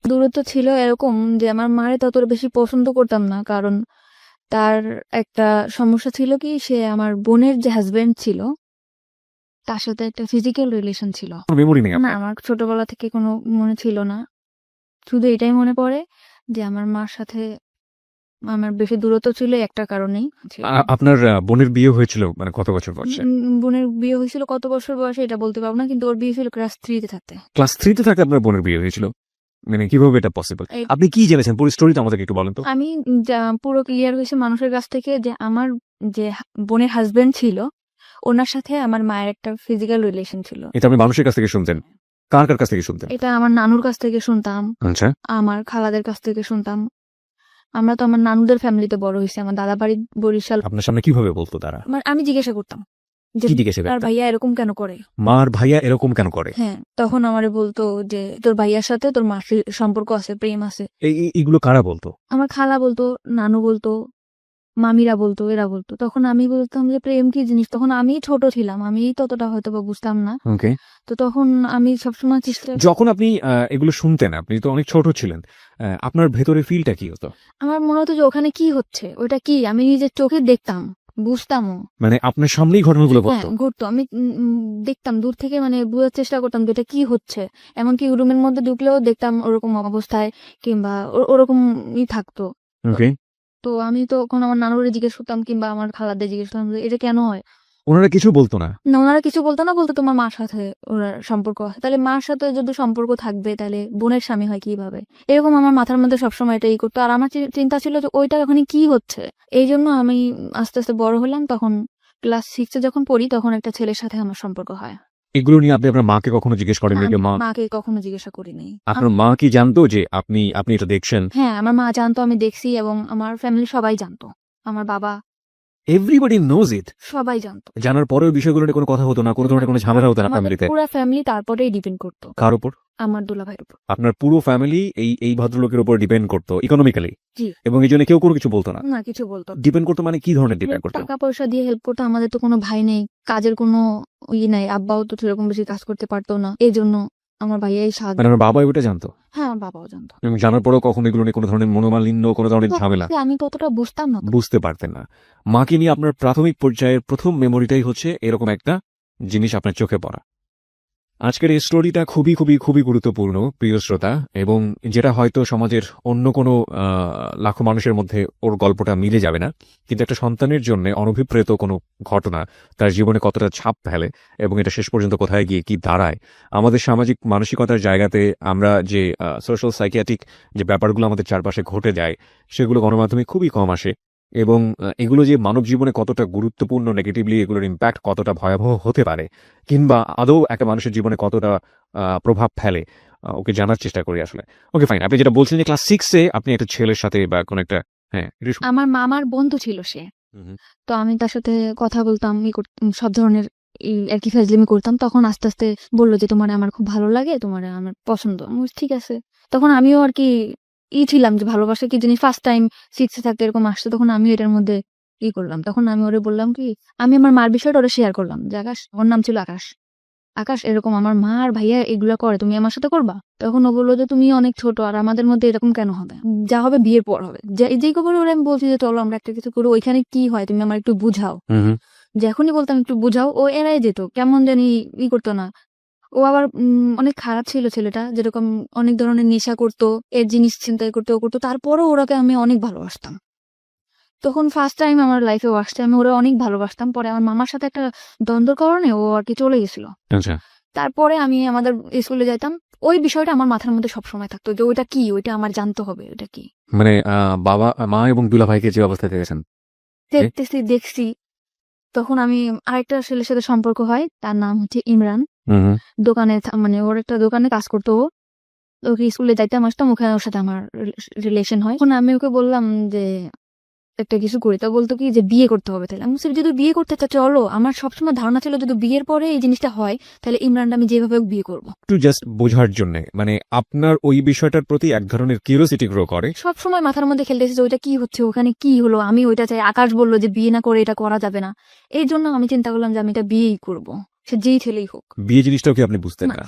দূরত্ব ছিল এরকম যে আমার মারে ততটা বেশি পছন্দ করতাম না, কারণ তার একটা সমস্যা ছিল কি, সে আমার বোনের যে হাজবেন্ড ছিল তার সাথে একটা ফিজিক্যাল রিলেশন ছিল। মেমোরি নেই না, আপনার? আমার ছোটবেলা থেকে কোনো মনে ছিল না। শুধু এটাই মনে পড়ে যে আমার মার সাথে আমার বেশি দূরত্ব ছিল একটা কারণেই ছিল। আপনার বোনের বিয়ে হয়েছিল মানে কত বছর বয়সে? বোনের বিয়ে হয়েছিল কত বছর বয়সে এটা বলতে পারবো না, কিন্তু ওর বিয়ে ছিল ক্লাস 3-তে থাকতে। ক্লাস 3-তে থাকতে আপনার বোনের বিয়ে হয়েছিল? মানে কিভাবে এটা পসিবল? এই আপনি কি জেনেছেন পুরো স্টোরিটা আমাদেরকে একটু বলেন তো। আমি পুরো ক্লিয়ার হয়েছে মানুষের কাছ থেকে যে আমার যে বোনের হাজবেন্ড ছিল ওনার সাথে আমার মায়ের একটা ফিজিক্যাল রিলেশন ছিল। এটা আপনি মানুষের কাছ থেকে শুনতেন? কার কার কাছ থেকে শুনতেন? এটা আমার নানুর কাছ থেকে শুনতাম, আচ্ছা। আমার খালাদের কাছ থেকে শুনতাম। আমরা তো আমার নানুদের ফ্যামিলিতে বড় হয়েছি, আমার দাদা বাড়ি বরিশাল। আপনার সামনে কিভাবে বলতো তারা? আমি জিজ্ঞাসা করতাম যে কি জিজ্ঞেস তার করতেন? ভাইয়া এরকম কেন করে। মার ভাইয়া এরকম কেন করে? হ্যাঁ, তখন আমারে বলতো যে তোর ভাইয়ার সাথে তোর মার সম্পর্ক আছে, প্রেম আছে। এইগুলো কারা বলতো? আমার খালা বলতো, নানু বলতো, মামিরা বলতো, এরা বলতো। তখন আমি বলতাম যে প্রেম কি জিনিস, তখন আমি ছোট ছিলাম, আমি ততটা হয়তো বা বুঝতাম না। ওকে। তো তখন আমি সবসময় চেষ্টা, যখন আপনি এগুলো শুনতেন, আপনি তো অনেক ছোট ছিলেন, আপনার ভেতরে ফিলটা কি হতো? আমার মনে হতো যে ওখানে কি হচ্ছে, ওটা কি, আমি নিজের চোখে দেখতাম, বুঝতামও। মানে আপনার সামনেই ঘটনাগুলো হ্যাঁ, ঘটতো? ঘুরতো। আমি দেখতাম দূর থেকে, মানে বোঝার চেষ্টা করতাম যে এটা কি হচ্ছে। এমনকি রুমের মধ্যে ঢুকলেও দেখতাম ওরকম অবস্থায়, কিংবা ওরকমই থাকতো। তো ওকে। তো আমি তখন আমার নানুরে জিজ্ঞেস করতাম, কিংবা আমার খালাদের জিজ্ঞেস করতাম যে এটা কেন হয়। ওনারা কিছু বলতো না? না, ওনারা কিছু বলতো না, বলতো তোমার মার সাথে ওনার সম্পর্ক আছে। তাহলে মার সাথে যদি সম্পর্ক থাকবে তাহলে বোনের স্বামী হয় কিভাবে, এরকম আমার মাথার মধ্যে সবসময় এটাই করতো। আর আমার চিন্তা ছিল যে ওইটা ওখানে কি হচ্ছে। এই জন্য আমি আস্তে আস্তে বড় হলাম, তখন ক্লাস 6-এ যখন পড়ি তখন একটা ছেলের সাথে আমার সম্পর্ক হয়। এগুলো নিয়ে আপনি আপনার মাকে কখনো জিজ্ঞেস না, করেননি আমি যে মা? মাকে কখনো জিজ্ঞাসা করি নাই। আপনার মা কি জানতো যে আপনি আপনি এটা দেখছেন? হ্যাঁ, আমার মা জানতো আমি দেখছি, এবং আমার ফ্যামিলি সবাই জানতো, আমার বাবা এভরিবডি নোজ ইট। সবাই জানতো। জানার পরেও বিষয়গুলো নিয়ে কোনো কথা হতো না, কোনো ধরনের কোনো ঝামেলা হতো না আমাদের ফ্যামিলিতে? পুরো ফ্যামিলি তারপরেই ডিপেন্ড করতো কার উপর? আমার দুলাভাইয়ের উপর। আপনার পুরো ফ্যামিলি এই ভদ্রলোকের উপর ডিপেন্ড করতো ইকোনমিক্যালি? জি। এবং এই জন্য কেউ কোনো কিছু বলতো না? না, কিছু বলতো না। ডিপেন্ড করতো মানে কি ধরনের ডিপেন্ড করতো? টাকা পয়সা দিয়ে হেল্প করতো। আমাদের তো কোনো ভাই নেই, কাজের কোনো নাই, আব্বাও তো সেরকম বেশি কাজ করতে পারতো না, এই জন্য আমার ভাইয়াই সাহায্য। মানে আমার বাবা ওটা জানতো? হ্যাঁ, আমার বাবাও জানতো। এবং জানার পরেও কখনো এগুলো নিয়ে কোনো ধরনের মনোমালিন্য, কোনো ধরনের ঝামেলা? আমি ততটা বুঝতাম না তো। বুঝতে পারতেন না। মাকে নিয়ে আপনার প্রাথমিক পর্যায়ের প্রথম মেমোরিটাই হচ্ছে এরকম একটা জিনিস আপনার চোখে পড়া। আজকের এই স্টোরিটা খুবই খুবই খুবই গুরুত্বপূর্ণ প্রিয় শ্রোতা, এবং যেটা হয়তো সমাজের অন্য কোনো লাখো মানুষের মধ্যে ওর গল্পটা মিলে যাবে না, কিন্তু একটা সন্তানের জন্য অনভিপ্রেত কোনো ঘটনা তার জীবনে কতটা ছাপ ফেলে এবং এটা শেষ পর্যন্ত কোথায় গিয়ে কি দাঁড়ায়। আমাদের সামাজিক মানসিকতার জায়গাতে আমরা যে সোশ্যাল সাইকিয়াট্রিক যে ব্যাপারগুলো আমাদের চারপাশে ঘটে যায় সেগুলো গণমাধ্যমে খুবই কম আসে, এবং এগুলো যে মানব জীবনে কতটা গুরুত্বপূর্ণ, নেগেটিভলি এগুলোর ইম্প্যাক্ট কতটা ভয়াবহ হতে পারে, কিংবা আদৌ একটা মানুষের জীবনে কতটা প্রভাব ফেলে, ওকে জানার চেষ্টা করি আসলে। ওকে ফাইন, আপনি যেটা বলছেন যে ক্লাস 6-এ আপনি একটা ছেলের সাথে বা কোনো একটা, হ্যাঁ আমার মামার বন্ধু ছিল সে। তো আমি তার সাথে কথা বলতাম, সব ধরনের আর কি ফাজলামি করতাম। তখন আস্তে আস্তে বললো যে তোমার আমার খুব ভালো লাগে, তোমার আমার পছন্দ। আমি বলছি, ঠিক আছে। তখন আমিও আর কি ছিলাম যে ভালোবাসা কি জিনিস, ফার্স্ট টাইম 6-এ থাকতে এরকম আসছে, তখন আমিও এটার মধ্যে করলাম। তখন আমি ওরে বললাম কি, আমি আমার মার বিষয়টা ওরা শেয়ার করলাম যে আকাশ, ওর নাম ছিল আকাশ, আকাশ এরকম আমার মা আর ভাইয়া এগুলা করে, তুমি আমার সাথে করবা। তখন ও বললো যে তুমি অনেক ছোট, আর আমাদের মধ্যে এরকম কেন হবে, যা হবে বিয়ের পর হবে। যেই খবর ওরা, আমি বলছি যে চলো আমরা একটা কিছু করবো, ওইখানে কি হয় তুমি আমার একটু বুঝাও। যখনই বলতাম একটু বুঝাও, ও এড়াই যেত, কেমন জানি করতো না। ও আবার অনেক খারাপ ছিল ছেলেটা, যেরকম অনেক ধরনের নেশা করতো, এর জিনিস ছিনতাই করতে ও করতো, তারপরও ওরাকে আমি অনেক ভালোবাসতাম। তখন ফার্স্ট টাইম আমার লাইফে আসছে, আমি ওরা অনেক ভালোবাসতাম। পরে আমার মামার সাথে একটা দ্বন্দ্বের কারণে ও আর কি চলে গেছিল। আচ্ছা। তারপরে আমি আমাদের স্কুলে যাইতাম, ওই বিষয়টা আমার মাথার মধ্যে সবসময় থাকতো যে ওইটা কি, ওইটা আমার জানতে হবে, ওইটা কি। মানে বাবা মা এবং দুলা ভাইকে যে অবস্থায় দেখেছেন? দেখতেছি দেখছি। তখন আমি আরেকটা ছেলের সাথে সম্পর্ক হয়, তার নাম হচ্ছে ইমরান। দোকানে মানে ওর একটা দোকানে কাজ করতো ও। ওকে স্কুলে যাইতাম আসতাম, ওখানে ওর সাথে আমার রিলেশন হয়। এখন আমি ওকে বললাম যে একটা কিছু করি, তো বলতো কি যে বিয়ে করতে হবে। তাহলে আমি বলছি, যদি বিয়ে করতে চাও চলো। আমার সবসময় ধারণা ছিল যদি বিয়ের পরে এই জিনিসটা হয় তাহলে ইমরানটা আমি যেভাবে হোক বিয়ে করবো। একটু জাস্ট বোঝার জন্য, মানে আপনার ওই বিষয়টার প্রতি এক ধরনের কিউরিওসিটি গ্রো করে। সবসময় মাথার মধ্যে খেলতেছে যে ওইটা কি হচ্ছে, ওখানে কি হলো, আমি ওইটা চাই। আকাশ বললো যে বিয়ে না করে এটা করা যাবে না, এই জন্য আমি চিন্তা করলাম যে আমি এটা বিয়েই করবো, সে যেই ছেলেই হোক। বিয়ে জিনিসটাও কি আপনি বুঝতেন না। না?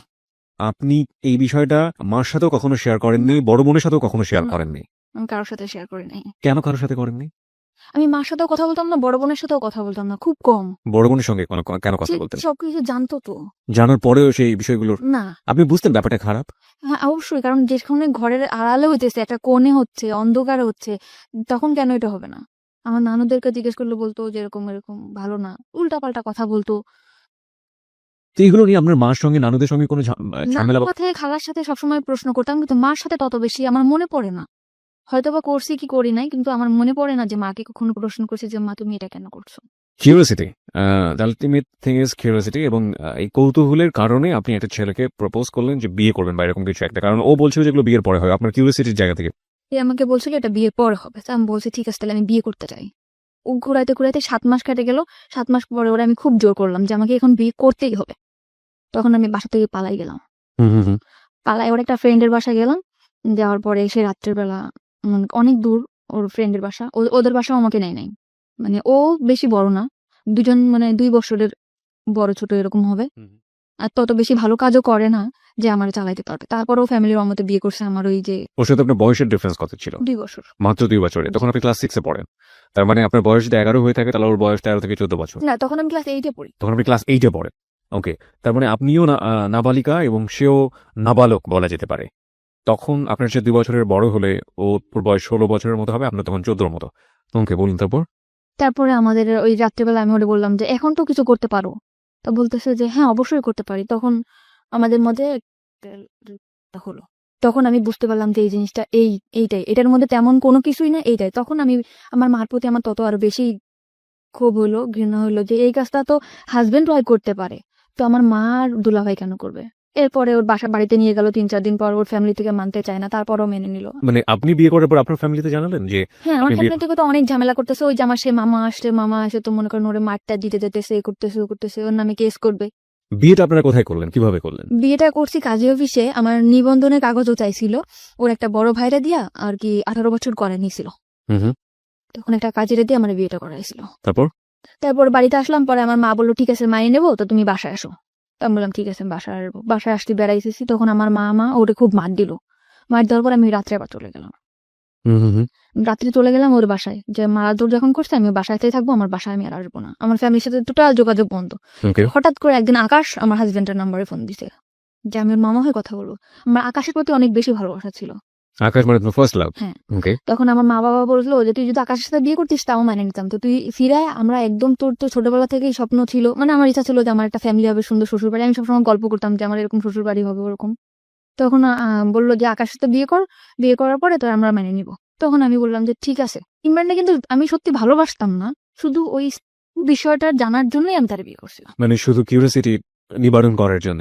আপনি এই বিষয়টা মার সাথেও কখনো শেয়ার করেননি, বড় বোনের সাথেও কখনো শেয়ার না। করেননি। আমি কারোর সাথে শেয়ার করি নাই। কেন কারোর সাথে করেননি? আমি মার সাথেও কথা বলতাম না, বড় বোনের সাথেও কথা বলতাম না, খুব কম। বড় বোনের সঙ্গে কেন কথা সে বলতেন? সবকিছু জানতো তো। জানার পরেও সেই বিষয়গুলোর না। আপনি বুঝতেন ব্যাপারটা খারাপ? হ্যাঁ, অবশ্যই। কারণ যেখানে ঘরের আড়ালে হইতেছে, একটা কোণে হচ্ছে, অন্ধকারে হচ্ছে, তখন কেন এটা হবে না? আমার নানুদেরকে জিজ্ঞেস করলে বলতো যে এরকম, এরকম ভালো না। উল্টাপাল্টা কথা বলতো। তো এগুলো নিয়ে আপনার মার সঙ্গে নানুদের সঙ্গে কোনো ঝামেলা নানুর সাথে, খালার সাথে সবসময় প্রশ্ন করতাম, কিন্তু মার সাথে তত বেশি আমার মনে পড়ে না। হয়তোবা করছি কি করি নাই, কিন্তু আমার মনে পড়ে না যে মাকে কখনো প্রশ্ন করছি যে, "মা তুমি এটা কেন করছো?" Curiosity, the ultimate thing is curiosity, এবং এই কৌতূহলের কারণে আপনি একটা ছেলেকে প্রপোজ করলেন যে বিয়ে করবেন বা এরকম কিছু একটা, কারণ ও বলছিল যেগুলো বিয়ের পরে হয়, আপনার কিউরিওসিটির জায়গা থেকে। সে আমাকে বলছিল এটা বিয়ের পরে হবে। তো আমি বলছি, "ঠিক আছে তাহলে আমি বিয়ে করতে চাই।" ও ঘুরাইতে, ঘুরাইতে ৭ মাস কেটে গেল। ৭ মাস পরে ওরে আমি খুব জোর করলাম যে আমাকে এখন বিয়ে করতেই হবে। তখন আমি বাসা থেকে পালাই গেলাম। হুম, হুম, হুম। পালায় ওর একটা ফ্রেন্ডের বাসায় গেলাম। যাওয়ার পরে সে রাত্রের বেলা অনেক দূর ওর ফ্রেন্ডের বাসা। ওদের বাসাও আমাকে নেয় নাই। মানে ও বেশি বড় না। ২ জন মানে ২ বছরের বড় ছোট এরকম হবে। হুম। আর তত বেশি ভালো কাজও করে না যে আমারে চালাইতে পারবে। তারপরেও ফ্যামিলির অমতে বিয়ে করছে আমার ওই যে ওর সাথে আপনার বয়সের ডিফারেন্স কত ছিল? ২ বছর। মাত্র ২ বছরে। তখন আপনি ক্লাস 6 এ পড়েন। তার মানে আপনার বয়স যদি ১১ হয়ে থাকে তাহলে ওর বয়স ১৩ থেকে ১৪ বছর। না, তখন আমি ক্লাস 8 এ পড়ি। তখন আপনি ক্লাস 8 এ পড়েন। ওকে। তার মানে আপনিও নাবালিকা এবং সেও নাবালক বলা যেতে পারে। তখন আপনার চেয়ে ২ বছরের বড় হলে ওর বয়স ১৬ বছরের মতো হবে, আপনার তখন ১৪ র মতো। ওকে, বলুন তারপর? তারপরে আমাদের ওই রাত্রেবেলা আমি ওরে বললাম যে, "এখন তো কিছু করতে পারো।" তো বলতেছে যে, "হ্যাঁ, অবশ্যই করতে পারি।" তখন আমাদের মধ্যে একটা হলো। তখন আমি বুঝতে পারলাম যে এই জিনিসটা এইটাই। এটার মধ্যে তেমন কোনো কিছুই না, এইটাই। তখন আমি আমার মার প্রতি আমার তত আরো বেশি ক্ষোভ হইলো, ঘৃণা হইলো যে এই কাজটা তো হাসব্যান্ড ওয়াইফ করতে পারে। তো আমার মা আর দুলাভাই কেন করবে? এরপরে ওর বাড়িতে নিয়ে গেল ৩-৪ দিন পর। ওর ফ্যামিলি থেকে মানতে চায় না। তারপরেও মেনে নিল। মানে আপনি বিয়ে করার পর আপনার ফ্যামিলিতে জানালেন যে হ্যাঁ, আমার আপনি বিয়ে ফ্যামিলি থেকে তো অনেক ঝামেলা করতেছে। ওই যে আমার সে মামা আসে তো মনে করেন ওরে মারটা দিতে যেতেছে, এ করতেছে, ও করতেছে, ওর নামে কেস করবে। বিয়েটা আপনারা কোথায় করলেন? কিভাবে করলেন? বিয়েটা করছি কাজী অফিসে। আমার নিবন্ধনের কাগজও চাইছিল। ওর একটা বড় ভাইরা দিয়া আর কি ১৮ বছর করে নিছিল। হুম, হুম। তখন একটা কাজীরে দিয়ে আমার বিয়েটা করাইছিল। তারপর? তারপর বাড়িতে আসলাম, পরে আমার মা বলল, "ঠিক আছে মানিয়ে নেবো, তো তুমি বাসায় আসো।" তো আমি বললাম, "ঠিক আছে আমি বাসায় আসবো।" বাসায় আসতে বেড়াইতেছি, তখন আমার মা ওরে খুব মার দিল। মার দেওয়ার পর আমি রাত্রে আবার চলে গেলাম। হুম, হুম, হুম। রাত্রে চলে গেলাম ওর বাসায়। যে মারাদুর যখন করছে আমি বাসাতেই থাকবো, আমার বাসায় আমি আর আসবো না। আমার ফ্যামিলির সাথে টোটাল যোগাযোগ বন্ধ। ওকে। হঠাৎ করে একদিন আকাশ আমার হাজবেন্ডের নাম্বারে ফোন দিছে যে আমি ওর মামা হয়ে কথা বলবো। আমার আকাশের প্রতি অনেক বেশি ভালোবাসা ছিল। আকাশ মানে তোমার ফার্স্ট লাভ? হ্যাঁ। ওকে। তখন আমার মা-বাবা বলল যে, "তুই যদি আকাশের সাথে বিয়ে করতিস তাও মেনে নিতাম। তো তুই ফিরায়, আমরা একদম তোর তো ছোটবেলা থেকেই স্বপ্ন ছিল।" মানে আমার ইচ্ছা ছিল যে আমার একটা ফ্যামিলি হবে, সুন্দর শ্বশুরবাড়ি। আমি সবসময় গল্প করতাম যে আমার এরকম শ্বশুরবাড়ি হবে ওরকম। তখন বলল যে, "আকাশের সাথে বিয়ে কর। বিয়ে করার পরে তোর আমরা মেনে নিব।" তখন আমি বললাম যে, "ঠিক আছে।" ইমরানকে কিন্তু আমি সত্যি ভালোবাসতাম না। শুধু ওই বিষয়টা জানার জন্যই আমি তারে বিয়ে করছিলাম। মানে শুধু কিউরিওসিটি নিবারণ করার জন্য।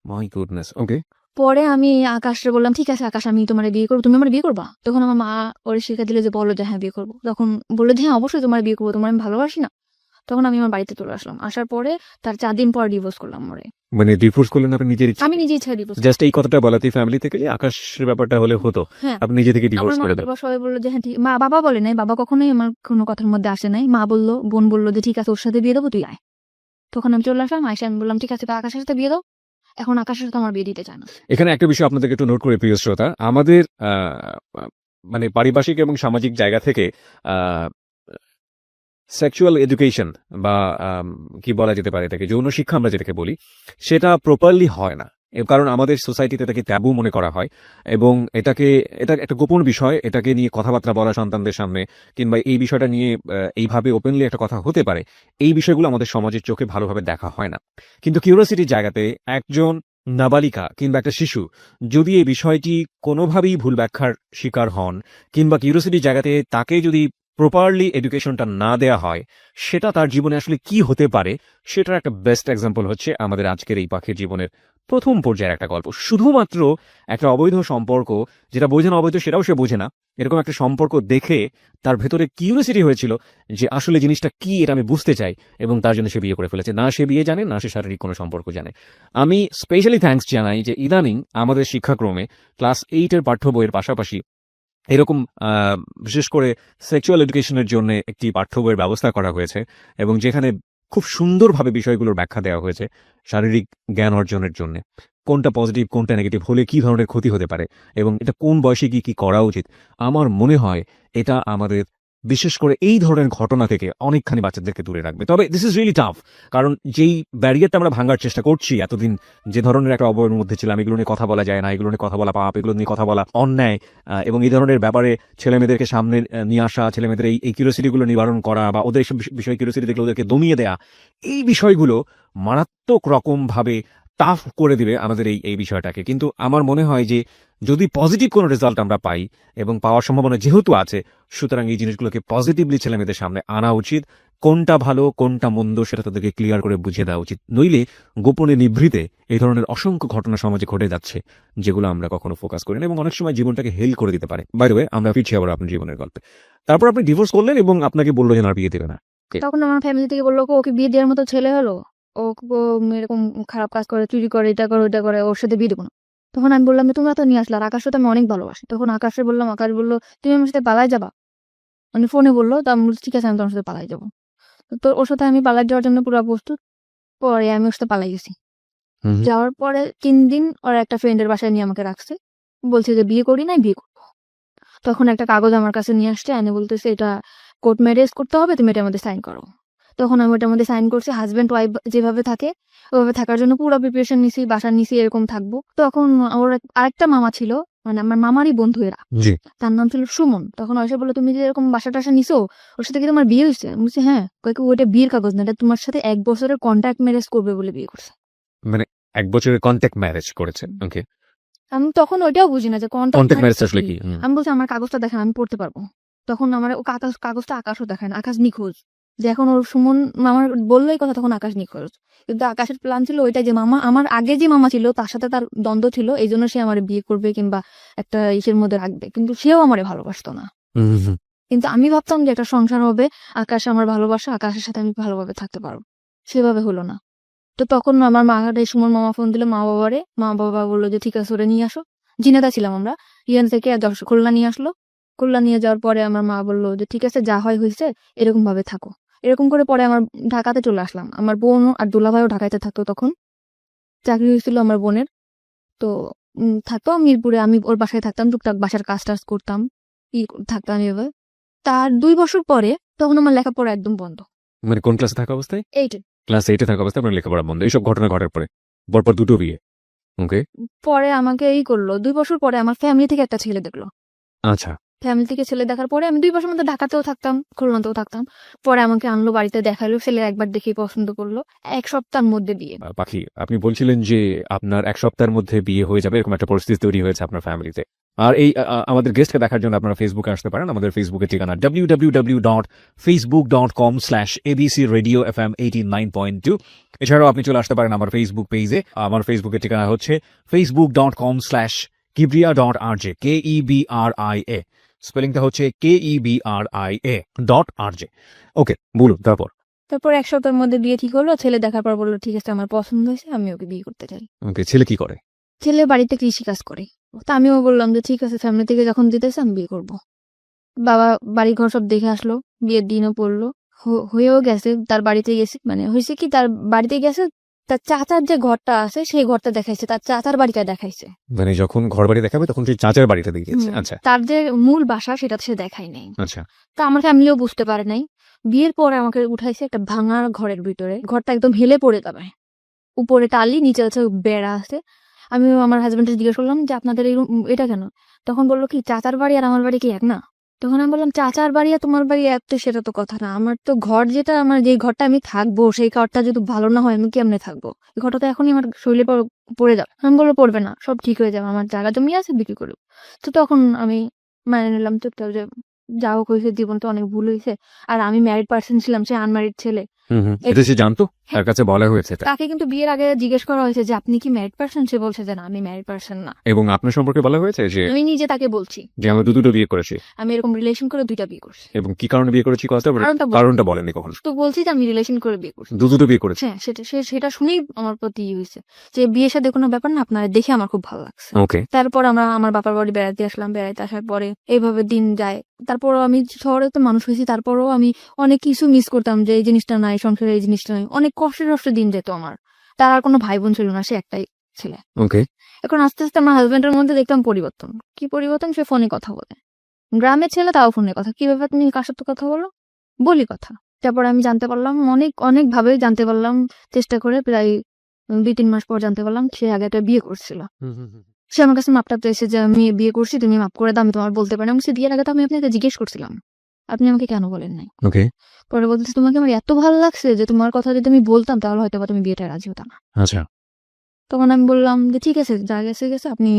My goodness! ওকে। পরে আমি আকাশরে বললাম, "ঠিক আছে আকাশ, আমি তোমারে বিয়ে করব। তুমি আমারে বিয়ে করবা?" তখন আমার মা ওরে শিখাই দিল যে, "বলো যে হ্যাঁ বিয়ে করব।" তখন বলল যে, "হ্যাঁ অবশ্যই তোমারে বিয়ে করব। তোমারে আমি ভালোবাসি না?" তখন আমি আমার বাড়িতে চলে আসলাম। আসার পরে তার ৪ দিন পর ডিভোর্স করলাম ওরে। মানে ডিভোর্স করলেন আপনি নিজের ইচ্ছায়? আমি নিজে ইচ্ছায় ডিভোর্স জাস্ট এই কথাটা বলাতেই ফ্যামিলি থেকে যে আকাশের ব্যাপারটা হলে হতো। হ্যাঁ। আপনি নিজে থেকে আমার ডিভোর্স করে দেন। বাবা সবাই বলল যে হ্যাঁ ঠিক। বাবা বলে নাই। বাবা কখনোই আমার কোনো কথার মধ্যে আসে নাই। মা বলল, বোন বলল যে, "ঠিক আছে ওর সাথে বিয়ে দেবো, তুই আয়।" তখন আমি চলে আসলাম। আইসা আমি বললাম, "ঠিক আছে তো আকাশের সাথে বিয়ে দাও।" এখন আকাশের সাথে আমার বিয়ে দিতে চায় না। এখানে একটা বিষয় আপনাদেরকে একটু নোট করে প্রিয় শ্রোতা, আমাদের মানে পারিপার্শ্বিক এবং সামাজিক জায়গা থেকে সেক্সুয়াল এডুকেশন বা কি বলা যেতে পারে এটাকে, যৌন শিক্ষা আমরা যেটাকে বলি, সেটা প্রপারলি হয় না। এর কারণ আমাদের সোসাইটিতে এটাকে ট্যাবু মনে করা হয়, এবং এটা একটা গোপন বিষয়। এটাকে নিয়ে কথাবার্তা বলা সন্তানদের সামনে, কিংবা এই বিষয়টা নিয়ে এইভাবে ওপেনলি একটা কথা হতে পারে, এই বিষয়গুলো আমাদের সমাজের চোখে ভালোভাবে দেখা হয় না। কিন্তু কিউরিওসিটির জায়গাতে একজন নাবালিকা কিংবা একটা শিশু যদি এই বিষয়টি কোনোভাবেই ভুল ব্যাখ্যার শিকার হন, কিংবা কিউরিওসিটির জায়গাতে তাকে যদি প্রপারলি এডুকেশনটা না দেয়া হয়, সেটা তার জীবনে আসলে কি হতে পারে, সেটার একটা বেস্ট এক্সাম্পল হচ্ছে আমাদের আজকের এই পাখির জীবনের প্রথম পর্যায়ের একটা গল্প। শুধুমাত্র একটা অবৈধ সম্পর্ক, যেটা বোঝে না অবৈধ সেটাও সে বোঝে না, এরকম একটা সম্পর্ক দেখে তার ভেতরে কিউরিওসিটি হয়েছিল যে আসলে জিনিসটা কি, এটা আমি বুঝতে চাই, এবং তার জন্য সে বিয়ে করে ফেলেছে। না সে বিয়ে জানে, না সে শারীরিক কোনো সম্পর্ক জানে। আমি স্পেশালি থ্যাঙ্কস জানাই যে ইদানিং আমাদের শিক্ষাক্রমে ক্লাস 8 এর পাঠ্য বইয়ের পাশাপাশি এরকম বিশেষ করে সেক্সুয়াল এডুকেশনের জন্য একটি পাঠ্য বইয়ের ব্যবস্থা করা হয়েছে, এবং যেখানে খুব সুন্দরভাবে বিষয়গুলোর ব্যাখ্যা দেওয়া হয়েছে শারীরিক জ্ঞান অর্জনের জন্য। কোনটা পজিটিভ কোনটা নেগেটিভ হলে কি ধরনের ক্ষতি হতে পারে এবং এটা কোন বয়সে কি কি করা উচিত, আমার মনে হয় এটা আমাদের বিশেষ করে এই ধরনের ঘটনা থেকে অনেকখানি বাচ্চাদেরকে দূরে রাখবে। তবে দিস ইজ রিয়েলি টাফ, কারণ যেই ব্যারিয়ারটা আমরা ভাঙার চেষ্টা করছি এতদিন, যে ধরনের একটা অবয়ের মধ্যে ছিলাম, এগুলো নিয়ে কথা বলা যায় না, এগুলো নিয়ে কথা বলা পাপ, এগুলো নিয়ে কথা বলা অন্যায়, এবং এই ধরনের ব্যাপারে ছেলেমেয়েদেরকে সামনে নিয়ে আসা, ছেলেমেয়েদের এই কিউরিওসিটিগুলো নিবারণ করা বা ওদের এইসব বিষয়ে কিউরিওসিটি দেখলে ওদেরকে দমিয়ে দেয়া, এই বিষয়গুলো মারাত্মক রকমভাবে টাফ করে দিবে আমাদের এই বিষয়টাকে। কিন্তু আমার মনে হয় যে যদি পজিটিভ কোনো রেজাল্ট আমরা পাই এবং পাওয়ার সম্ভাবনা যেহেতু আছে, সুতরাং এই জিনিসগুলোকে পজিটিভলি ছেলেমেয়েদের সামনে আনা উচিত। কোনটা ভালো কোনটা মন্দ সেটা তাদেরকে ক্লিয়ার করে বুঝিয়ে দেওয়া উচিত, নইলে গোপনে নিভৃতে এই ধরনের অসংখ্য ঘটনা সমাজে ঘটে যাচ্ছে যেগুলো আমরা কখনো ফোকাস করি না এবং অনেক সময় জীবনটাকে হেল করে দিতে পারে। বাই দ্য ওয়ে, আমরা ফিরছি আবার আপনার জীবনের গল্পে। তারপর আপনি ডিভোর্স করলেন এবং আপনাকে বললো যে না, বিয়ে দেবে না। তখন আমার ফ্যামিলি থেকে বললো, ওকে বিয়ে দেওয়ার মতো ছেলে হলো, ও এরকম খারাপ কাজ করে, চুরি করে, এটা করে ওটা করে, ওর সাথে বিয়ে দেবো না। তখন আমি বললাম যে তোমরা তো নিয়ে আসলে, আর আকাশকে তো আমি অনেক ভালোবাসি। তখন আকাশে বললাম, আকাশ বললো তুমি আমার সাথে পালাই যাবা, মানে ফোনে বললো। তো আমি বলছি ঠিক আছে, আমি তোমার সাথে পালাই যাবো। তো ওর সাথে আমি পালাই যাওয়ার জন্য পুরো প্রস্তুত। পরে আমি ওর সাথে পালাই গেছি। যাওয়ার পরে 3 দিন ওর একটা ফ্রেন্ডের বাসায় নিয়ে আমাকে রাখছে, বলছে যে বিয়ে করি নাই, বিয়ে করবো। তখন একটা কাগজ আমার কাছে নিয়ে আসছে, এনে বলতেছে এটা কোর্ট ম্যারেজ করতে হবে, তুমি এটার মধ্যে সাইন করো। তখন আমি ওটার মধ্যে সাইন করছি। হাজব্যান্ড ওয়াইফ যেভাবে থাকে ওইভাবে থাকার জন্য পুরো প্রিপারেশন নিছি, বাসা নিছি, এরকম থাকবো। তখন ওর আরেকটা মামা ছিল, মানে আমার মামারই বন্ধু এরা, তার নাম ছিল সুমন। তখন এসে বললো তুমি যে এরকম বাসা টাসা নিছো, ওর সাথে কি তোমার বিয়ে হয়েছে? আমি বলছি হ্যাঁ। কয়েক ওইটা বিয়ের কাগজ না, এটা তোমার সাথে 1 বছরের কন্ট্যাক্ট ম্যারেজ করবে বলে বিয়ে করছে। মানে 1 বছরের কন্ট্যাক্ট ম্যারেজ করেছে। ওকে, আমি তখন ওইটাও বুঝি না যে কন্ট্যাক্ট ম্যারেজ আসলে কি। আমি বলছি আমার কাগজটা দেখেন, আমি পড়তে পারবো। তখন আমার ও কাগজটা আকাশও দেখায় না, আকাশ নিখোঁজ। যে এখন ওর সুমন আমার বললো এই কথা, তখন আকাশ নিখোঁজ। কিন্তু আকাশের প্ল্যান ছিল ওইটাই, যে মামা আমার আগে যে মামা ছিল তার সাথে তার দ্বন্দ্ব ছিল, এই জন্য সে আমার বিয়ে করবে কিংবা একটা ইসের মধ্যে রাখবে, কিন্তু সেও আমারে ভালোবাসতো না। কিন্তু আমি ভাবতাম যে একটা সংসার হবে, আকাশ আমার ভালোবাসা, আকাশের সাথে আমি ভালোভাবে থাকতে পারবো। সেভাবে হলো না। তো তখন আমার সুমন মামা ফোন দিল মা বাবারে, মা বাবা বললো যে ঠিক আছে ওরে নিয়ে আসো। জিনেদা ছিলাম আমরা, ইয়ান থেকে খুলনা নিয়ে আসলো। খুলনা নিয়ে যাওয়ার পরে আমার মা বললো যে ঠিক আছে যা হয় হয়েছে, এরকম ভাবে থাকো। এরকম করে পরে আমার ঢাকাতে চলে আসলাম। আমার বোন আর দুলাভাইও ঢাকাতে থাকতো, তখন চাকরি হয়েছিল আমার বোনের। তো থাকতো মিরপুরে, আমি ওর বাসায় থাকতাম, টুকটাক বাসার কাজ টাজ করতাম, থাকতাম এভাবে। তার 2 বছর পরে তখন আমার লেখাপড়া একদম বন্ধ। মানে কোন ক্লাসে থাকা অবস্থায়? 8 ক্লাস 8 থাকা অবস্থায় আপনার লেখাপড়া বন্ধ, এইসব ঘটনা ঘটার পরে পরপর 2টো বিয়ে। ওকে, পরে আমাকে করলো 2 বছর পরে আমার ফ্যামিলি থেকে একটা ছেলে দেখলো। আচ্ছা, ফ্যামিলি থেকে ছেলে দেখার পরে আমি 2 বছর মধ্যে ঢাকাতেও থাকতাম, খুলনাতেও থাকতাম। পরে আমাকে আনলো বাড়িতে, দেখালো, ছেলে একবার দেখেই পছন্দ করলো। 1 সপ্তাহের মধ্যে বিয়ে। পাখি, আপনি বলছিলেন যে আপনার 1 সপ্তাহের মধ্যে বিয়ে হয়ে যাবে, এরকম একটা পরিস্থিতি তৈরি হয়েছে আপনার ফ্যামিলিতে। আর এই আমাদের গেস্টকে দেখার জন্য আপনারা ফেসবুকে আসতে পারেন। আমাদের ফেসবুকের ঠিকানা www.facebook.com/abcradiofm89.2। এছাড়াও আপনি চলে আসতে পারেন আমার ফেসবুক পেজে। আমার ফেসবুকের ঠিকানা হচ্ছে facebook.com/kibria.rj, KEBRIA, স্পেলিংটা হচ্ছে KEBRIA.RJ। ওকে, বলুন তারপর। তারপর 1 সপ্তাহের মধ্যে বিয়ে ঠিক হলো। ছেলে দেখার পর বললো ঠিক আছে আমার পছন্দ হয়েছে, আমি ওকে বিয়ে করতে চাই। ওকে, ছেলে কি করে? ছেলে বাড়িতে কৃষি কাজ করে। তা আমিও বললাম যে ঠিক আছে, ফ্যামিলি থেকে যখন দিতেছে আমি বিয়ে করবো। বাবা বাড়ি ঘর সব দেখে আসলো, বিয়ের দিনও পড়লো, হয়েও গেছে। তার বাড়িতে গেছি, মানে হয়েছে কি, তার বাড়িতে গেছে, তার চাচার যে ঘরটা আছে সেই ঘরটা দেখাইছে, তার চাচার বাড়িটা দেখাইছে। মানে যখন ঘর বাড়ি দেখাবে তখন সেই চাচার বাড়িটা দেখিয়েছে। আচ্ছা, তার যে মূল বাসা সেটা সে দেখাই নাই। আচ্ছা, তা আমার ফ্যামিলিও বুঝতে পারে নাই। বিয়ের পরে আমাকে উঠাইছে একটা ভাঙা ঘরের ভিতরে, ঘরটা একদম হেলে পড়ে যাবে, উপরে টালি, নিচে আছে বেড়া আছে। আমি আমার হাজবেন্ডকে জিজ্ঞেস করলাম যে আপনাদের এটা কেন? তখন বললো কি চাচার বাড়ি আর আমার বাড়ি কি এক না? তখন আমি বললাম চাচার বাড়ি আর তোমার বাড়ি এক তো সেটা তো কথা না, আমার তো ঘর যেটা, আমার যে ঘরটা আমি থাকবো সেই ঘরটা যদি ভালো না হয় আমি কেমনে থাকবো? এই ঘরটা তো এখনই আমার শরীরে পড়ে যাবে। আমি বললো পড়বে না, সব ঠিক হয়ে যাবে, আমার জায়গা জমি আছে, বিক্রি করবো। তো তখন আমি মানে নিলাম চুপচাপ যে যা হোক হয়েছে, জীবন তো অনেক ভুল হয়েছে। আর আমি ম্যারিড পার্সন ছিলাম, সে আনম্যারিড ছেলে। এটা সে জানতো, তার কাছে বলা হয়েছে। তাকে কিন্তু বিয়ের আগে জিজ্ঞেস করা হয়েছে যে আপনি কি ম্যারিড পার্সন, সে বলছে যে না আমি ম্যারিড পার্সন না। এবং আপনার সম্পর্কে বলা হয়েছে যে আমি নিজে তাকে বলছি যে আমি দুটো বিয়ে করেছি, আমি এরকম রিলেশন করে 2টা বিয়ে করছি। এবং কি কারণে বিয়ে করেছি কারণটা বলেনি কখন? তো বলছি যে আমি রিলেশন করে বিয়ে করছি, দুটো বিয়ে করেছি। হ্যাঁ, সেটা শুনেই আমার প্রতি হয়েছে যে বিয়ের সাথে কোনো ব্যাপার না, আপনারা দেখে আমার খুব ভালো লাগছে। ওকে, তারপর আমরা আমার বাবার বাড়ি বেড়াতে আসলাম, বেড়াতে আসার পরে এইভাবে দিন যায়। তারপরও আমি শহরে তো মানুষ হয়েছি, তারপরও আমি অনেক কিছু মিস করতাম, যে এই জিনিসটা নাই সংসারে, এই জিনিসটা নাই। অনেক কষ্টের দিন যেত আমার। তার আর কোনো ভাই বোন ছিল না, সে একটাই ছেলে। ওকে। এখন আস্তে আস্তে আমার হাজবেন্ডের মধ্যে দেখলাম পরিবর্তন। কি পরিবর্তন? সে ফোনে কথা বলে। গ্রামের ছেলে তাও ফোনে কথা। কি ব্যাপার তুমি কার সাথে কথা বলো? বলি কথা। তারপরে আমি জানতে পারলাম অনেক ভাবে জানতে পারলাম, চেষ্টা করে প্রায় ২-৩ মাস পর জানতে পারলাম সে আগে একটা বিয়ে করছিল। সে আমার কাছে মাপটা চাইছে যে আমি বিয়ে করছি, তুমি মাপ করে দাও, আমি তোমার বলতে পারি না। আমি বলছি বিয়ের আগে তো আমি আপনাকে জিজ্ঞেস করছিলাম, আপনি আমাকে কেন বলেন নাই? ওকে। পরে বলতেছে তোমাকে আমার এত ভালো লাগছে যে তোমার কথা যদি আমি বলতাম তাহলে হয়তো বা তুমি বিয়েটা রাজি হতো না। আচ্ছা। তখন আমি বললাম যে ঠিক আছে, যা গেছে গেছে, আপনি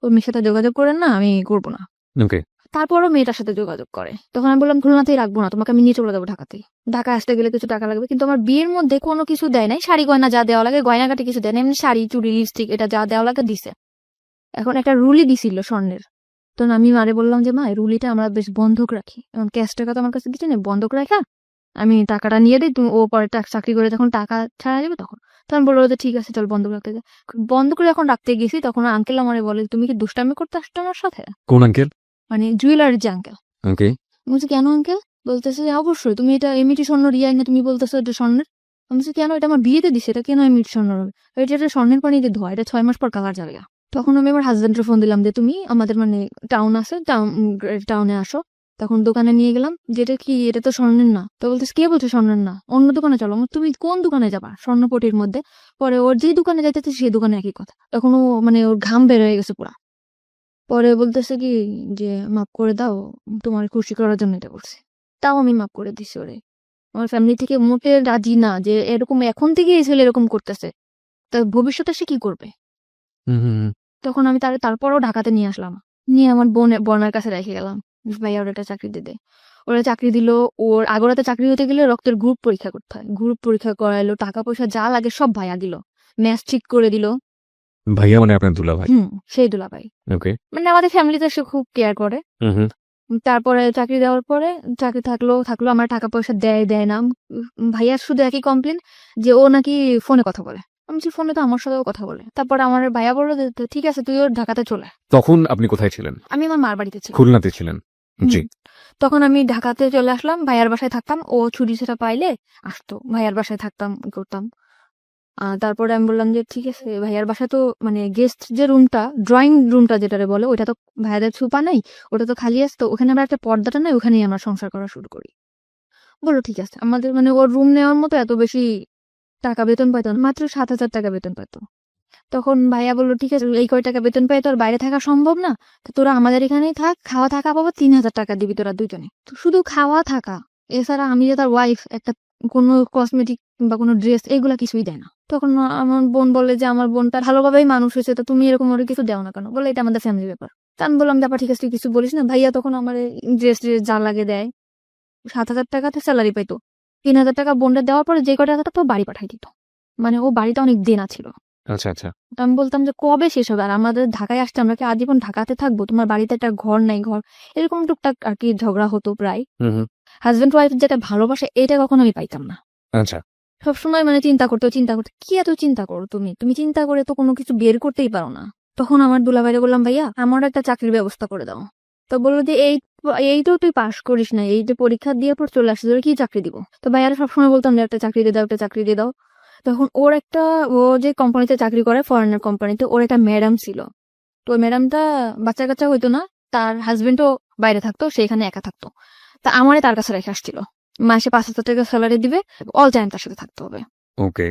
ওর মেয়ের সাথে যোগাযোগ করেন না, আমি করবো না। ওকে। তারপরও মেয়েটার সাথে যোগাযোগ করে। তখন আমি বললাম খুলনাতেই রাখবো না, তোমাকে আমি নিয়ে চলে যাবো ঢাকাতেই। ঢাকায় আসতে গেলে কিছু টাকা লাগবে, কিন্তু আমার বিয়ের মধ্যে কোনো কিছু দেয় নাই। শাড়ি গয়না যা দেওয়া লাগে, গয়নাগাটি কিছু দেয় না, এমনি শাড়ি চুড়ি লিপস্টিক এটা যা দেওয়া লাগে দিছে। এখন একটা রুলি দিছিল স্বর্ণের। তখন আমি মারে বললাম যে মা, এই রুলিটা আমরা বেশ বন্ধক রাখি, এখন ক্যাশ টাকা তো আমার কাছে কিছু নেই, বন্ধক রাখা আমি টাকাটা নিয়ে দিই, তুমি ও পরে চাকরি করে যখন টাকা ছাড়া যাবে তখন। তখন বললো যে ঠিক আছে চল বন্ধক রাখতে যায়। বন্ধক যখন রাখতে গেছি তখন আঙ্কেল আমারে বলে তুমি কি দুষ্টামি করতে আসছো আমার সাথে? কোন আঙ্কেল? মানে জুয়েলারি যে আঙ্কেল। ওকে। বলছি কেন আঙ্কেল? বলতেছে যে অবশ্যই তুমি এটা এমনিটি স্বর্ণ রিয়াই না, তুমি বলতেছো এটা স্বর্ণের। আমি বলছি কেন, এটা আমার বিয়েতে দিছে, এটা কেন এমনিটি স্বর্ণ হবে? এটা স্বর্ণের পানিতে ধোয়া, এটা 6 মাস পর কালার যাবে। তখন আমি আমার হাজবেন্ডের ফোন দিলাম যে তুমি আমাদের মানে টাউন আছে, টাউনে আসো। তখন দোকানে নিয়ে গেলাম, যেটা কি এটা তো স্বর্ণের না। তো বলতেছে কে বলছে স্বর্ণের না, অন্য দোকানে চলো। তুমি কোন দোকানে যাবা? স্বর্ণপটির মধ্যে। পরে ওর যে দোকানে যাইতেছে সেই দোকানে একই কথা। তখন ও মানে ওর ঘাম বের হয়ে গেছে পুরা। পরে বলতেছে কি যে মাফ করে দাও, তোমার খুশি করার জন্য এটা করছি। তাও আমি মাফ করে দিছি ওরে। আমার ফ্যামিলি থেকে মোটে রাজি না যে এরকম এখন থেকে এই ছেলে এরকম করতেছে, তা ভবিষ্যতে সে কি করবে। তখন আমি তারপরও ঢাকাতে নিয়ে আসলাম, নিয়ে আমার বোনের কাছে রেখে গেলাম। ভাইয়া ওর একটা চাকরি দিতে, ওরা চাকরি দিল। ওর আগরাতে চাকরি হতে গেলে রক্তের গ্রুপ পরীক্ষা করতে হয়, গ্রুপ পরীক্ষা করাইলো, টাকা পয়সা যা লাগে সব ভাইয়া দিল, ম্যাচ ঠিক করে দিল। ভাইয়া মানে আপনার দুলাভাই? সেই দুলাভাই। ওকে। মানে আমাদের ফ্যামিলিতে সে খুব কেয়ার করে। তারপরে চাকরি দেওয়ার পরে চাকরি থাকলো আমার টাকা পয়সা দেয় না। ভাইয়ার শুধু একই কমপ্লেন যে ও নাকি ফোনে কথা বলে। আমি বলছি ফোনে তো আমার সাথেও কথা বলে। তারপরে আমার ভাইয়া বললো যে ঠিক আছে তুই ওর ঢাকাতে চলে। তখন আপনি কোথায় ছিলেন? আমি আমার মার বাড়িতে ছিলাম। খুলনাতে ছিলেন? জি। তখন আমি ঢাকাতে চলে আসলাম, ভাইয়ার বাসায় থাকতাম। ও ছুটি সেটা পাইলে আসতো, ভাইয়ার বাসায় থাকতাম, করতাম। তারপরে আমি বললাম যে ঠিক আছে, ভাইয়ার বাসায় তো মানে গেস্ট যে রুমটা, ড্রয়িং রুমটা যেটারে বলে, ওইটা তো ভাইয়াদের ছুপা নাই, ওটা তো খালি আছে, তো ওখানে আমরা একটা পর্দাটা নাই, ওখানেই আমরা সংসার করা শুরু করি। বললো ঠিক আছে। আমাদের মানে ওর রুম নেওয়ার মতো এত বেশি টাকা বেতন পাইতো না, মাত্র 7,000 টাকা বেতন পাইতো। তখন ভাইয়া বললো ঠিক আছে, এই কয় টাকা বেতন পাই তো আর বাইরে থাকা সম্ভব না, তো তোরা আমাদের এখানেই থাক, খাওয়া থাকা পাবো 3,000 টাকা দিবি তোরা দুজনে। তো শুধু খাওয়া থাকা, এছাড়া আমি যে তার ওয়াইফ, একটা কোনো কসমেটিক বা কোনো ড্রেস এগুলা কিছুই দেয় না। তখন আমার বোন বলে যে আমার বোনটা ভালোভাবেই মানুষ হয়েছে, তো তুমি এরকম ওর কিছু দেও না কেন? বলে এটা আমাদের ফ্যামিলি ব্যাপার। তা আমি বললাম ব্যাপার ঠিক আছে, তুই কিছু বলিস না। ভাইয়া তখন আমার ড্রেস যা লাগে দেয়। 7,000 টাকাতে স্যালারি পাইতো, 3,000 টাকা বোনটা দেওয়ার পরে যে কটা টাকা তো বাড়ি পাঠাই দিত। মানে ও বাড়িতে অনেক দেনা ছিল। আচ্ছা আচ্ছা। তো আমি বলতাম যে কবে শেষ হবে, আর আমাদের ঢাকায় আসতে আমরা কি আজীবন ঢাকাতে থাকবো? তোমার বাড়িতে একটা ঘর নাই, ঘর এরকম টুকটাক আর কি ঝগড়া হতো প্রায়। হাজবেন্ড ওয়াইফ যেটা ভালোবাসে এটা কখনো আমি পাইতাম না। আচ্ছা। সবসময় মানে চিন্তা করতে কি এত চিন্তা করো তুমি চিন্তা করে তো কোনো কিছু বের করতেই পারো না। তখন আমার দুলাভাইরে বললাম ভাইয়া আমার একটা চাকরির ব্যবস্থা করে দাও। তো বললো যে এই তো তুই পাশ করিস না, এই যে পরীক্ষা দিয়ে পর চলে আসছে, তোর কি চাকরি দিব? তো ভাইয়ারা সবসময় বলতাম যে একটা চাকরি দিয়ে দাও, একটা চাকরি দিয়ে দাও। তখন ও যে কোম্পানিতে চাকরি করে, ফরেনার কোম্পানিতে, ওর একটা ম্যাডাম ছিল। তো ওই ম্যাডামটা বাচ্চা কাচ্চা হইতো না, তার হাজবেন্ডও বাইরে থাকতো, সেখানে একা থাকতো। তা আমারে তার কাছে রেখে আসছিল, মাসে 5,000 টাকা স্যালারি দিবে, অল টাইম তার সাথে থাকতে হবে। ওকে।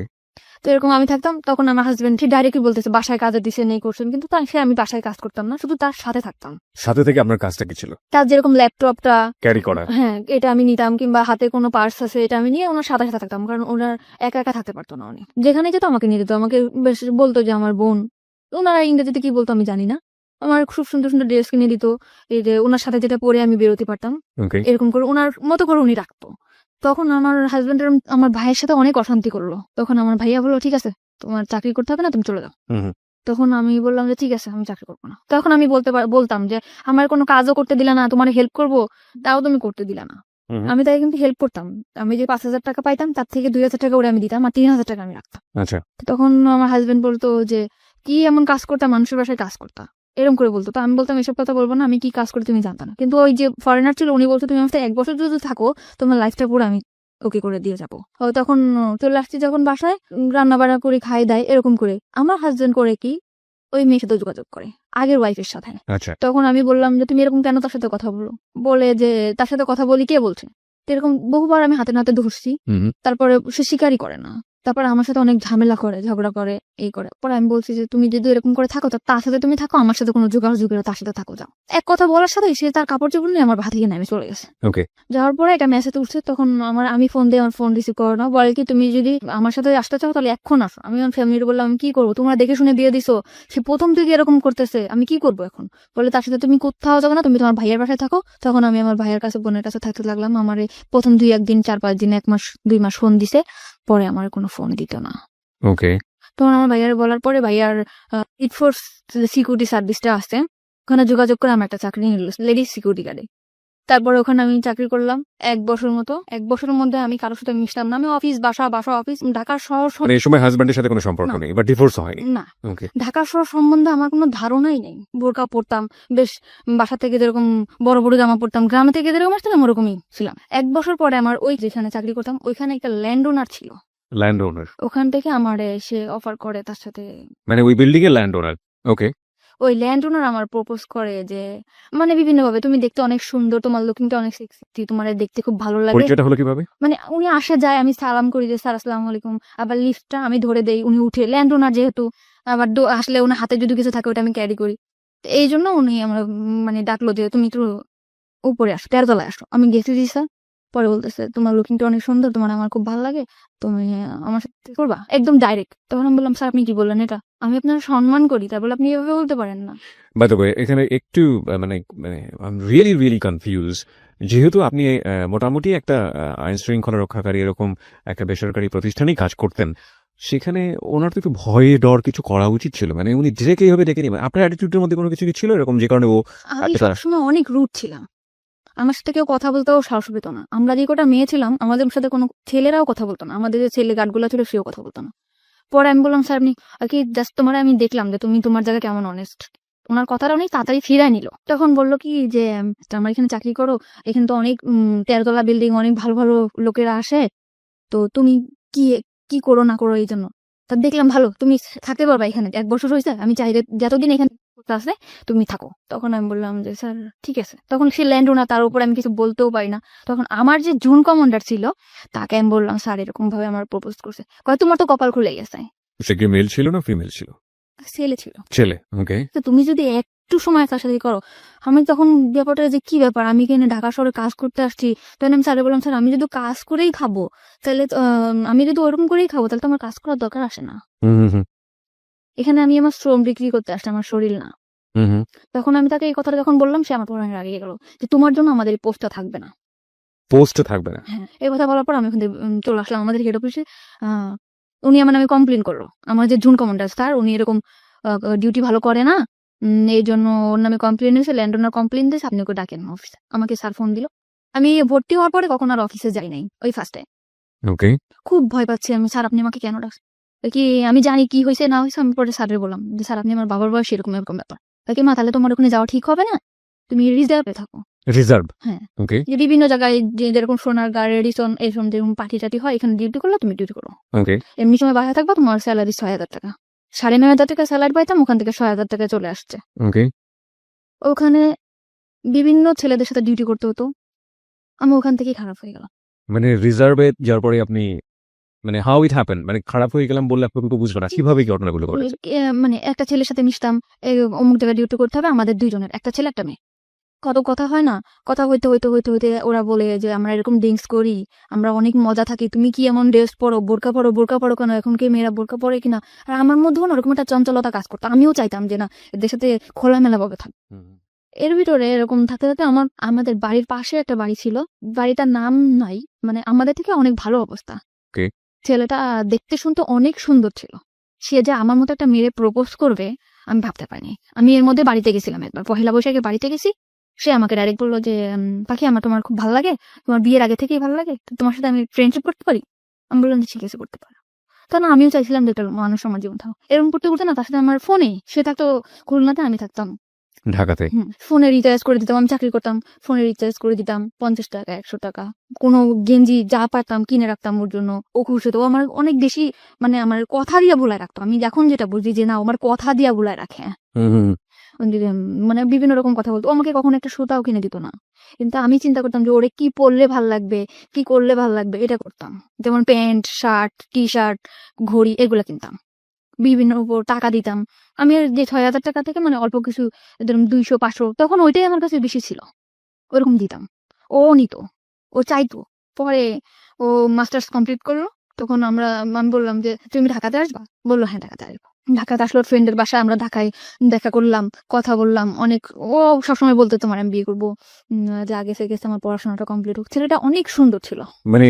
তো এরকম আমি থাকতাম। তখন আমার হাজবেন্ড ঠিক ডাইরেক্টলি বলতেছে বাসায় কাজে দিছে নেই করছেন, কিন্তু আমি বাসায় কাজ করতাম না, শুধু তার সাথে থাকতাম। সাথে থেকে আপনার কাজটা কি ছিল? তার যেরকম ল্যাপটপটা ক্যারি করা? হ্যাঁ, এটা আমি নিতাম, কিংবা হাতে কোনো পার্স আছে এটা আমি নিয়ে ওনার সাথে সাথে থাকতাম, কারণ ওনার একা একা থাকতে পারতো না। উনি যেখানে যেত আমাকে নিয়ে যেত, আমাকে বেশ বলতো যে আমার বোন। ওনারা ইংরেজিতে কি বলতো আমি জানি না, আমার খুব সুন্দর সুন্দর ড্রেস কিনে দিত, এই যে ওনার সাথে যেটা পরে আমি বেরোতে পারতাম, এরকম করে ওনার মতো করে উনি রাখতো। তখন আমার হাজবেন্ডের আমার ভাইয়ের সাথে অনেক অশান্তি করলো। তখন আমার ভাইয়া বললো ঠিক আছে তোমার চাকরি করতে হবে না, তুমি চলে যাও। তখন আমি বললাম যে ঠিক আছে আমি চাকরি করবো না। তখন আমি বলতাম যে আমার কোনো কাজও করতে দিলা না, তোমার হেল্প করবো তাও তুমি করতে দিলা না। আমি তাই কিন্তু হেল্প করতাম। আমি যে 5,000 টাকা পাইতাম তার থেকে 2,000 টাকা ওরে আমি দিতাম, আর 3,000 টাকা আমি রাখতাম। আচ্ছা। তখন আমার হাজবেন্ড বলতো যে কি এমন কাজ করতাম, মানুষের বাসায় কাজ করতাম, এরকম করে বলতো। তো আমি বলতাম এসব কথা বলবো না, আমি কি কাজ করতে তুমি জানতাম না। কিন্তু ওই যে ফরেনার ছিল উনি বলতো তুমি আমার সাথে 1 বছর যদি থাকো তোমার লাইফটা পুরো আমি ওকে করে দিয়ে যাবো। ও তখন চলে আসছি যখন বাসায়, রান্না বান্না করে খাই দেয় এরকম করে। আমার হাজবেন্ড করে কি, ওই মেয়ের সাথে যোগাযোগ করে, আগের ওয়াইফের সাথে। আচ্ছা। তখন আমি বললাম যে তুমি এরকম কেন তার সাথে কথা বলো? বলে যে তার সাথে কথা বলি কে বলছে? তো এরকম বহুবার আমি হাতে নাতে ধরছি, তারপরে সে স্বীকারই করে না। তারপরে আমার সাথে অনেক ঝামেলা করে, ঝগড়া করে, এই করে। পরে আমি বলছি যে তুমি যদি এরকম করে থাকো তো তার সাথে তুমি থাকো, আমার সাথে কোনো যোগাযোগ করে তার সাথে থাকো, যাও। এক কথা বলার সাথে সে তার কাপড় চোপড় নিয়ে আমার ভাত থেকে নেমে চলে গেছে। ওকে। যাওয়ার পরে একটা মেসেজ উঠছে, তখন আমি ফোন দিয়ে আমার ফোন রিসিভ করো না, বলে কি তুমি যদি আমার সাথে আসতে চাও তাহলে এখন আসো। আমি আমার ফ্যামিলির বললাম আমি কি করবো, তোমরা দেখে শুনে বিয়ে দিছো, সে প্রথম থেকে এরকম করতেছে, আমি কি করবো এখন? বলে তার সাথে তুমি কোথাও যাবে না, তুমি তোমার ভাইয়ের বাসায় থাকো। তখন আমি আমার ভাইয়ের কাছে, বোনের কাছে থাকতে লাগলাম। আমার এই প্রথম 2-1 দিন, 4-5 দিন, 1 মাস 2 মাস ফোন দিছে, পরে আমার কোনো ফোন দিত না। ওকে। তখন আমার ভাইয়ার বলার পরে ভাইয়ার ইটফোর্স সিকিউরিটি সার্ভিসটা আছে, ওখানে যোগাযোগ করে আমার একটা চাকরি নিল লেডিস সিকিউরিটি গার্ডে। তারপরে ওখানে আমি চাকরি করলাম 1 বছর মতো। 1 বছরের মধ্যে আমি কারোর সাথে মিশতাম না। আমি অফিস বাসা, বাসা অফিস, ঢাকার শহর মানে এই সময় হাজবেন্ডের সাথে কোনো সম্পর্ক না। নেই, বা ডিভোর্স হয়নি? না, ওকে। ঢাকা শহর সম্বন্ধে আমার কোনো ধারণাই নেই। বোরকা পরতাম, বেশ বাসা থেকে যেরকম বড় বড় জামা পরতাম, গ্রামে থেকে যেরকম আসতাম ওরকমই ছিলাম। 1 বছর পরে আমার ওই যেখানে চাকরি করতাম ওইখানে একটা ল্যান্ড ওনার ছিল, ল্যান্ড ওনার? ওখান থেকে আমার সে অফার করে তার সাথে, মানে ওই বিল্ডিং এর ল্যান্ড ওনার? ওকে। ওই ল্যান্ড ওনার আমার প্রপোজ করে যে মানে বিভিন্ন ভাবে, তুমি দেখতে অনেক সুন্দর, তোমার লুকিংটা অনেক সেক্সি, তোমার দেখতে খুব ভালো লাগে। পরিচয়টা হলো কিভাবে? মানে উনি আসে যায়, আমি সালাম করি যে স্যার আসসালামু আলাইকুম, আবার লিফটটা আমি ধরে দেই, উনি উঠে, ল্যান্ড ওনার যেহেতু, আবার আসলে ওনার হাতে যদি কিছু থাকে ওটা আমি ক্যারি করি। তো এই জন্য উনি আমার মানে ডাকলো যে তুমি একটু উপরে আসো, 13 তলায় আসো। আমি গেছি জি স্যার। পরে বলতেছে তোমার লুকিংটা অনেক সুন্দর, তোমার আমার খুব ভালো লাগে, তুমি আমার সাথে করবা, একদম ডাইরেক্ট। তখন আমি বললাম স্যার আপনি কি বললেন এটা? আমি আপনার সম্মান করি, তাই বলে আপনি এভাবে বলতে পারেন না। বাই দ্য ওয়ে, এখানে একটু মানে মানে I am really really confuse. যেহেতু আপনি মোটামুটি একটা আইন শৃঙ্খলা রক্ষাকারী এরকম একটা বেসরকারি প্রতিষ্ঠানেই কাজ করতেন, সেখানে ওনার তো একটু ভয়ে ডর কিছু করা উচিত ছিল। মানে উনি ডিরেক্ট এইভাবে ডেকে নেবেন, আপনার অ্যাটিটিউডের মধ্যে কোনো কিছু কি ছিল এরকম যে কারণে ও আমি সবসময় অনেক রুড ছিলাম, আমার সাথে কেউ কথা বলতেও সাহস পেত না। আমরা যে কটা মেয়ে ছিলাম আমাদের সাথে কোনো ছেলেরাও কথা বলতো না, আমাদের যে ছেলে গার্ডগুলো ছিল সেও কথা বলতো না। পরে আমি বললাম স্যার আপনি কি জাস্ট তোমার আমি দেখলাম যে তুমি তোমার জায়গায় কেমন অনেস্ট। ওনার কথাটা অনেক তাড়াতাড়ি ফিরায় নিল। তখন বললো কি যে আমার এখানে চাকরি করো, এখানে তো অনেক 13 তলা বিল্ডিং, অনেক ভালো ভালো লোকেরা আসে, তো তুমি কি কি করো না করো এই জন্য। তা দেখলাম ভালো, তুমি থাকতে পারবা এখানে, 1 বছর হয়েছে, আমি চাইলে যতদিন এখানে আছে তুমি থাকো। তখন আমি বললাম যে স্যার ঠিক আছে। তখন সে ল্যান্ড ওনার, তার উপর আমি কিছু বলতেও পারি না। তখন আমার যে জুন কমান্ডার ছিল তাকে আমি বললাম স্যার এরকম ভাবে আমার প্রপোজ করছে। কয় তোমার তো কপাল খুলে গেছে। সে কি মেল ছিল না ফিমেল ছিল? ছেলে ছিল। ছেলে। ওকে। তো তুমি যদি একটু সময় তার সাথে করো। আমি তখন ব্যাপারটা যে কি ব্যাপার, আমি এখানে ঢাকা শহরে কাজ করতে আসছি। তখন আমি স্যারে বললাম স্যার আমি যদি কাজ করেই খাবো তাহলে আমি যদি ওরকম করেই খাবো তাহলে তো আমার কাজ করার দরকার আসে না। এখানে আমি আমার শ্রম বিক্রি করতে আসছি, আমার শরীর না। তখন আমি তাকে এই কথাটা যখন বললাম সে আমার পড়ানো রাগিয়ে গেল যে তোমার জন্য আমাদের এই পোস্টটা থাকবে না। পোস্ট থাকবে না? হ্যাঁ, এই কথা বলার পর আমি ওখান থেকে চলে আসলাম আমাদের হেড অফিসে। উনি আমার নামে কমপ্লেন করলো, আমার যে জুন কমান্ডার স্যার উনি এরকম ডিউটি ভালো করে না, এই জন্য ওর নামে কমপ্লেন এসে, ল্যান্ড ওনার কমপ্লেন দিয়েছে, আপনি ওকে ডাকেন অফিসে। আমাকে স্যার ফোন দিল। আমি ভর্তি হওয়ার পরে কখন আর অফিসে যাই নাই, ওই ফার্স্ট টাইম। ওকে। খুব ভয় পাচ্ছি আমি, স্যার আপনি আমাকে কেন ডাকছেন? কি আমি জানি কি হয়েছে না হয়েছে। আমি পরে স্যারের বললাম যে স্যার আপনি আমার বাবার বয়স এরকম এরকম ব্যাপার। কি মা তাহলে তোমার ওখানে যাওয়া ঠিক হবে না, তুমি রিজার্ভে থাকো। রিজার্ভ? হ্যাঁ। ওকে। যে বিভিন্ন জায়গায় যেরকম সোনারগাঁ, রেডিসন এরকম যেরকম পার্টি টাটি হয় এখানে ডিউটি করলে তুমি ডিউটি করো। ওকে। এমনি সময় বাসায় থাকবা, তোমার স্যালারি 6,000 টাকা, 9,500 টাকা স্যালারি পাইতাম, ওখান থেকে 6,000 টাকা চলে আসছে। ওকে। ওখানে বিভিন্ন ছেলেদের সাথে ডিউটি করতে হতো, আমি ওখান থেকেই খারাপ হয়ে গেলাম। মানে রিজার্ভে যাওয়ার পরে আপনি মানে হাউ ইট হ্যাপেন, মানে খারাপ হয়ে গেলাম বললে আপনি কিন্তু বুঝবেন না কিভাবে কি ঘটনাগুলো ঘটেছে। মানে একটা ছেলের সাথে মিশতাম, অমুক জায়গায় ডিউটি করতে হবে, আমাদের 2 জনের, একটা ছেলে একটা মেয়ে। কত কথা হয় না, কথা হইতে হইতে হইতে হইতে ওরা বলে যে আমরা এরকম ড্রিঙ্কস করি, আমরা অনেক মজা থাকি, তুমি কি এমন ড্রেস পরো, বোরকা পরো, বোরকা পরো কেন, এখন কি মেয়েরা বোরকা পরে কিনা। আর আমার মধ্যেও না ওরকম একটা চঞ্চলতা কাজ করতো, আমিও চাইতাম যে না এদের সাথে খোলামেলা ভাবে থাক। এর ভিতরে এরকম থাকতে থাকতে আমাদের বাড়ির পাশে একটা বাড়ি ছিল, বাড়িটার নাম নাই, মানে আমাদের থেকে অনেক ভালো অবস্থা। ছেলেটা দেখতে শুনতে অনেক সুন্দর ছিল, সে যে আমার মতো একটা মেয়ে প্রপোজ করবে আমি ভাবতে পারিনি। আমি এর মধ্যে বাড়িতে গেছিলাম একবার, পহেলা বৈশাখে বাড়িতে গেছি। সে আমাকে ডাইরেক্ট বললো যে পাখি আমার তোমার খুব ভালো লাগে, তোমার বিয়ের আগে থেকেই ভালো লাগে, তো তোমার সাথে আমি ফ্রেন্ডশিপ করতে পারি। আমি বললাম যে ঠিক আছে করতে পারো। কারণ আমিও চাইছিলাম যে একটা মানুষ আমার জীবন থাকো। এরকম করতে করতে না তার সাথে আমার ফোনে, সে থাকতো খুলনাতে, আমি থাকতাম ঢাকাতে। ফোনে রিচার্জ করে দিতাম, আমি চাকরি করতাম, ফোনে রিচার্জ করে দিতাম 50 টাকা 100 টাকা, কোনো গেঞ্জি যা পারতাম কিনে রাখতাম ওর জন্য, ও খুশি হতো। ও আমার অনেক বেশি মানে আমার কথা দিয়ে ভুলায় রাখতো। আমি এখন যেটা বুঝি যে না, ও আমার কথা দিয়ে ভুলায় রাখে। মানে বিভিন্ন রকম কথা বলতো। ও আমাকে কখনো একটা সুতাও কিনে দিত না, কিন্তু আমি চিন্তা করতাম যে ওরে কি পরলে ভাল লাগবে, কি করলে ভাল লাগবে, এটা করতাম। যেমন প্যান্ট, শার্ট, টি শার্ট, ঘড়ি এগুলা কিনতাম, বিভিন্ন উপর টাকা দিতাম। আমি আর যে 6,000 টাকা থেকে মানে অল্প কিছু, ধরুন 200-500, তখন ওইটাই আমার কাছে বেশি ছিল, ওরকম দিতাম। ও নিত, ও চাইতো। পরে ও মাস্টার্স কমপ্লিট করলো, তখন আমি বললাম যে তুমি ঢাকাতে আসবা, বললো হ্যাঁ ঢাকাতে আসবো। ঢাকাতে আসলো, ফ্রেন্ডের বাসায় আমরা ঢাকায় দেখা করলাম, কথা বললাম অনেক। ও সবসময় বলতো তোমার আমি বিয়ে করবো, যা গেছে গেছে, আমার পড়াশোনাটা কমপ্লিট হোক। ছেলেটা অনেক সুন্দর ছিল। মানে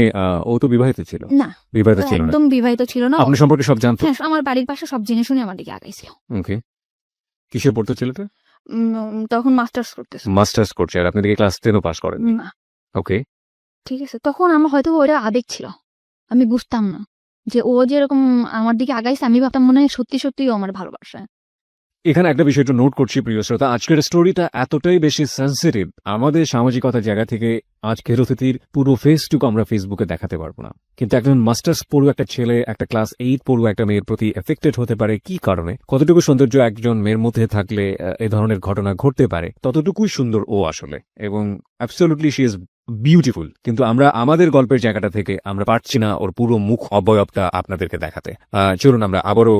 ও তো বিবাহিত ছিল? না, বিবাহিত ছিল না। একদম বিবাহিত ছিল না। আপনার সম্পর্কে সব জানতো? হ্যাঁ, আমার বাড়ির পাশে সব জেনে শুনে আমার দিকে আগাইছিল। ওকে। কিসে পড়তো ছেলেটা? তখন মাস্টার্স করতেছে। মাস্টার্স করছে, আর আপনি দেখি ক্লাস 10ও পাস করেন। না, ওকে। ঠিক আছে, তখন আমার হয়তো ওটা আবেগ ছিল, আমি বুঝতাম না যে ও যেরকম আমার দিকে আগাইছে। আমি ভাবতাম মনে হয় সত্যি সত্যি ও আমার ভালোবাসে। এখানে একটা বিষয় একটু নোট করছি প্রিয় শ্রোতা, আজকের স্টোরিটা এতটাই বেশি সেন্সিটিভ, আমাদের সামাজিকতার জায়গা থেকে আজকের অতিথির পুরো ফেসটুকু আমরা ফেসবুকে দেখাতে পারবো না। কিন্তু একজন মাস্টার্স পড়ুয়া একটা ছেলে একটা ক্লাস 8 পড়ুয়া একটা মেয়ের প্রতি এফেক্টেড হতে পারে কি কারণে, কতটুকু সৌন্দর্য একজন মেয়ের মধ্যে থাকলে এ ধরনের ঘটনা ঘটতে পারে, ততটুকুই সুন্দর ও আসলে, এবং অ্যাবসলিউটলি শি ইজ বিউটিফুল। কিন্তু আমরা আমাদের গল্পের জায়গাটা থেকে আমরা পারছি না ওর পুরো মুখ অবয়বটা আপনাদেরকে দেখাতে। চলুন আমরা আবারও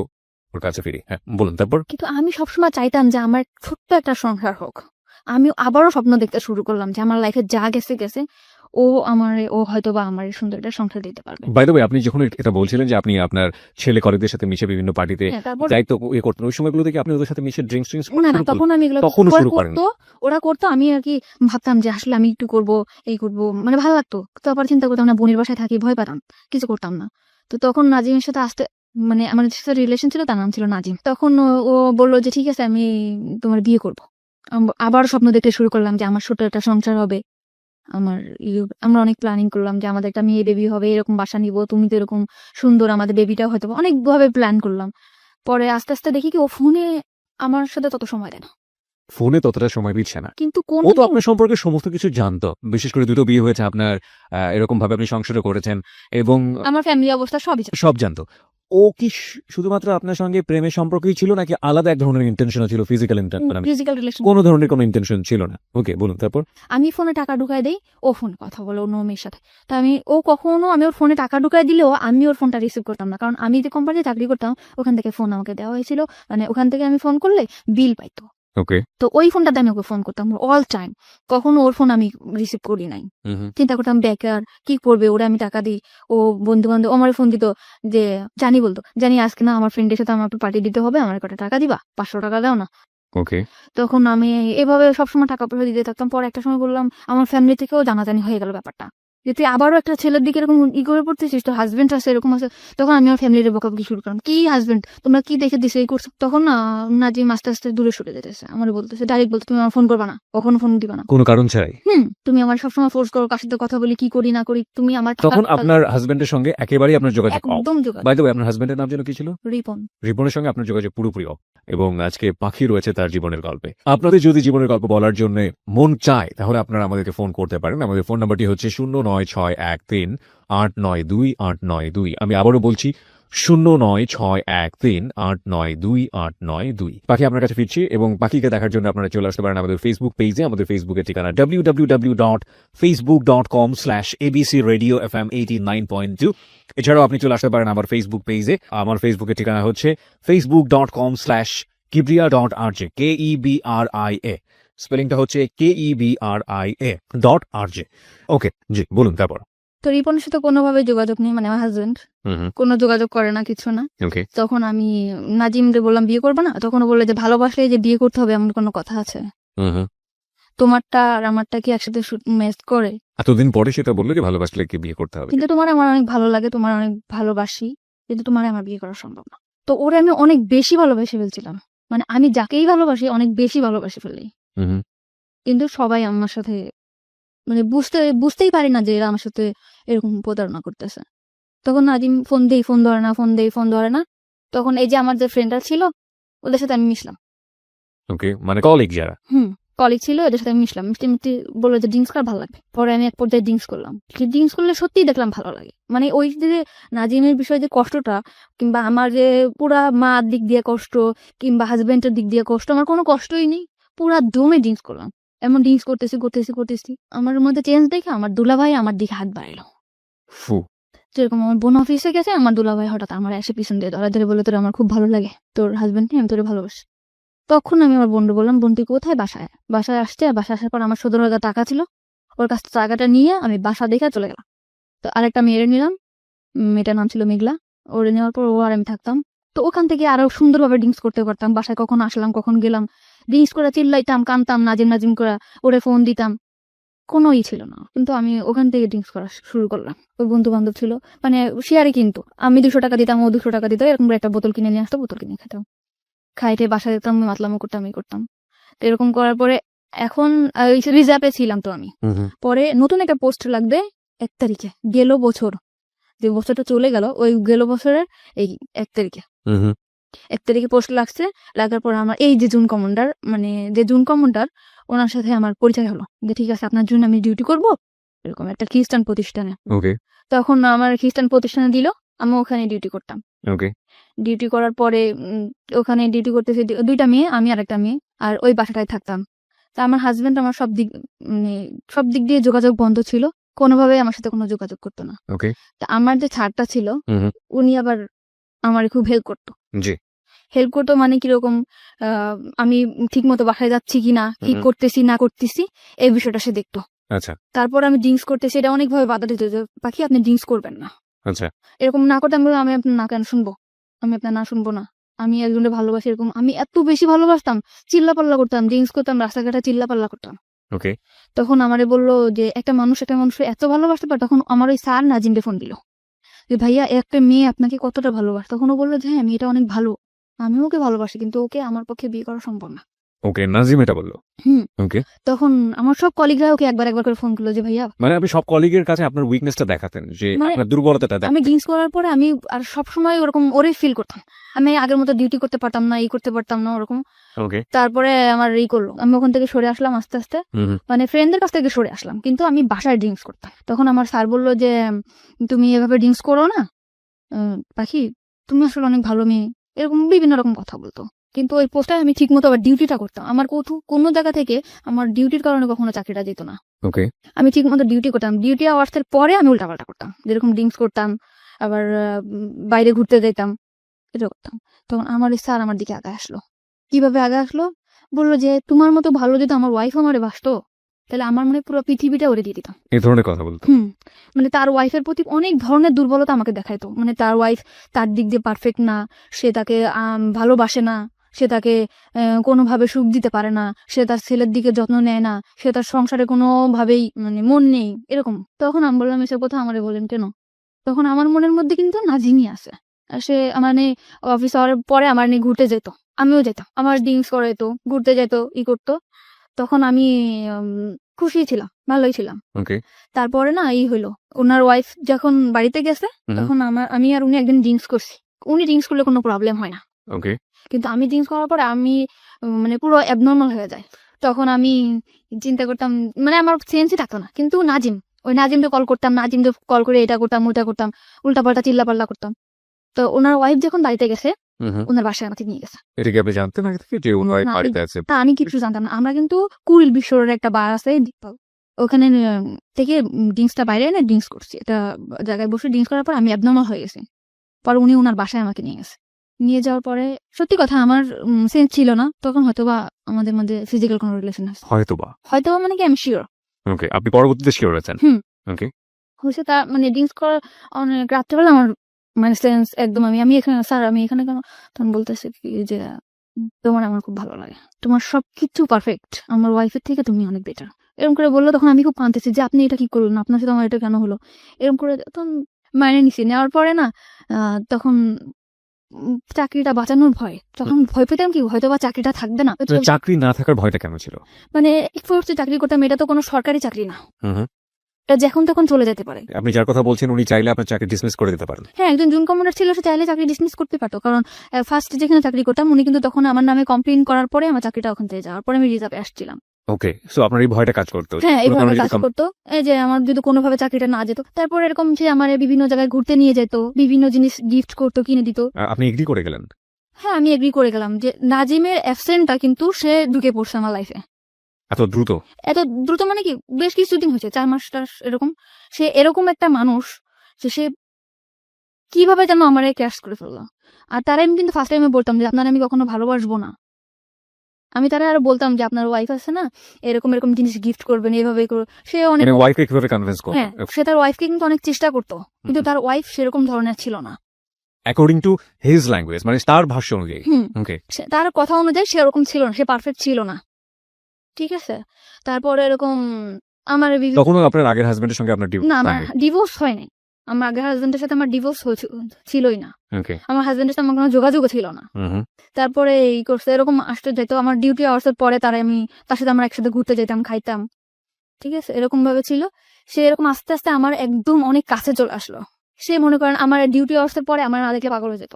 ওর কাছে ফিরি। হ্যাঁ বলুন তারপর। কিন্তু আমি সবসময় চাইতাম যে আমার ছোট্ট একটা সংসার হোক। আমি আবারও স্বপ্ন দেখতে শুরু করলাম যে আমার লাইফে যা গেছে গেছে, ও হয়তো বা আমার এই সুন্দর একটা সংসার দিতে পারবে। বাই দ্য ওয়ে, আপনি যখন এটা বলছিলেন যে আপনি আপনার ছেলে কলেজদের সাথে মিশে বিভিন্ন পার্টিতে হ্যাঁ, তারপর দায়িত্ব করতেন, ওই সময়গুলো থেকে আপনি ওদের সাথে মিশে ড্রিঙ্কস না না, তখন আমি এগুলো তখনও ওরা শুরু করেন? করতো, ওরা করতো, আমি আর কি ভাবতাম যে আসলে আমি একটু করব, এই করব, মানে ভালো লাগতো। তারপর চিন্তা করতাম না, বোনের বাসায় থাকি, ভয় পেতাম, কিছু করতাম না। তো তখন নাজিমের সাথে আসতে, মানে আমার সাথে রিলেশন ছিল, তার নাম ছিল নাজিম। তখন ও বললো যে ঠিক আছে আমি তোমার বিয়ে করব। আবার স্বপ্ন দেখতে শুরু করলাম যে আমার ছোট একটা সংসার হবে। আমরা অনেক প্ল্যানিং করলাম যে আমাদের একটা মেয়ে বেবি হবে, এরকম বাসা নিব, তুমি তো এরকম সুন্দর, আমাদের বেবিটাও হয়তো। অনেক ভাবে প্ল্যান করলাম। পরে আস্তে আস্তে দেখি কি ও ফোনে আমার সাথে তত সময় দেয় না, ফোনে ততটা সময় দিচ্ছে না। কিন্তু কোন ও তো আপনার সম্পর্কে সমস্ত কিছু জানতো, বিশেষ করে দুটো বিয়ে হয়েছে আপনার, এরকম ভাবে আপনি সংসারও করেছেন এবং আমার ফ্যামিলি অবস্থা সবই জানে। সব জানতো। ও কি শুধুমাত্র আপনার সঙ্গে প্রেমের সম্পর্কই ছিল নাকি আলাদা এক ধরনের ইন্টেনশন ছিল, ফিজিক্যাল ফিজিক্যাল রিলেশন কোনো ধরনের কোনো ইন্টেনশন ছিল না? ওকে, বলুন তারপর। আমি ফোনে টাকা ঢুকাই দেই, ও ফোনে কথা বলে অন্য মেয়ের সাথে। তা আমি ওর ফোনে টাকা ঢুকাই দিলেও আমি ওর ফোনটা রিসিভ করতাম না, কারণ আমি যে কোম্পানিতে চাকরি করতাম ওখান থেকে ফোন আমাকে দেওয়া হয়েছিল, মানে ওখান থেকে আমি ফোন করলে বিল পাইতো। ওকে। তো ওই ফোনটাতে আমি ওকে ফোন করতাম অল টাইম, কখনো ওর ফোন আমি রিসিভ করি নাই। চিন্তা করতাম বেকার, কি করবে, ওরা আমি টাকা দিই। ও বন্ধু বান্ধব আমার ফোন দিত, যে বলতো জানি আজকে না আমার ফ্রেন্ডের সাথে আমার একটু পার্টি দিতে হবে, আমার কটা টাকা দিবা, 500 টাকা দাও না। ওকে। তখন আমি এভাবে সবসময় টাকা পয়সা দিতে থাকতাম। পরে একটা সময় বললাম, আমার ফ্যামিলি থেকেও জানাজানি হয়ে গেল ব্যাপারটা, যে তুই আবারও একটা ছেলের দিকে এরকম করে পড়তেছিস, তোর হাজবেন্ড আছে এরকম আছে। তখন আমি আমার ফ্যামিলির বকাবকি শুরু করলাম, কি হাজবেন্ড, তোমরা কি দেখে দিছে এই করছো। তখন নাজিম আস্তে আস্তে দূরে সরে যেতেছে, আমার বলতেছে, ডাইরেক্ট বলতে, তুমি আমার ফোন করবা না, কখনো ফোন দিবা না, কোনো কারণ ছাড়াই। তুমি আমার সবসময় ফোর্স করো, কার সাথে কথা বলি, কি করি না করি, তুমি আমার তখন আপনার হাজবেন্ডের সঙ্গে একেবারেই আপনার যোগাযোগ অফ? একদম যোগাযোগ। বাই দ্য ওয়ে, আপনার হাজবেন্ডের নাম যেন কি ছিল? রিপন। রিপনের সঙ্গে আপনার যোগাযোগ পুরোপুরি অফ, এবং আজকে পাখি রয়েছে তার জীবনের গল্পে। আপনাদের যদি জীবনের গল্প বলার জন্য মন চায় তাহলে আপনারা আমাদেরকে ফোন করতে পারেন। আমাদের ফোন নাম্বারটি হচ্ছে 09613 892 892। আমি আবারও বলছি 09613 892 892। পাখি আপনার কাছে ফিরছি, এবং পাখিকে দেখার জন্য আপনারা চলে আসতে পারেন আমাদের ফেসবুক পেজে। আমাদের ফেসবুকের ঠিকানা www.facebook.com/abcradiofm89.2। এছাড়াও আপনি চলে আসতে পারেন আমার ফেসবুক পেজে। আমার ফেসবুকের ঠিকানা হচ্ছে facebook.com/kebria.rj, KEBRIA, স্পেলিংটা হচ্ছে KEBRIA.RJ। ওকে, জি বলুন তারপর। তো রিপনের সাথে কোনোভাবে যোগাযোগ নেই, মানে আমার হাজবেন্ড কোনো যোগাযোগ করে না, কিছু না। ওকে। তখন আমি নাজিমরে বললাম বিয়ে করবে না, তখন ও বললে যে ভালোবাসলে যে বিয়ে করতে হবে এমন কোনো কথা আছে, তোমারটা আর আমারটা কি একসাথে ম্যাচ করে। এতদিন পরে সেটা বললো যে ভালোবাসলে কি বিয়ে করতে হবে। কিন্তু তোমার আমার অনেক ভালো লাগে, তোমার অনেক ভালোবাসি, কিন্তু তোমার আমার বিয়ে করা সম্ভব না। তো ওরে আমি অনেক বেশি ভালোবেসে ফেলছিলাম, মানে আমি যাকেই ভালোবাসি অনেক বেশি ভালোবাসি ফেলি। কিন্তু সবাই আমার সাথে মানে বুঝতেই পারি না যে এরা আমার সাথে এরকম প্রতারণা করতেছে। তখন নাজিম ফোন দেই, ফোন ধরে না, ফোন দেই, ফোন ধরে না। তখন এই যে আমার যে ফ্রেন্ডরা ছিল ওদের সাথে আমি মিশলাম, ওকে, মানে কলিগ যারা। কলিগ ছিল, এদের সাথে আমি মিশলাম, মিষ্টি মিষ্টি বললো যে ড্রিঙ্কস করা ভালো লাগবে। পরে আমি এক পর্যায়ে ড্রিঙ্কস করলাম, ড্রিঙ্কস করলে সত্যিই দেখলাম ভালো লাগে। মানে ওই যে নাজিমের বিষয়ে যে কষ্টটা, কিংবা আমার যে পুরা মার দিক দিয়ে কষ্ট, কিংবা হাজবেন্ডের দিক দিয়ে কষ্ট, আমার কোনো কষ্টই নেই, পুরা দমে ড্রিঙ্কস করলাম। এমন ড্রিঙ্কস করতেছি করতেছি করতেছি, আমার মধ্যে চেঞ্জ দেখে আমার দুলাভাই আমার দিকে হাত বাড়াইলো। ফু। যেরকম আমার বোন অফিসে গেছে, আমার দুলাভাই হঠাৎ আমার এসে পিছন দিয়ে ধরা ধরে বলে, তোর আমার খুব ভালো লাগে, তোর হাজবেন্ড নিয়ে আমি তোরে ভালোবাসি। তখন আমি আমার বোনকে বললাম, বোন তুই কোথায়? বাসায়। বাসায় আসছে, আর বাসায় আসার পর আমার 17,000 টাকা ছিল, ওর কাছ থেকে টাকাটা নিয়ে আমি বাসা দেখে চলে গেলাম। তো আরেকটা মেয়ের নিলাম, মেয়েটার নাম ছিল মেঘলা। ওরে নেওয়ার পর ও আর আমি থাকতাম। তো ওখান থেকে আরো সুন্দরভাবে ড্রিঙ্কস করতে পারতাম। বাসায় কখন আসলাম কখন গেলাম, ড্রিঙ্কস করে চিল্লাইতাম, কানতাম, নাজিম নাজিম করে ওরে ফোন দিতাম, কোনো ছিল না। কিন্তু আমি ওখান থেকে ড্রিঙ্কস করা শুরু করলাম। ওই বন্ধু বান্ধব ছিল, মানে শেয়ারে, কিন্তু আমি 200 টাকা দিতাম, ও 200 টাকা দিত, এরকম করে একটা বোতল কিনে নিয়ে আসতো, বোতল কিনে খেতাম, খাইতে বাসায় যেতাম, মাতলামো করতাম, এই করতাম। তো এরকম করার পরে এখন রিজার্ভে ছিলাম তো আমি। পরে নতুন একটা পোস্ট লাগবে 1 তারিখে, গেল বছর, যে বছরটা চলে গেল, ওই গেল বছরের এই 1 তারিখে 1 তারিখে পোস্ট লাগছে। লাগার পর আমার এই যে জুন কমান্ডার, মানে যে জুন কমান্ডার, ওনার সাথে আমার পরিচয় হলো যে ঠিক আছে আপনার জন্য আমি ডিউটি করব, এরকম একটা খ্রিস্টান প্রতিষ্ঠানে। ওকে। তখন আমার খ্রিস্টান প্রতিষ্ঠানে দিল, আমি ওখানে ডিউটি করতাম। ওকে। ডিউটি করার পরে ওখানে ডিউটি করতেছি 2টা মেয়ে, আমি আর একটা মেয়ে, আর ওই বাসাটায় থাকতাম। তা আমার হাজবেন্ড আমার সব দিক দিয়ে যোগাযোগ বন্ধ ছিল, কোনোভাবে আমার সাথে কোনো যোগাযোগ করতো না। ওকে। তা আমার যে ছাড়টা ছিল, উনি আবার আমার খুব হেল্প করতো। জি। হেল্প করতো মানে কিরকম, আমি ঠিক মতো বাসায় যাচ্ছি কিনা, কি করতেছি না করতেছি, এই বিষয়টা সে দেখতো। আচ্ছা। তারপর আমি ড্রিঙ্কস করতেছি, এটা অনেকভাবে বাধা দিত যে পাখি আপনি ড্রিঙ্কস করবেন না। আচ্ছা। এরকম না করতে আমি বললাম, আমি আপনার না কেন শুনবো, আমি আপনার না শুনবো না, আমি একজনের ভালোবাসি। এরকম আমি এত বেশি ভালোবাসতাম, চিল্লাপাল্লা করতাম, ড্রিঙ্কস করতাম, রাস্তাঘাটে চিল্লাপাল্লা করতাম। ওকে। তখন আমারে বললো যে একটা মানুষ এত ভালোবাসতে পারে। তখন আমার ওই স্যার নাজিমকে ফোন দিল যে ভাইয়া একটা মেয়ে আপনাকে কতটা ভালোবাসে। তখন ও বললো যে হ্যাঁ মেয়েটা অনেক ভালো, আমি ওকে ভালোবাসি, কিন্তু ওকে আমার পক্ষে বিয়ে করা সম্ভব না। ওকে, নাজিম এটা বললো। ওকে। তখন আমার সব কলিগরা ওকে একবার করে ফোন করলো যে ভাইয়া, মানে আপনি সব কলিগের কাছে আপনার উইকনেসটা দেখাতেন, যে আপনার দুর্বলতাটা আমি ড্রিঙ্কস করার পরে আমি আর সবসময় ওরকম ওরে ফিল করতাম, আমি আগের মতো ডিউটি করতে পারতাম না, এই করতে পারতাম না ওরকম। ওকে। তারপরে আমার করলো, আমি ওখান থেকে সরে আসলাম আস্তে আস্তে, মানে ফ্রেন্ডদের কাছ থেকে সরে আসলাম, কিন্তু আমি বাসায় ড্রিঙ্কস করতাম। তখন আমার স্যার বললো যে তুমি এভাবে ড্রিঙ্কস করো না পাখি, তুমি আসলে অনেক ভালো মেয়ে, এরকম বিভিন্ন রকম কথা বলতো। কিন্তু ওই পোস্টে আমি ঠিক মতো আবার ডিউটিটা করতাম, আমার কোনো জায়গা থেকে আমার ডিউটির কারণে কখনো চাকরিটা যেত না। ওকে। আমি ঠিক মতো ডিউটি করতাম, ডিউটি আওয়ার্সের পরে আমি উল্টাপাল্টা করতাম, যেরকম ড্রিঙ্কস করতাম, আবার বাইরে ঘুরতে যেতাম, এটা করতাম। তখন আমার স্যার আমার দিকে আগে আসলো। কিভাবে আগে আসলো? বললো যে তোমার মতো ভালো যদি আমার ওয়াইফ আমারে বাসতো, তাহলে আমার মনে পুরো পৃথিবীটা ওরে দিয়ে দিতাম। এই ধরনের কথা বলতো। মানে তার ওয়াইফের প্রতি অনেক ধরনের দুর্বলতা আমাকে দেখাইতো, মানে তার ওয়াইফ তার দিক দিয়ে পারফেক্ট না, সে তাকে ভালোবাসে না, সে তাকে কোনোভাবে সুখ দিতে পারে না, সে তার ছেলের দিকে যত্ন নেয় না, সে তার সংসারে কোনোভাবেই মানে মন নেই, এরকম। তখন আমি বললাম এসব কথা আমারে বলেন কেন? তখন আমার মনের মধ্যে কিন্তু নাজিমই আছে। সে মানে অফিস আওয়ারের পরে আমার নিয়ে ঘুরতে যেত, আমিও যেতাম, আমার ড্রিঙ্কস করে যেত, ঘুরতে যেত, করতো। তখন আমি খুশি ছিলাম, ভালোই ছিলাম। তারপরে না হইলো, ওনার ওয়াইফ যখন বাড়িতে গেছে, তখন আমি আর উনি একদিন ড্রিঙ্কস করছি। উনি ড্রিঙ্কস করলে কোনো প্রবলেম হয় না, কিন্তু আমি ড্রিঙ্কস করার পরে আমি মানে পুরো অ্যাবনর্মাল হয়ে যায়। তখন আমি চিন্তা করতাম, মানে আমার সেন্সই থাকতো না। কিন্তু নাজিমকে কল করতাম, নাজিমকে কল করে এটা করতাম ওটা করতাম, উল্টাপাল্টা চিল্লাপাল্লা করতাম। তো ওনার ওয়াইফ যখন বাড়িতে গেছে, ওনার বাসায় আমাকে নিয়ে গেছে। এটা কি আপনি জানতেন আগে থেকে যে ওনার বাড়িতে আছে? তা আমি কিছু জানতাম না। আমরা কিন্তু কুড়িল বিশ্বরের একটা বার আছে, ওখানে থেকে ড্রিঙ্কসটা বাইরে এনে ড্রিঙ্কস করছি, এটা জায়গায় বসে ড্রিঙ্কস করার পর আমি অ্যাবনর্মাল হয়ে গেছি। পরে উনি ওনার বাসায় আমাকে নিয়ে গেছে। নিয়ে যাওয়ার পরে সত্যি কথা আমার সেন্স ছিল না, তখন হয়তোবা আমাদের মধ্যে ফিজিক্যাল কোনো রিলেশন আছে, হয়তোবা মানে কি আমি শিওর। ওকে, আপনি পরবর্তীতে শিওর হয়েছেন? ওকে। হয়েছে তা মানে ড্রিঙ্কস করার অনেক রাত্রেবেলা আমার মানে সেন্স একদম, আমি এখানে স্যার, আমি এখানে কেন? তখন বলতেছে কি যে তোমার আমার খুব ভালো লাগে, তোমার সবকিছু পারফেক্ট, আমার ওয়াইফের থেকে তুমি অনেক বেটার, এরকম করে বললো। তখন আমি খুব কাঁদতেছি যে আপনি এটা কি করলেন, আপনার সাথে আমার এটা কেন হলো, এরকম করে। তখন মাইনে নিছি, নেওয়ার পরে না তখন চাকরিটা বাঁচানোর ভয়, তখন ভয় পেতাম কি হয়তো বা চাকরিটা থাকবে না। চাকরি না থাকার ভয়টা কেন ছিল? মানে চাকরি করতাম, এটা তো কোনো সরকারি চাকরি না, এটা যখন তখন চলে যেতে পারে। আপনি যার কথা বলছেন উনি চাইলে আপনার চাকরি ডিসমিস করে দিতে পারেন। হ্যাঁ, একজন জুন কমান্ডার ছিল, সে চাইলে চাকরি ডিসমিস করতে পারতো। কারণ ফার্স্ট যেখানে চাকরি করতাম উনি কিন্তু তখন আমার নামে কমপ্লেইন করার পরে আমার চাকরিটা ওখান থেকে যাওয়ার পরে আমি রিজার্ভে আসছিলাম। ওকে, সো আপনার এই ভয়টা কাজ করতো। হ্যাঁ, কোনো এইভাবে কারণে কাজ যদি করতো। এই যে আমার যদি কোনোভাবে চাকরিটা না যেত, তারপর এরকম সে আমার বিভিন্ন জায়গায় ঘুরতে নিয়ে যেত, বিভিন্ন জিনিস গিফট করতো, কিনে দিত। আপনি এগ্রি করে গেলেন? হ্যাঁ, আমি এগ্রি করে গেলাম যে নাজিমের অ্যাবসেন্টটা কিন্তু সে ঢুকে পড়ছে আমার লাইফে। এত দ্রুত? এত দ্রুত মানে কি, বেশ কিছুদিন হয়েছে, 4 মাস টাস এরকম। সে এরকম একটা মানুষ যে সে কিভাবে যেন আমারে ক্যাশ করে ফেললো। আর তারা আমি কিন্তু ফার্স্ট টাইমে বলতাম যে আপনার আমি কখনো ভালোবাসবো না। আমি তারা আরো বলতাম যে আপনার ওয়াইফ আছে না, এরকম এরকম জিনিস গিফট করবেন, এভাবে সে অনেক, মানে ওয়াইফকে কিভাবে কনভিন্স করবেন? হ্যাঁ, সে তার ওয়াইফকে কিন্তু অনেক চেষ্টা করতো, কিন্তু তার ওয়াইফ সেরকম ধরনের ছিল না। অ্যাকর্ডিং টু হিজ ল্যাঙ্গুয়েজ, মানে তার ভাষ্য অনুযায়ী। ওকে, তার কথা অনুযায়ী সে ওরকম ছিল না, সে পারফেক্ট ছিল না। ঠিক আছে, তারপরে এরকম আমার তখনও আপনার আগের হাজবেন্ডের সঙ্গে আপনার না, আমার ডিভোর্স হয়নি। আমার আগের হাজবেন্ডের সাথে আমার ডিভোর্স ছিলই না। ওকে, আমার হাজবেন্ডের সাথে আমার কোনো যোগাযোগও ছিল না। তারপরে এই করছে, এরকম আসতে যেত আমার ডিউটি আওয়ার্স এর পরে, তার সাথে আমরা একসাথে ঘুরতে যেতাম, খাইতাম। ঠিক আছে, এরকম ভাবে ছিল। সে এরকম আস্তে আস্তে আমার একদম অনেক কাছে চলে আসলো। সে মনে করেন আমার ডিউটি আওয়ার্স এর পরে আমার না দেখলে পাগল হয়ে যেত।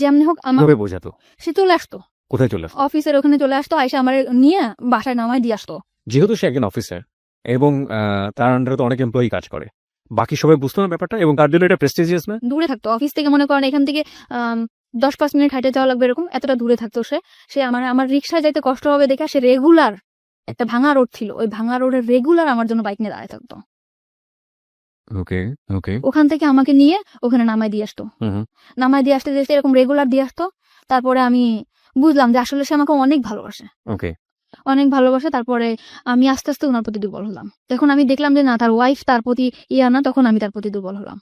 যেমনি হোক আমার বোঝাতো, সে চলে আসতো। কোথায় চলে আসতো? অফিসের ওখানে চলে আসতো, আইসা আমার নিয়ে বাসায় নামায় দিয়ে আসতো। যেহেতু সে একজন অফিসার এবং তার আন্ডারে তো অনেক এমপ্লয়ি কাজ করে, বাকি সবাই বুঝতো না ব্যাপারটা, এবং তার জন্য এটা প্রেস্টিজিয়াস না? দূরে থাকতো অফিস থেকে, মনে করেন এখান থেকে 10-5 মিনিট হাঁটে যাওয়া লাগবে, এরকম এতটা দূরে থাকতো সে আমার রিক্সায় যাইতে কষ্ট হবে দেখে সে রেগুলার, একটা ভাঙা রোড ছিল, ওই ভাঙা রোডে রেগুলার আমার জন্য বাইক নিয়ে দাঁড়ায় থাকতো। ওকে, ওকে, ওখান থেকে আমাকে নিয়ে ওখানে নামায় দিয়ে আসতো। নামায় দিয়ে আসতে যেতে এরকম রেগুলার দিয়ে আসতো। তারপরে আমি বুঝলাম যে আসলে সে আমাকে অনেক ভালোবাসে, ওকে, অনেক ভালোবাসে। তারপরে আমি আস্তে আস্তে ওনার প্রতি দুর্বল হলাম। যখন আমি দেখলাম যে না, তার ওয়াইফ তার প্রতি না, তখন আমি তার প্রতি দুর্বল হলাম।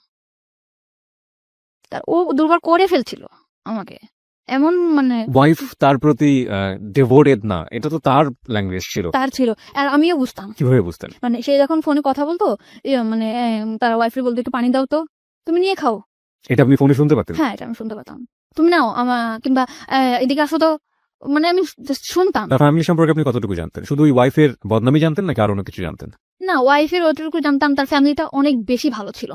ও দুর্বল করে ফেলছিল আমাকে, এমন মানে ওয়াইফ তার প্রতি ডিভোটেড না, এটা তো তার ল্যাঙ্গুয়েজ ছিল। তার ছিল, আর আমিও বুঝতাম। কিভাবে বুঝতেন? মানে সে যখন ফোনে কথা বলতো, মানে তার ওয়াইফের বলতো একটু পানি দাও তো, তুমি নিয়ে খাও। এটা আপনি ফোনে শুনতে পাতেন? হ্যাঁ, এটা আমি শুনতে পেতাম। তুমি নাও কিংবা এদিকে আসো তো, মানে আমি just শুনতাম। তার ফ্যামিলি সম্পর্কে আপনি কতটুকু জানতেন? শুধু ওই ওয়াইফের বদনামই জানতেন নাকি আরো অন্য কিছু জানতেন? না, ওয়াইফের অতটুকু জানতাম, তার ফ্যামিলিটা অনেক বেশি ভালো ছিল।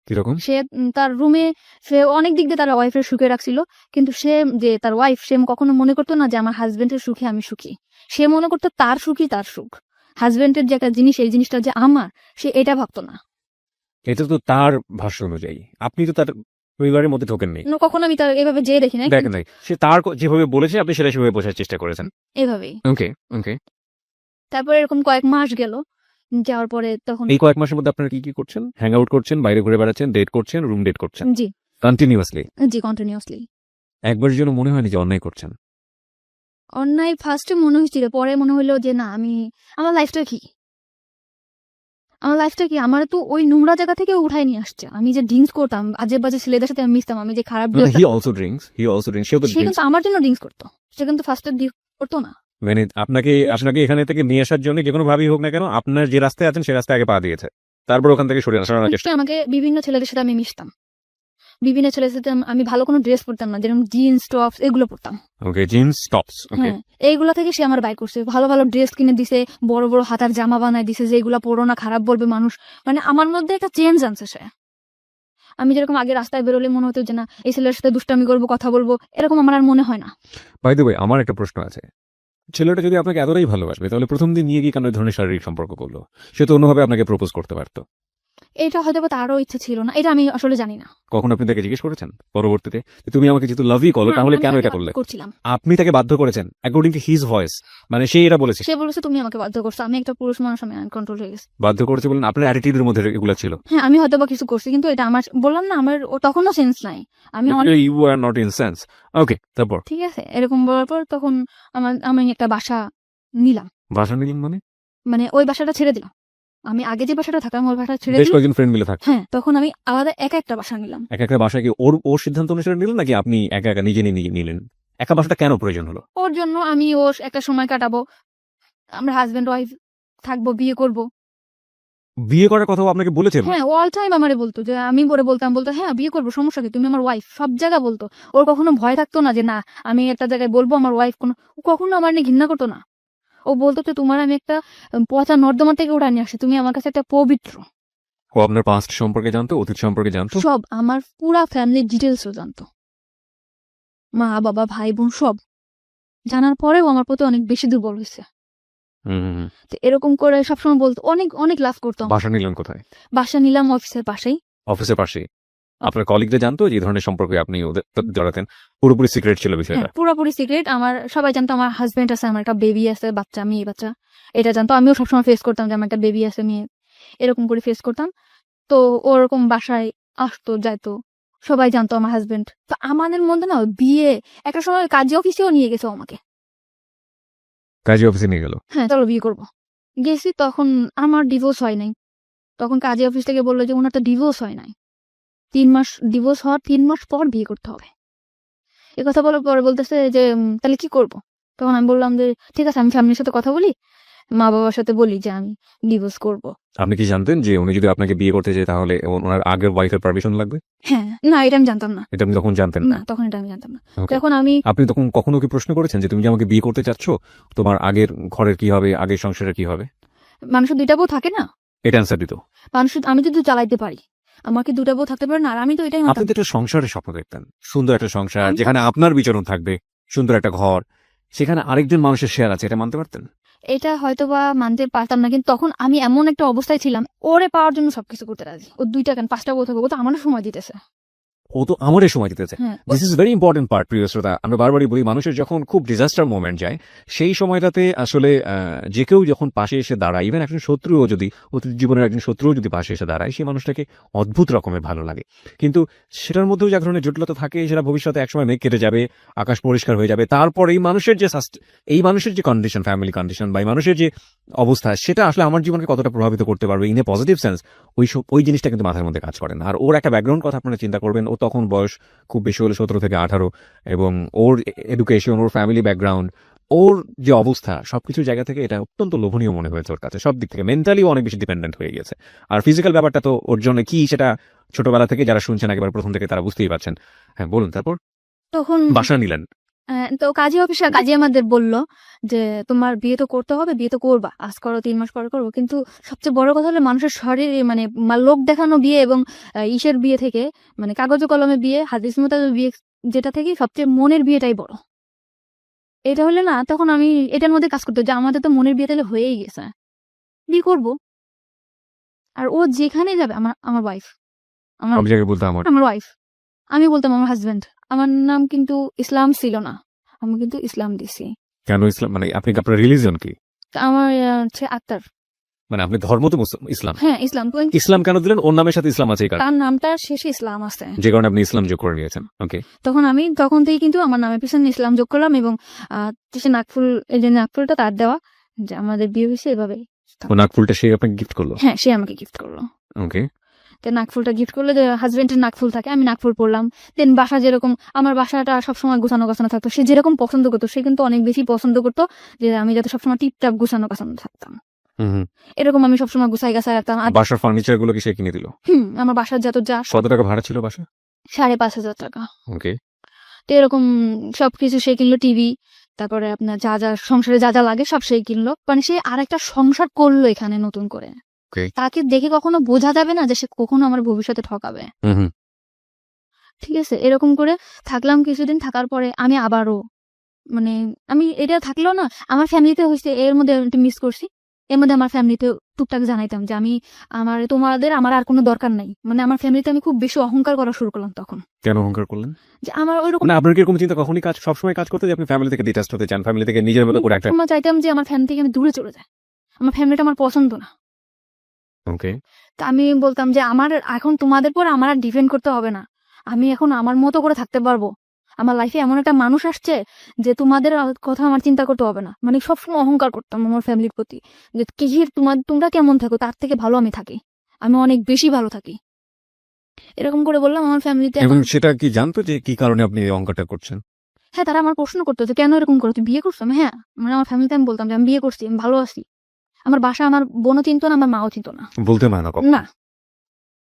কিরকম? সে তার রুমে সে অনেক দিক দিয়ে তার ওয়াইফের সুখে রাখছিল, কিন্তু সে যে তার ওয়াইফ, সে কখনো মনে করতো না যে আমার হাজবেন্ডের সুখে আমি সুখী। সে মনে করতো তার সুখই তার সুখ, হাজবেন্ডের যে একটা জিনিস, এই জিনিসটা যে আমার, সে এটা ভাবতো না। এটা তো তার ভাষ্য অনুযায়ী, আপনি তো তার পরিবারের মধ্যে ঢোকেননি। কখনো আমি তার এভাবে যেয়ে দেখি না, দেখেন নাই, সে তার যেভাবে বলেছে আপনি সেটা সেভাবে বোঝার চেষ্টা করেছেন। এভাবেই। ওকে, ওকে। তারপরে এরকম কয়েক মাস গেল, যাওয়ার পরে তখন এই কয়েক মাসের মধ্যে আপনারা কি কি করছেন? হ্যাং আউট করছেন, বাইরে ঘুরে বেড়াচ্ছেন, ডেট করছেন, রুম ডেট করছেন জি কন্টিনিউয়াসলি? জি কন্টিনিউয়াসলি। একবারের জন্য মনে হয়নি যে অন্যায় করছেন? অন্যায় ফার্স্টে মনে হয়েছিল, পরে মনে হলো যে না, আমার লাইফটা কি, আমার তো ওই নোংরা জায়গা থেকে উঠায় নিয়ে আসছে। আমি যে ড্রিঙ্কস করতাম, আজে বাজে ছেলেদের সাথে আমি মিশতাম, আমি যে খারাপ হি অলসো ড্রিঙ্কস, সে তো সে কিন্তু আমার জন্য ড্রিঙ্কস করতো, সে কিন্তু ফার্স্টে করতো না। মানে আপনাকে এখানে থেকে নিয়ে আসার জন্য যে কোনো ভাবেই হোক না কেন, আপনার যে রাস্তায় আছেন সেই রাস্তায় আগে পা দিয়েছে, তারপর ওখান থেকে সরানোর চেষ্টা। আমাকে বিভিন্ন ছেলেদের সাথে আমি মিশতাম, বিভিন্ন ছেলের সাথে আমি ভালো কোনো ড্রেস পরতাম না, যেরকম জিন্স টপস এগুলো পরতাম। ওকে, জিন্স টপস। ওকে, হ্যাঁ, এইগুলা থেকে সে আমার বাই করছে, ভালো ভালো ড্রেস কিনে দিছে, বড় বড় হাতার জামা বানায় দিছে, যে এগুলা পরো না, খারাপ বলবে মানুষ। মানে আমার মধ্যে একটা চেঞ্জ আনছে সে। আমি যেরকম আগে রাস্তায় বেরোলে মনে হতো যে না, এই ছেলের সাথে দুষ্টামি করবো, কথা বলবো, এরকম আমার আর মনে হয় না। বাই দ্য ওয়ে, আমার একটা প্রশ্ন আছে। ছেলেটা যদি আপনাকে এতটাই ভালোবাসবে, তাহলে প্রথম দিন নিয়ে গিয়ে কেন এই ধরনের শারীরিক সম্পর্ক করলো? সে তো অন্যভাবে আপনাকে প্রপোজ করতে পারতো। এটা হয়তো তারও ইচ্ছে ছিল না, এটা আমি আসলে জানি না। কখন আপনি তাকে জিজ্ঞেস করেছেন পরবর্তীতে যে তুমি আমাকে যেহেতু লাভই করো, তাহলে কেন এটা করলে? করছিলাম। আপনি তাকে বাধ্য করেছেন অ্যাকর্ডিং টু হিজ ভয়েস, মানে সে এটা বলেছে? সে বলেছে তুমি আমাকে বাধ্য করছো, আমি একটা পুরুষ মানুষ, আমি আনকন্ট্রোল হয়ে গেছি। বাধ্য করেছে বলেন? আপনার অ্যাটিটিউডের মধ্যে এগুলো ছিল? হ্যাঁ, আমি হয়তো কিছু করছি, কিন্তু এটা আমার, বললাম না, আমার তখনও সেন্স নাই। আমি you are not in sense. Okay, তারপর? ঠিক আছে, এরকম বলার পর তখন আমি একটা বাসা নিলাম। বাসা নিলেন মানে ওই বাসাটা ছেড়ে দিলাম। আমি আগে যে বাসাটা থাকতাম ওই বাসা ছেড়ে বেশ দিলাম। কয়েকজন ফ্রেন্ড মিলে থাক। হ্যাঁ, তখন আমি আলাদা একা একটা বাসা নিলাম। একা একটা বাসা কি ওর সিদ্ধান্ত অনুসারে নিলেন নাকি আপনি একা একা নিজে নিলেন? একা বাসাটা কেন প্রয়োজন হলো? ওর জন্য, আমি ওর একটা সময় কাটাবো, আমরা হাজবেন্ড ওয়াইফ থাকবো, বিয়ে করব। বিয়ে করার কথাও আপনাকে বলেছে? হ্যাঁ, অল টাইম আমারে বলতো, যে আমি পরে বলতো হ্যাঁ বিয়ে করবো, সমস্যা কি, তুমি আমার ওয়াইফ, সব জায়গা বলতো। ওর কখনো ভয় থাকতো না যে না, আমি একটা জায়গায় বলবো আমার ওয়াইফ, কখনো আমার নিয়ে ঘৃণা করতো না। ও বলতো যে তোমার আমি একটা পচা নর্দমা থেকে উঠে নিয়ে আসছি, তুমি আমার কাছে একটা পবিত্র। ও আপনার পাস্ট সম্পর্কে জানতো, অতীত সম্পর্কে জানতো? সব আমার পুরা ফ্যামিলির ডিটেলসও জানতো, মা বাবা ভাই বোন সব জানার পরেও আমার প্রতি অনেক বেশি দুর্বল হয়েছে। হুম। তো এরকম করে সবসময় বলতো, অনেক অনেক লাভ করতাম। বাসা নিলেন কোথায়? বাসা নিলাম অফিসের পাশেই। অফিসের পাশে? আপনার কলিগরা জানতো যে এই ধরনের সম্পর্কে আপনি ওদের জড়াতেন? পুরোপুরি সিক্রেট ছিল বিষয়টা? হ্যাঁ, পুরোপুরি সিক্রেট। আমার সবাই জানতো আমার হাজবেন্ড আছে, আমার একটা বেবি আছে, বাচ্চা, মেয়ে বাচ্চা। এটা জানতো। আমিও সবসময় ফেস করতাম যে আমার একটা বেবি আছে, মেয়ে, এরকম করে ফেস করতাম। তো ওরকম বাসায় আসতো যাইতো, সবাই জানতো আমার হাজবেন্ড। তো আমাদের মধ্যে না বিয়ে একটা সময় কাজী অফিসেও নিয়ে গেছে ও আমাকে। কাজী অফিসে নিয়ে গেল? হ্যাঁ, চলো বিয়ে করবো। গেছি, তখন আমার ডিভোর্স হয় নাই। তখন কাজী অফিস থেকে বললো যে ওনার তো ডিভোর্স হয় নাই, 3 মাস, ডিভোর্স হওয়ার 3 মাস পর বিয়ে করতে হবে। এ কথা বলার পরে বলতেছে যে তাহলে কি করব? তখন আমি বললাম যে ঠিক আছে, আমি ফ্যামিলির সাথে কথা বলি, মা বাবার সাথে বলি যে আমি ডিভোর্স করব। আপনি কি জানতেন যে উনি যদি আপনাকে বিয়ে করতে চায় তাহলে ওনার আগের ওয়াইফের পারমিশন লাগবে? হ্যাঁ, না, এটা আমি জানতাম না। এটা আপনি তখন জানতেন না? না, তখন এটা আমি জানতাম না। Okay. তখন আমি আপনি তখন কখনো কি প্রশ্ন করেছেন যে তুমি যে আমাকে বিয়ে করতে চাচ্ছ, তোমার আগের ঘরের কি হবে, আগের সংসারের কি হবে? মানুষের 2টা বউ থাকে না, এটা অ্যান্সার দিত? আমি যদি চালাইতে পারি, আমাকে 2টা বউ থাকতে পারে না, আর আমি তো এটাই আপনি মানতাম। তো একটা সংসারের স্বপ্ন দেখতেন, সুন্দর একটা সংসার আমি- যেখানে আপনার বিচরণ থাকবে, সুন্দর একটা ঘর, সেখানে আরেকজন মানুষের শেয়ার আছে, এটা মানতে পারতেন? এটা হয়তো বা মানতে পারতাম না, কিন্তু তখন আমি এমন একটা অবস্থায় ছিলাম, ওরে পাওয়ার জন্য সবকিছু করতে রাজি। ও 2টা কেন 5টা বউ থাকবে, ও তো আমারও সময় দিতেছে। ও তো আমারই সময় দিতেছে। হ্যাঁ, this is very important part, প্রিয় শ্রোতা। আমরা বারবারই বলি, মানুষের যখন খুব ডিজাস্টার মোমেন্ট যায়, সেই সময়টাতে আসলে যে কেউ যখন পাশে এসে দাঁড়ায়, ইভেন একজন শত্রুও যদি, অতীত জীবনের একজন শত্রুও যদি পাশে এসে দাঁড়ায়, সেই মানুষটাকে অদ্ভুত রকমের ভালো লাগে। কিন্তু সেটার মধ্যেও যে এক ধরনের জটিলতা থাকে, সেটা ভবিষ্যতে একসময় মেঘ কেটে যাবে, আকাশ পরিষ্কার হয়ে যাবে। তারপর এই মানুষের যে কন্ডিশন, ফ্যামিলি কন্ডিশন, বা এই মানুষের যে অবস্থা, সেটা আসলে আমার জীবনকে কতটা প্রভাবিত করতে পারবে ইন এ পজিটিভ সেন্স, ওই জিনিসটা কিন্তু মাথার মধ্যে কাজ করে না। আর ওর একটা ব্যাকগ্রাউন্ড কথা আপনারা চিন্তা করবেন, ও তখন বয়স খুব বেশি হলে 17 থেকে 18, এবং ওর এডুকেশন, ওর ফ্যামিলি ব্যাকগ্রাউন্ড, ওর যে অবস্থা, সবকিছু জায়গা থেকে এটা অত্যন্ত লোভনীয় মনে হয়েছে ওর কাছে। সব দিক থেকে মেন্টালিও অনেক বেশি ডিপেন্ডেন্ট হয়ে গেছে। আর ফিজিক্যাল ব্যাপারটা তো ওর জন্য কি, সেটা ছোটবেলা থেকে যারা শুনছেন একেবারে প্রথম থেকে তারা বুঝতেই পারছেন। হ্যাঁ, বলুন। তারপর তখন বাসা নিলেন? তো কাজী অফিসে কাজী আমাদের বলল যে তোমার বিয়ে তো করতে হবে, বিয়ে তো করবা, আজ করো 3 মাস পরে করবো। কিন্তু সবচেয়ে বড় কথা হলো মানুষের শরীরে মানে লোক দেখানো বিয়ে এবং ইসের বিয়ে থেকে, মানে কাগজে কলমে বিয়ে, হাদিস মোতাবেক বিয়ে, যেটা থেকে সবচেয়ে মনের বিয়েটাই বড়। এটা হলে না, তখন আমি এটার মধ্যে কাজ করতে যে আমাদের তো মনের বিয়ে তাহলে হয়েই গেছে, বিয়ে করবো। আর ও যেখানে যাবে, আমার আমার ওয়াইফ, আমার সব জায়গায় বলতে আমার আমার ওয়াইফ, আমি বলতাম আমার হাজবেন্ড। আমার নাম কিন্তু ইসলাম ছিল না, আমি কিন্তু ইসলাম দিছি। কেন ইসলাম? মানে আপনি, আপনার রিলিজন কি? তো আমার হচ্ছে আক্তার। মানে আপনি ধর্ম তো ইসলাম। হ্যাঁ, ইসলাম। তো ইসলাম কেন দিলেন? ওর নামের সাথে ইসলাম আছে এই কারণে? তার নামটার শেষে ইসলাম আছে, যে কারণে আপনি ইসলাম যোগ করে নিয়েছেন। ওকে। তখন থেকে কিন্তু আমার নামের পিছনে ইসলাম যোগ করলাম, এবং সে নাকফুল, এই যে নাকফুলটা তার দেওয়া, যে আমাদের বিয়ে হয়েছে এভাবে। ও নাকফুলটা সে আপনাকে গিফট করলো? হ্যাঁ, সে আমাকে গিফট করলো। ওকে। তো নাকফুলটা গিফট করলে, যে হাজবেন্ডের নাকফুল থাকে, আমি নাকফুল পরলাম। দেন বাসা যেরকম, আমার বাসাটা সবসময় গুছানো গাছানো থাকতো, সে যেরকম পছন্দ করতো, সে কিন্তু অনেক বেশি পছন্দ করতো যে আমি যাতে সবসময় টিপটাপ গুছানো গাছানো থাকতাম। এরকম আমি সবসময় গুছাই গাছাই রাখতাম। আর বাসার ফার্নিচার গুলো কি সে কিনে দিল? আমার বাসার যত যা কত টাকা ভাড়া ছিল বাসা? 5,500 টাকা। ওকে। তো এরকম সবকিছু সে কিনলো, টিভি, তারপরে আপনার যা যা সংসারে যা যা লাগে সব সেই কিনলো। মানে সে আরেকটা সংসার করলো এখানে নতুন করে। Okay. তাকে দেখে কখনো বোঝা যাবে না যে সে কখনো আমার ভবিষ্যতে ঠকাবে। ঠিক আছে, এরকম করে থাকলাম কিছুদিন। থাকার পরে আমি আবারও, মানে আমি এটা থাকলেও না, আমার ফ্যামিলিতে হয়েছে এর মধ্যে মিস করছি। এর মধ্যে আমার ফ্যামিলিতে টুকটাক জানাইতাম যে আমি, আমার আর কোনো দরকার নাই। মানে আমার ফ্যামিলিতে আমি খুব বেশি অহংকার করা শুরু করলাম তখন, কেন অহংকার করলেন? যে আমার ওইরকম। মানে আপনার কি এরকম চিন্তা কখনই সবসময় কাজ করতে যে আপনি ফ্যামিলি থেকে ডিটাচড হতে চান, ফ্যামিলি থেকে নিজের মতো করে একটা? আমি চাইতাম যে আমার ফ্যামিলি থেকে আমি দূরে চলে যাই, আমার ফ্যামিলিটা আমার পছন্দ না। ওকে। তা আমি বলতাম যে আমার এখন তোমাদের পর আমার আর ডিপেন্ড করতে হবে না, আমি এখন আমার মতো করে থাকতে পারবো। আমার লাইফে এমন একটা মানুষ আসছে যে তোমাদের কথা আমার চিন্তা করতে হবে না। মানে সবসময় অহংকার করতাম আমার ফ্যামিলির প্রতি, যে তোমরা কেমন থাকো তার থেকে ভালো আমি থাকি, আমি অনেক বেশি ভালো থাকি। এরকম করে বললাম আমার ফ্যামিলিতে। এবং সেটা কি জানতো যে কি কারণে আপনি এই অহংকারটা করছেন? হ্যাঁ, তারা আমার প্রশ্ন করতো যে কেন এরকম করো, তুই বিয়ে করছো? হ্যাঁ, মানে আমার ফ্যামিলিতে আমি বলতাম যে আমি বিয়ে করছি, আমি ভালো আছি। আমার বাসা আমার বোনও চিনতো না, আমার মাও চিনতো না। বলতে হয় না কখন? না,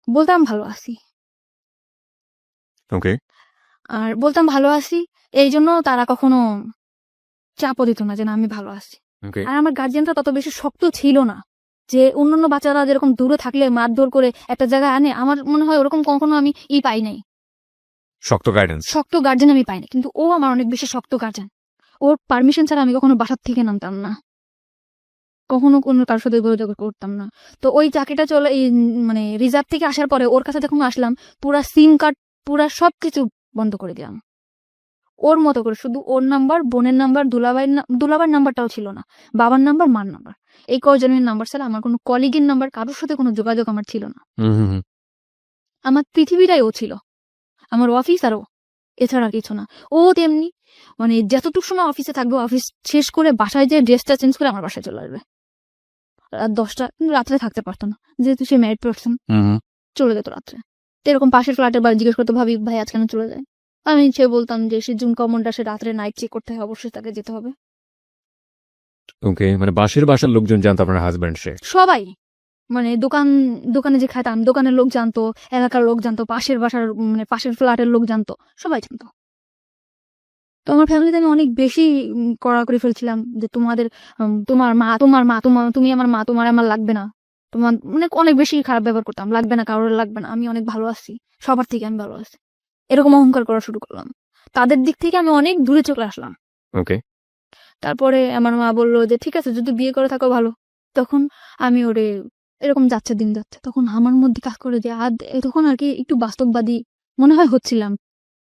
বলতাম ভালো আছি। ওকে। আর বলতাম ভালো আছি, এই জন্য তারা কখনো চাপও দিত না যে না আমি ভালো আছি। ওকে আর আমার গার্জিয়ানটা তত বেশি শক্ত ছিল না যে অন্যান্য বাচ্চারা যেরকম দূরে থাকলে মারধর করে একটা জায়গায় আনে, আমার মনে হয় ওরকম কখনো আমি পাই নাই, শক্ত গাইডেন্স। শক্ত গার্জেন আমি পাই নাই। কিন্তু ও আমার অনেক বেশি শক্ত গার্জেন। ওর পারমিশন ছাড়া আমি কখনো বাসার থেকে নামতাম না, কখনো কোনো কারোর সাথে যোগাযোগ করতাম না। তো ওই চাকরিটা চলে এই মানে রিজার্ভ থেকে আসার পরে ওর কাছে যখন আসলাম, পুরা সিম কার্ড পুরা সবকিছু বন্ধ করে দিলাম ওর মতো করে। শুধু ওর নাম্বার, বোনের নাম্বার, দুলাভাইয়ের নাম্বারটাও ছিল না, বাবার নাম্বার, মার নাম্বার, এই কয়জনের নাম্বার ছাড়া আমার কোনো কলিগের নাম্বার, কারোর সাথে কোনো যোগাযোগ আমার ছিল না। আমার পৃথিবীটাই ও ছিল, আমার অফিস আর ও, এছাড়া কিছু না। ও তেমনি মানে যতটুকু সময় অফিসে থাকবে, অফিস শেষ করে বাসায় যে ড্রেসটা চেঞ্জ করে আমার বাসায় চলে আসবে রাত 10টা, কিন্তু রাত্রে থাকতে পারতো না, যেহেতু সে ম্যারিড পার্সন, চলে যেত রাত্রে। তো এরকম পাশের ফ্ল্যাটের বাড়ি জিজ্ঞেস করতো, ভাবি ভাই আজ কেন চলে যায়? আমি সে বলতাম যে সে জুন কমনটা, সে রাত্রে নাইট চেক করতে হয়, অবশ্যই তাকে যেতে হবে। ওকে, মানে বাসার লোকজন জানতো আপনার হাজবেন্ড সে? সবাই, মানে দোকানে যে খাইতাম, দোকানের লোক জানতো, এলাকার লোক জানতো, পাশের বাসার মানে পাশের ফ্ল্যাটের লোক জানতো, সবাই জানতো। তো আমার ফ্যামিলিতে আমি অনেক বেশি কড়া করে ফেলছিলাম যে তুমি আমার মা, তোমার আমার লাগবে না, তোমার মানে অনেক বেশি খারাপ ব্যবহার করতাম, লাগবে না, কারোর লাগবে না, আমি অনেক ভালো আছি, সবার থেকে আমি ভালো আছি, এরকম অহংকার করা শুরু করলাম। তাদের দিক থেকে আমি অনেক দূরে চলে আসলাম। ওকে, তারপরে আমার মা বললো যে ঠিক আছে, যদি বিয়ে করে থাকো ভালো। তখন আমি ওরে এরকম যাচ্ছে, দিন যাচ্ছে, তখন আমার মধ্যে কাজ করে যে তখন আর কি একটু বাস্তববাদী মনে হয় হচ্ছিলাম।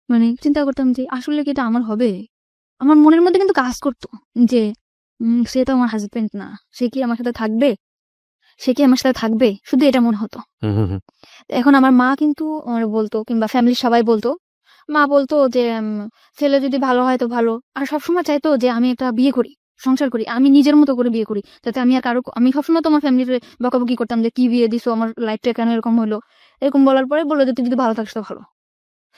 মানে চিন্তা করতাম যে আসলে কি এটা আমার হবে। আমার মনের মধ্যে কিন্তু কাজ করতো যে সে তো আমার হাজবেন্ড না, সে কি আমার সাথে থাকবে, শুধু এটা মনে হতো। এখন আমার মা কিন্তু আমার বলতো, কিংবা ফ্যামিলির সবাই বলতো, মা বলতো যে ছেলে যদি ভালো হয় তো ভালো, আর সবসময় চাইতো যে আমি একটা বিয়ে করি, সংসার করি, আমি নিজের মতো করে বিয়ে করি, যাতে আমি আর কারো, আমি সবসময় তো আমার ফ্যামিলির বকাবকি করতাম যে কি বিয়ে দিছো, আমার লাইফটা কেন এরকম হলো। এরকম বলার পরে বললো যে তুই যদি ভালো থাকিস তো ভালো।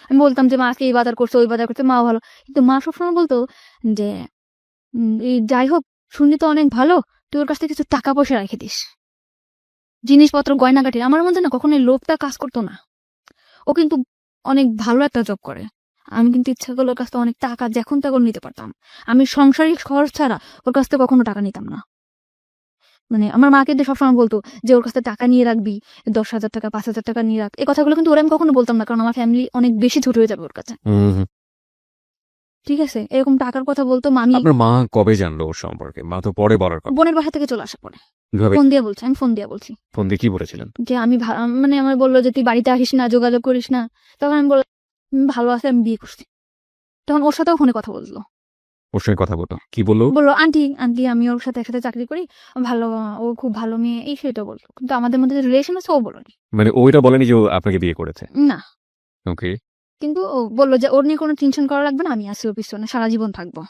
আমি বলতাম যে মা আজকে এই বাজার করছে, ওই বাজার করছে, মাও ভালো। কিন্তু মা সবসময় বলতো যে যাই হোক, শুনলি তো অনেক ভালো, তুই ওর কাছ থেকে কিছু টাকা পয়সা রেখে দিস, জিনিসপত্র, গয়নাগাটি। আমার মধ্যে না কখনো লোভটা কাজ করতো না। ও কিন্তু অনেক ভালো একটা জব করে, আমি কিন্তু ইচ্ছা করলে ওর কাছ থেকে অনেক টাকা যখন তখন নিতে পারতাম। আমি সাংসারিক খরচ ছাড়া ওর কাছ থেকে কখনো টাকা নিতাম না। মানে আমার মাকে দিয়ে সবসময় বলতো যে ওর কাছ থেকে টাকা নিয়ে রাখবি, 10,000 টাকা, 5,000 টাকা নিয়ে রাখ। এই কথাগুলো কিন্তু ওরা আমি কখনো বলতাম না, কারণ আমার ফ্যামিলি অনেক বেশি ছোট হয়ে যাবে ওর কাছে। ঠিক আছে, এরকম টাকার কথা বলতো। মামি, আপনার মা কবে জানলো ওর সম্পর্কে? মা তো পরে বলার কথা। বোনের বাসা থেকে চলে আসার পরে কিভাবে? ফোন দিয়ে বলছি, আমি ফোন দিয়ে বলছি ফোন দিয়ে কি বলেছিলেন? যে আমি মানে আমার বললো যে তুই বাড়িতে আসিস না, যোগাযোগ করিস না। তখন আমি বললাম ভালো আছে, আমি বিয়ে করছি। তখন ওর সাথেও ফোনে কথা বললো। ওর সঙ্গে কথা বলতো, কি বললো? বললো আন্টি আমি ওর সাথে একসাথে চাকরি করি, ভালো, ও খুব ভালো মেয়ে, এই সেটা বললো। কিন্তু আমাদের মধ্যে যে রিলেশন আছে ও বলোনি। মানে ওইটা বলেনি যে ও আপনাকে বিয়ে করেছে? না। ওকে, কিন্তু ও বললো যে ওর নিয়ে কোনো টেনশন করা লাগবে না, আমি আছি ওর পিছনে, সারা জীবন থাকবো।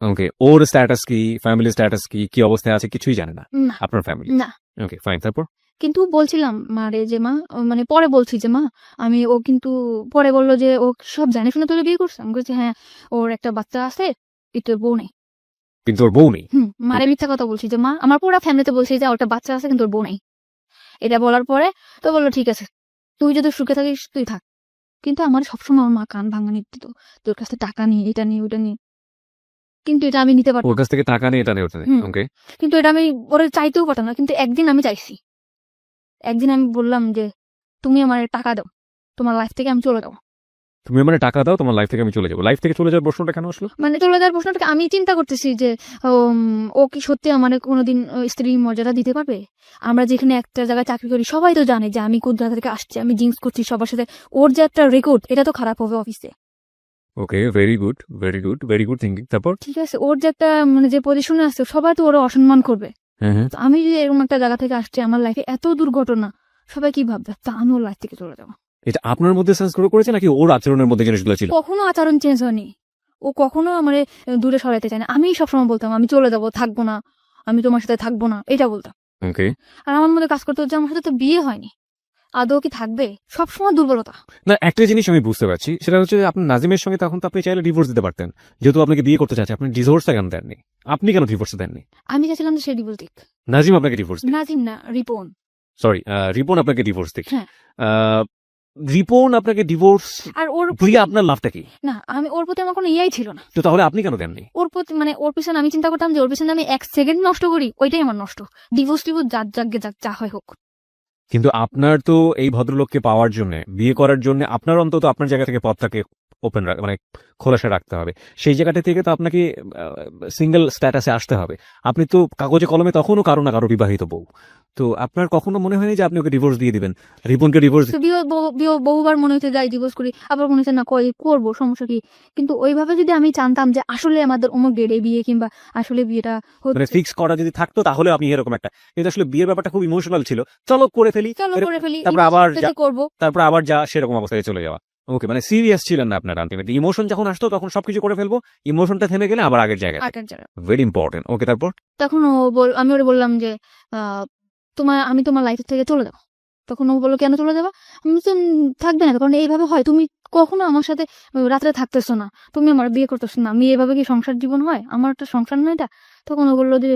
ওকে। ওর স্ট্যাটাস কি, ফ্যামিলি স্ট্যাটাস কি অবস্থায় আছে কিছুই জানে না না। আপনার ফ্যামিলি? না। ওকে, ফাইন। তারপর? কিন্তু বলছিলাম মারে যে মা, মানে পরে বলছি যে মা আমি, ও কিন্তু পরে বললো যে ও সব জানে শুনে তোরে বিয়ে করছে। আমি বলছি হ্যাঁ, ওর একটা বাচ্চা আছে, কিন্তু ওর বউ নেই। কিন্তু ওর বউ নেই? মারে মিথ্যা কথা বলছি যে মা, আমার পুরো ফ্যামিলিতে বলছি যে ওটা বাচ্চা আছে কিন্তু ওর বউ নেই। এটা বলার পরে তো বললো ঠিক আছে, তুই যদি সুখে থাকিস তুই থাক। কিন্তু আমার সবসময় আমার মা কান ভাঙানি দিত, তোর কাছে টাকা নিয়ে, এটা নিয়ে, ওটা নিয়ে। কিন্তু এটা আমি নিতে পারতাম। ওর কাছ থেকে টাকা নিয়ে এটা নিয়ে ওটা নিয়ে। ওকে, কিন্তু এটা আমি ওরে চাইতেও পারতাম না। কিন্তু একদিন আমি চাইছি, একদিন আমি বললাম যে তুমি আমার টাকা দাও, তোমার লাইফ থেকে আমি চলে যাবো। তুমি মানে টাকা দাও, তোমার লাইফ থেকে আমি চলে যাবো। লাইফ থেকে চলে যাওয়ার প্রশ্নটা কেন আসলো? মানে চলে যাওয়ার প্রশ্নটাকে আমি চিন্তা করতেছি যে ও কি সত্যি আমার কোনোদিন স্ত্রীর মর্যাদা দিতে পারবে? আমরা যেখানে একটা জায়গায় চাকরি করি, সবাই তো জানে যে আমি কোন জায়গা থেকে আসছি, আমি জিন্স করছি সবার সাথে, ওর যে একটা রেকর্ড, এটা তো খারাপ হবে অফিসে। Okay, very good, very good, very good thinking. তারপর? ঠিক আছে, ওর যে একটা মানে যে পজিশনে আছে, সবাই তো ওরা অসম্মান করবে। হ্যাঁ, তো আমি যদি এরকম একটা জায়গা থেকে আসছি, আমার লাইফে এত দুর্ঘটনা, সবাই কি ভাববে? তা আমি ওর লাইফ থেকে চলে যাবো। এটা আপনার মধ্যে সেন্স করেছে নাকি ওর আচরণের মধ্যে জিনিসগুলো ছিল? কখনো আচরণ চেঞ্জ হয়নি, ও কখনো আমার দূরে সরাইতে চায় না। আমি সবসময় বলতাম আমি চলে যাবো, থাকবো না, আমি তোমার সাথে থাকবো না, এটা বলতাম। ওকে। আর আমার মধ্যে কাজ করতে হচ্ছে আমার সাথে তো বিয়ে হয়নি, আদৌ কি থাকবে? সবসময় দুর্বলতা। না, একটা জিনিস আমি বুঝতে পারছি, সেটা হচ্ছে যে আপনার নাজিমের সঙ্গে তখন তো আপনি চাইলে ডিভোর্স দিতে পারতেন, যেহেতু আপনাকে বিয়ে করতে চাচ্ছে। আপনি ডিভোর্সটা কেন দেননি? আপনি কেন ডিভোর্স দেননি? আমি চাইছিলাম যে সে ডিভোর্স দিক। নাজিম আপনাকে ডিভোর্স দিক? নাজিম না, রিপন। সরি, রিপন আপনাকে ডিভোর্স দিক। হ্যাঁ। রিপন আপনাকে ডিভোর্স আর ওর দিয়ে আপনার লাভটা কি? না, আমি ওর প্রতি আমার কোনো ইয়াই ছিল না। তো তাহলে আপনি কেন দেননি? ওর প্রতি মানে ওর পিছনে আমি চিন্তা করতাম যে ওর পিছনে আমি 1 সেকেন্ড নষ্ট করি, ওইটাই আমার নষ্ট। ডিভোর্স যাক যা হয় হোক। কিন্তু আপনার তো এই ভদ্রলোককে পাওয়ার জন্য, বিয়ে করার জন্য আপনার অন্তত আপনার জায়গা থেকে পথটাকে ওপেন মানে খোলাসা রাখতে হবে। সেই জায়গাটা থেকে তো আপনাকে সিঙ্গেল স্ট্যাটাসে আসতে হবে। আপনি তো কাগজে কলমে তখনও কারো না কারো বিবাহিত বউ। তো আপনার কখনো মনে হয়নি যে আপনি ওকে ডিভোর্স দিয়ে দিবেন, রিপনকে ডিভোর্স? তো বহুবার মনে হচ্ছে যাই ডিভোর্স করি, আবার মনে হচ্ছে না করবো, সমস্যা কি? কিন্তু ওইভাবে যদি আমি জানতাম যে আসলে আমাদের অমুক ডেটে বিয়ে কিংবা আসলে বিয়েটা মানে হচ্ছে, ফিক্স করা যদি থাকতো তাহলে আপনি এরকম একটা, কিন্তু আসলে বিয়ের ব্যাপারটা খুব ইমোশনাল ছিল, চলো করে ফেলি, চলো করে ফেলি, তারপর আবার যা সেরকম অবস্থায় চলে যাওয়া। ওকে, মানে সিরিয়াস ছিলেন না আপনার আলটিমেটলি। ইমোশন যখন আসতো তখন সবকিছু করে ফেলবো, ইমোশনটা থেমে গেলে আবার আগের জায়গায়। Very important. ওকে, তারপর? তখন আমি ওরে বললাম যে আমি তোমার লাইফ থেকে চলে যাবো। তখন ও বললো কেন চলে যাবা? আমি তো থাকবে না, কারণ এইভাবে হয়, তুমি কখনো আমার সাথে রাত্রে থাকতেছো না, তুমি আমার বিয়ে করতেছো না, আমি এইভাবে কি সংসার জীবন হয়? আমার একটা সংসার নয় এটা। তখন ও বললো যে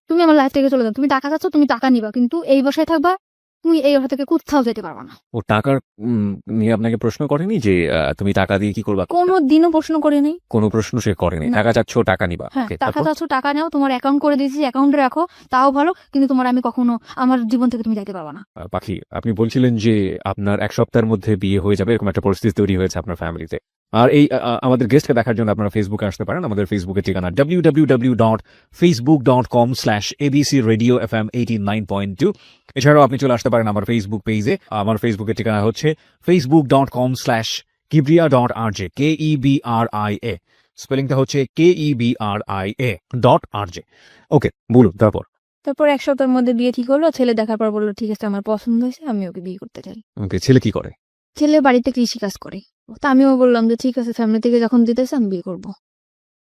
তুমি আমার লাইফ থেকে চলে যাও, তুমি টাকা চাচ্ছ, তুমি টাকা নিবা, কিন্তু এই বাসায় থাকবা, তুমি এই বাসা থেকে কোথাও যেতে পারবা না। ও টাকার নিয়ে আপনাকে প্রশ্ন করেনি যে তুমি টাকা দিয়ে কি করবা? কোনো দিনও প্রশ্ন করে নেই, কোনো প্রশ্ন সে করেনি। না। টাকা চাচ্ছ, টাকা নিবা। হ্যাঁ, Okay, টাকা তারপর? চাচ্ছ, টাকা নাও, তোমার অ্যাকাউন্ট করে দিয়েছি, অ্যাকাউন্টে রাখো, তাও ভালো, কিন্তু তোমার আমি কখনো আমার জীবন থেকে তুমি যাইতে পারবা না। পাখি, আপনি বলছিলেন যে আপনার 1 সপ্তাহের মধ্যে বিয়ে হয়ে যাবে, এরকম একটা পরিস্থিতি তৈরি হয়েছে আপনার ফ্যামিলিতে। আর এই আমাদের গেস্টকে দেখার জন্য আপনারা ফেসবুকে আসতে পারেন। আমাদের ফেসবুকের ঠিকানা www.facebook.com/abcradiofm89.2। এছাড়াও আপনি চলে আসতে পারেন আমার ফেসবুক পেজে। আমার ফেসবুকের ঠিকানা হচ্ছে facebook.com/kebria.rj, KEBRIA। স্পেলিংটা হচ্ছে KEBRIA.RJ। ওকে, বলুন তারপর। তারপর 1 সপ্তাহের মধ্যে বিয়ে ঠিক হলো। ছেলে দেখার পর বললো ঠিক আছে, আমার পছন্দ হয়েছে, আমি ওকে বিয়ে করতে চাই। ওকে, ছেলে কি করে? ছেলে বাড়িতে কৃষিকাজ করে। তা আমিও বললাম যে ঠিক আছে, ফ্যামিলি থেকে যখন দিতেছে আমি বিয়ে করব।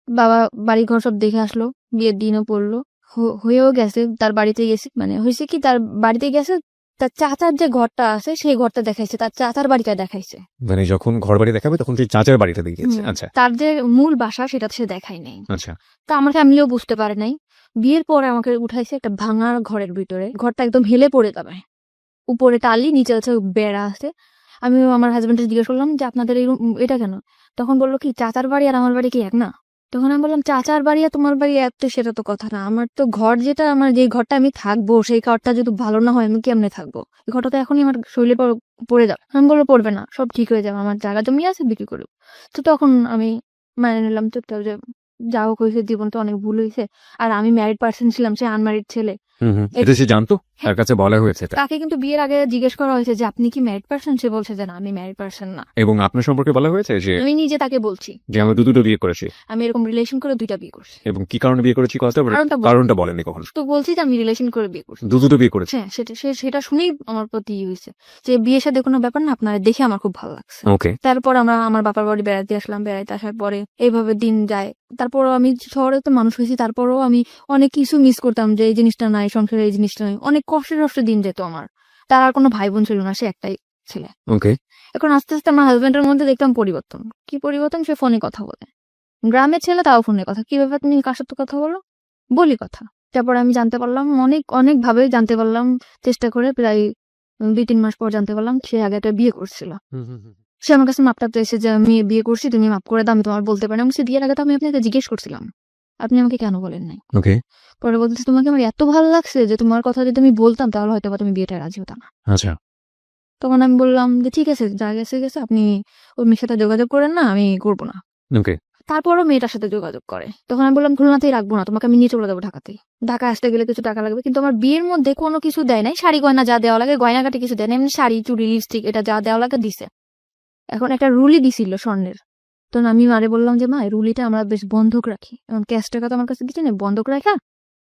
বাবা বাড়ি ঘর সব দেখে আসলো, বিয়ের দিনও পড়লো, হয়েও গেছে। তার বাড়িতে গেছি, মানে হয়েছে কি, তার বাড়িতে গেছে, তার চাচার যে ঘরটা আছে সেই ঘরটা দেখাইছে, তার চাচার বাড়িটা দেখাইছে। মানে যখন ঘর বাড়ি দেখাবে তখন সেই চাচার বাড়িতে দেখিয়েছে? আচ্ছা তার যে মূল বাসা সেটা সে দেখাই নাই। আচ্ছা। তা আমার ফ্যামিলিও বুঝতে পারে নাই। বিয়ের পরে আমাকে উঠাইছে একটা ভাঙা ঘরের ভিতরে, ঘরটা একদম হেলে পড়ে যাবে, উপরে টালি, নিচে হচ্ছে বেড়া আছে। আমি আমার হাজবেন্ডকে জিজ্ঞেস করলাম যে আপনাদের এটা কেন? তখন বললো কি চাচার বাড়ি আর আমার বাড়ি কি এক না? তখন আমি বললাম চাচার বাড়ি আর তোমার বাড়ি এক তো সেটা তো কথা না, আমার তো ঘর যেটা, আমার যে ঘরটা আমি থাকবো সেই ঘরটা যদি ভালো না হয় আমি কেমনে থাকবো? এই ঘরটা তো এখনই আমার শরীরে পড়ে যাবে। আমি বললো পড়বে না, সব ঠিক হয়ে যাবে, আমার জায়গা জমি আছে, বিক্রি করবো। তো তখন আমি মানে নিলাম চুপচাপ যে যা হোক হয়েছে, জীবন তো অনেক ভুল হয়েছে। আর আমি ম্যারিড পার্সন ছিলাম, সে আনম্যারিড ছেলে। এটা সে জানতো? তার কাছে বলা হয়েছে এটা? তাকে কিন্তু বিয়ের আগে জিজ্ঞেস করা হয়েছে যে আপনি কি ম্যারিড পার্সন? সে বলছে যে না, আমি ম্যারিড পার্সন না। এবং আপনার সম্পর্কে বলা হয়েছে যে আমি নিজে তাকে বলছি আমি দুটো বিয়ে করেছি, আমি এরকম রিলেশন করে 2টা বিয়ে করছি। এবং কি কারণে বিয়ে করেছি কারণটা বলেনি কখনো? তো বলছি যে আমি রিলেশন করে বিয়ে করছি। দুটো বিয়ে করেছি? হ্যাঁ, সেটা শুনেই আমার প্রতি হয়েছে যে বিয়ের সাথে কোনো ব্যাপার না, আপনার দেখে আমার খুব ভালো লাগছে। ওকে। তারপর আমরা আমার বাবার বাড়ি বেড়াতে আসলাম, বেড়াতে আসার পরে এইভাবে দিন যায়। তারপরও আমি শহরে তো মানুষ হয়েছি, তারপরও আমি অনেক কিছু মিস করতাম যে এই জিনিসটা নাই, সংসারে এই জিনিসটা নাই, অনেক কষ্টে দিন যেত আমার। তার আর কোনো ভাই বোন ছিল না, সে একটাই ছেলে। ওকে। এখন আস্তে আস্তে আমার হাজবেন্ডের মধ্যে দেখতাম পরিবর্তন। কি পরিবর্তন? সে ফোনে কথা বলে, গ্রামের ছেলে তাও ফোনে কথা। কি ব্যাপার, তুমি কার সাথে কথা বলো? বলি কথা। তারপর আমি জানতে পারলাম, অনেক ভাবে জানতে পারলাম, চেষ্টা করে প্রায় 2-3 মাস পর জানতে পারলাম সে আগে একটা বিয়ে করছিল। সে আমার কাছে মাপটা চাইছে যে আমি বিয়ে করছি, তুমি মাপ করে দাও, আমি তোমার বলতে পারি না। আমি বিয়ের আগে তো আমি আপনাকে জিজ্ঞেস করছিলাম, আপনি আমাকে কেন বলেন নাই? ওকে। পরে বলতেছে তোমাকে আমার এত ভালো লাগছে যে তোমার কথা যদি আমি বলতাম তাহলে হয়তো তুমি বিয়েটা রাজি হতাম না। আচ্ছা। তখন আমি বললাম যে ঠিক আছে, যা গেছে গেছে, আপনি ওর মেয়ের সাথে যোগাযোগ করেন না, আমি করবো না। ওকে। তারপরও মেয়েটার সাথে যোগাযোগ করে। তখন আমি বললাম খুলনাতেই রাখবো না, তোমাকে আমি নিয়ে চলে যাবো ঢাকাতেই। ঢাকা আসতে গেলে কিছু টাকা লাগবে, কিন্তু আমার বিয়ের মধ্যে কোনো কিছু দেয় নাই। শাড়ি গয়না যা দেওয়া লাগে, গয়নাগাটি কিছু দেয় না, এমনি শাড়ি, চুড়ি, লিপস্টিক, এটা যা দেওয়া লাগে দিছে। এখন একটা রুলি দিছিল স্বর্ণের। তখন আমি মারে বললাম যে মা, এই রুলিটা আমরা বেশ বন্ধক রাখি, এখন ক্যাশ টাকা তো আমার কাছে কিছু নেই, বন্ধক রাখা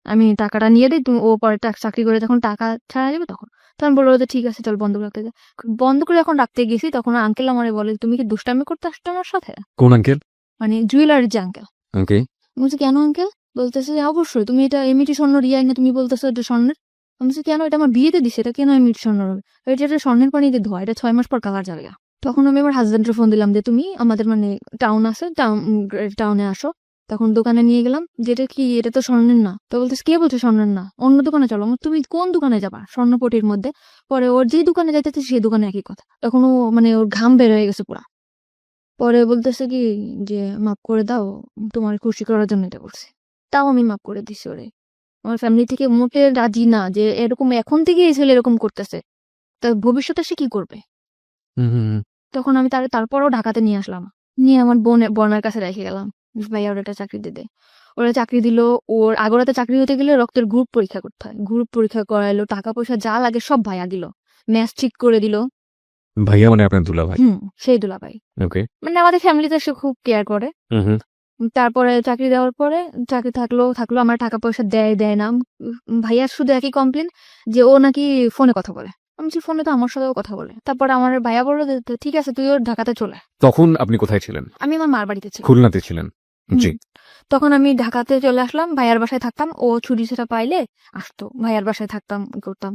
আমি টাকাটা নিয়ে দিই, তুমি ও পরে চাকরি করে যখন টাকা ছাড়া যাবে তখন। তখন বললো যে ঠিক আছে চল বন্ধক রাখতে যাই। বন্ধক যখন রাখতে গেছি তখন আঙ্কেল আমারে বলে তুমি কি দুষ্টামি করতে আসছো আমার সাথে? কোন আঙ্কেল? মানে জুয়েলারির যে আঙ্কেল। ওকে। বলছি কেন আঙ্কেল? বলতেছে যে অবশ্যই, তুমি এটা এমনিটি স্বর্ণ রিয়াই না, তুমি বলতেছো এটা স্বর্ণের। আমি বলছি কেন, এটা আমার বিয়েতে দিছে, এটা কেন এমনিটি স্বর্ণ হবে? এটা স্বর্ণের পানিতে ধোয়া, এটা 6 মাস পর কালার যাবে। তখন আমি আমার হাজবেন্ডের ফোন দিলাম যে তুমি আমাদের মানে টাউন আছে, টাউনে আসো, তখন দোকানে নিয়ে গেলাম, যেটা কি এটা তো স্বর্ণের না। তো বলতেছে কে বলছে স্বর্ণের না, অন্য দোকানে চলো। আমি বললাম, তুমি কোন দোকানে যাবা স্বর্ণপটির মধ্যে? পরে ওর যে দোকানে যাইতেছে সেই দোকানে একই কথা। তখন ও মানে ওর ঘাম বের হয়ে গেছে পুরা। পরে বলতেছে কি যে মাফ করে দাও, তোমার খুশি করার জন্য এটা করছি। তাও আমি মাফ করে দিছি ওরে। আমার ফ্যামিলি থেকে মোটে রাজি না যে এরকম এখন থেকে এই ছেলে এরকম করতেছে, তা ভবিষ্যতে সে কি করবে। হুম, হুম, হুম। তখন আমি তারপরও ঢাকাতে নিয়ে আসলাম, নিয়ে আমার বোনের কাছে রেখে গেলাম, ভাইয়া ওর একটা চাকরি দিয়ে দে। ওরা চাকরি দিল। ওর আগরাতে চাকরি হতে গেলে রক্তের গ্রুপ পরীক্ষা করতে হয়, গ্রুপ পরীক্ষা করাইলো, টাকা পয়সা যা লাগে সব ভাইয়া দিল, ম্যাচ ঠিক করে দিল। ভাইয়া মানে আপনার দুলাভাই? সেই দুলাভাই। ওকে। মানে আমাদের ফ্যামিলিতে সে খুব কেয়ার করে। হুম, হুম। তারপরে চাকরি দেওয়ার পরে চাকরি থাকলো আমার টাকা পয়সা দেয় না। ভাইয়ার শুধু একই কমপ্লেন যে ও নাকি ফোনে কথা বলে। আমি বলছি ফোনে তো আমার সাথেও কথা বলে। তারপর আমার ভাইয়া বললো যে ঠিক আছে তুইও ঢাকাতে চলে আয়। তখন আপনি কোথায় ছিলেন? আমি আমার মার বাড়িতে ছিলাম। খুলনাতে ছিলেন? জি। তখন আমি ঢাকাতে চলে আসলাম, ভাইয়ার বাসায় থাকতাম। ও ছুটি ছাটা পাইলে আসতো, ভাইয়ার বাসায় থাকতাম, করতাম।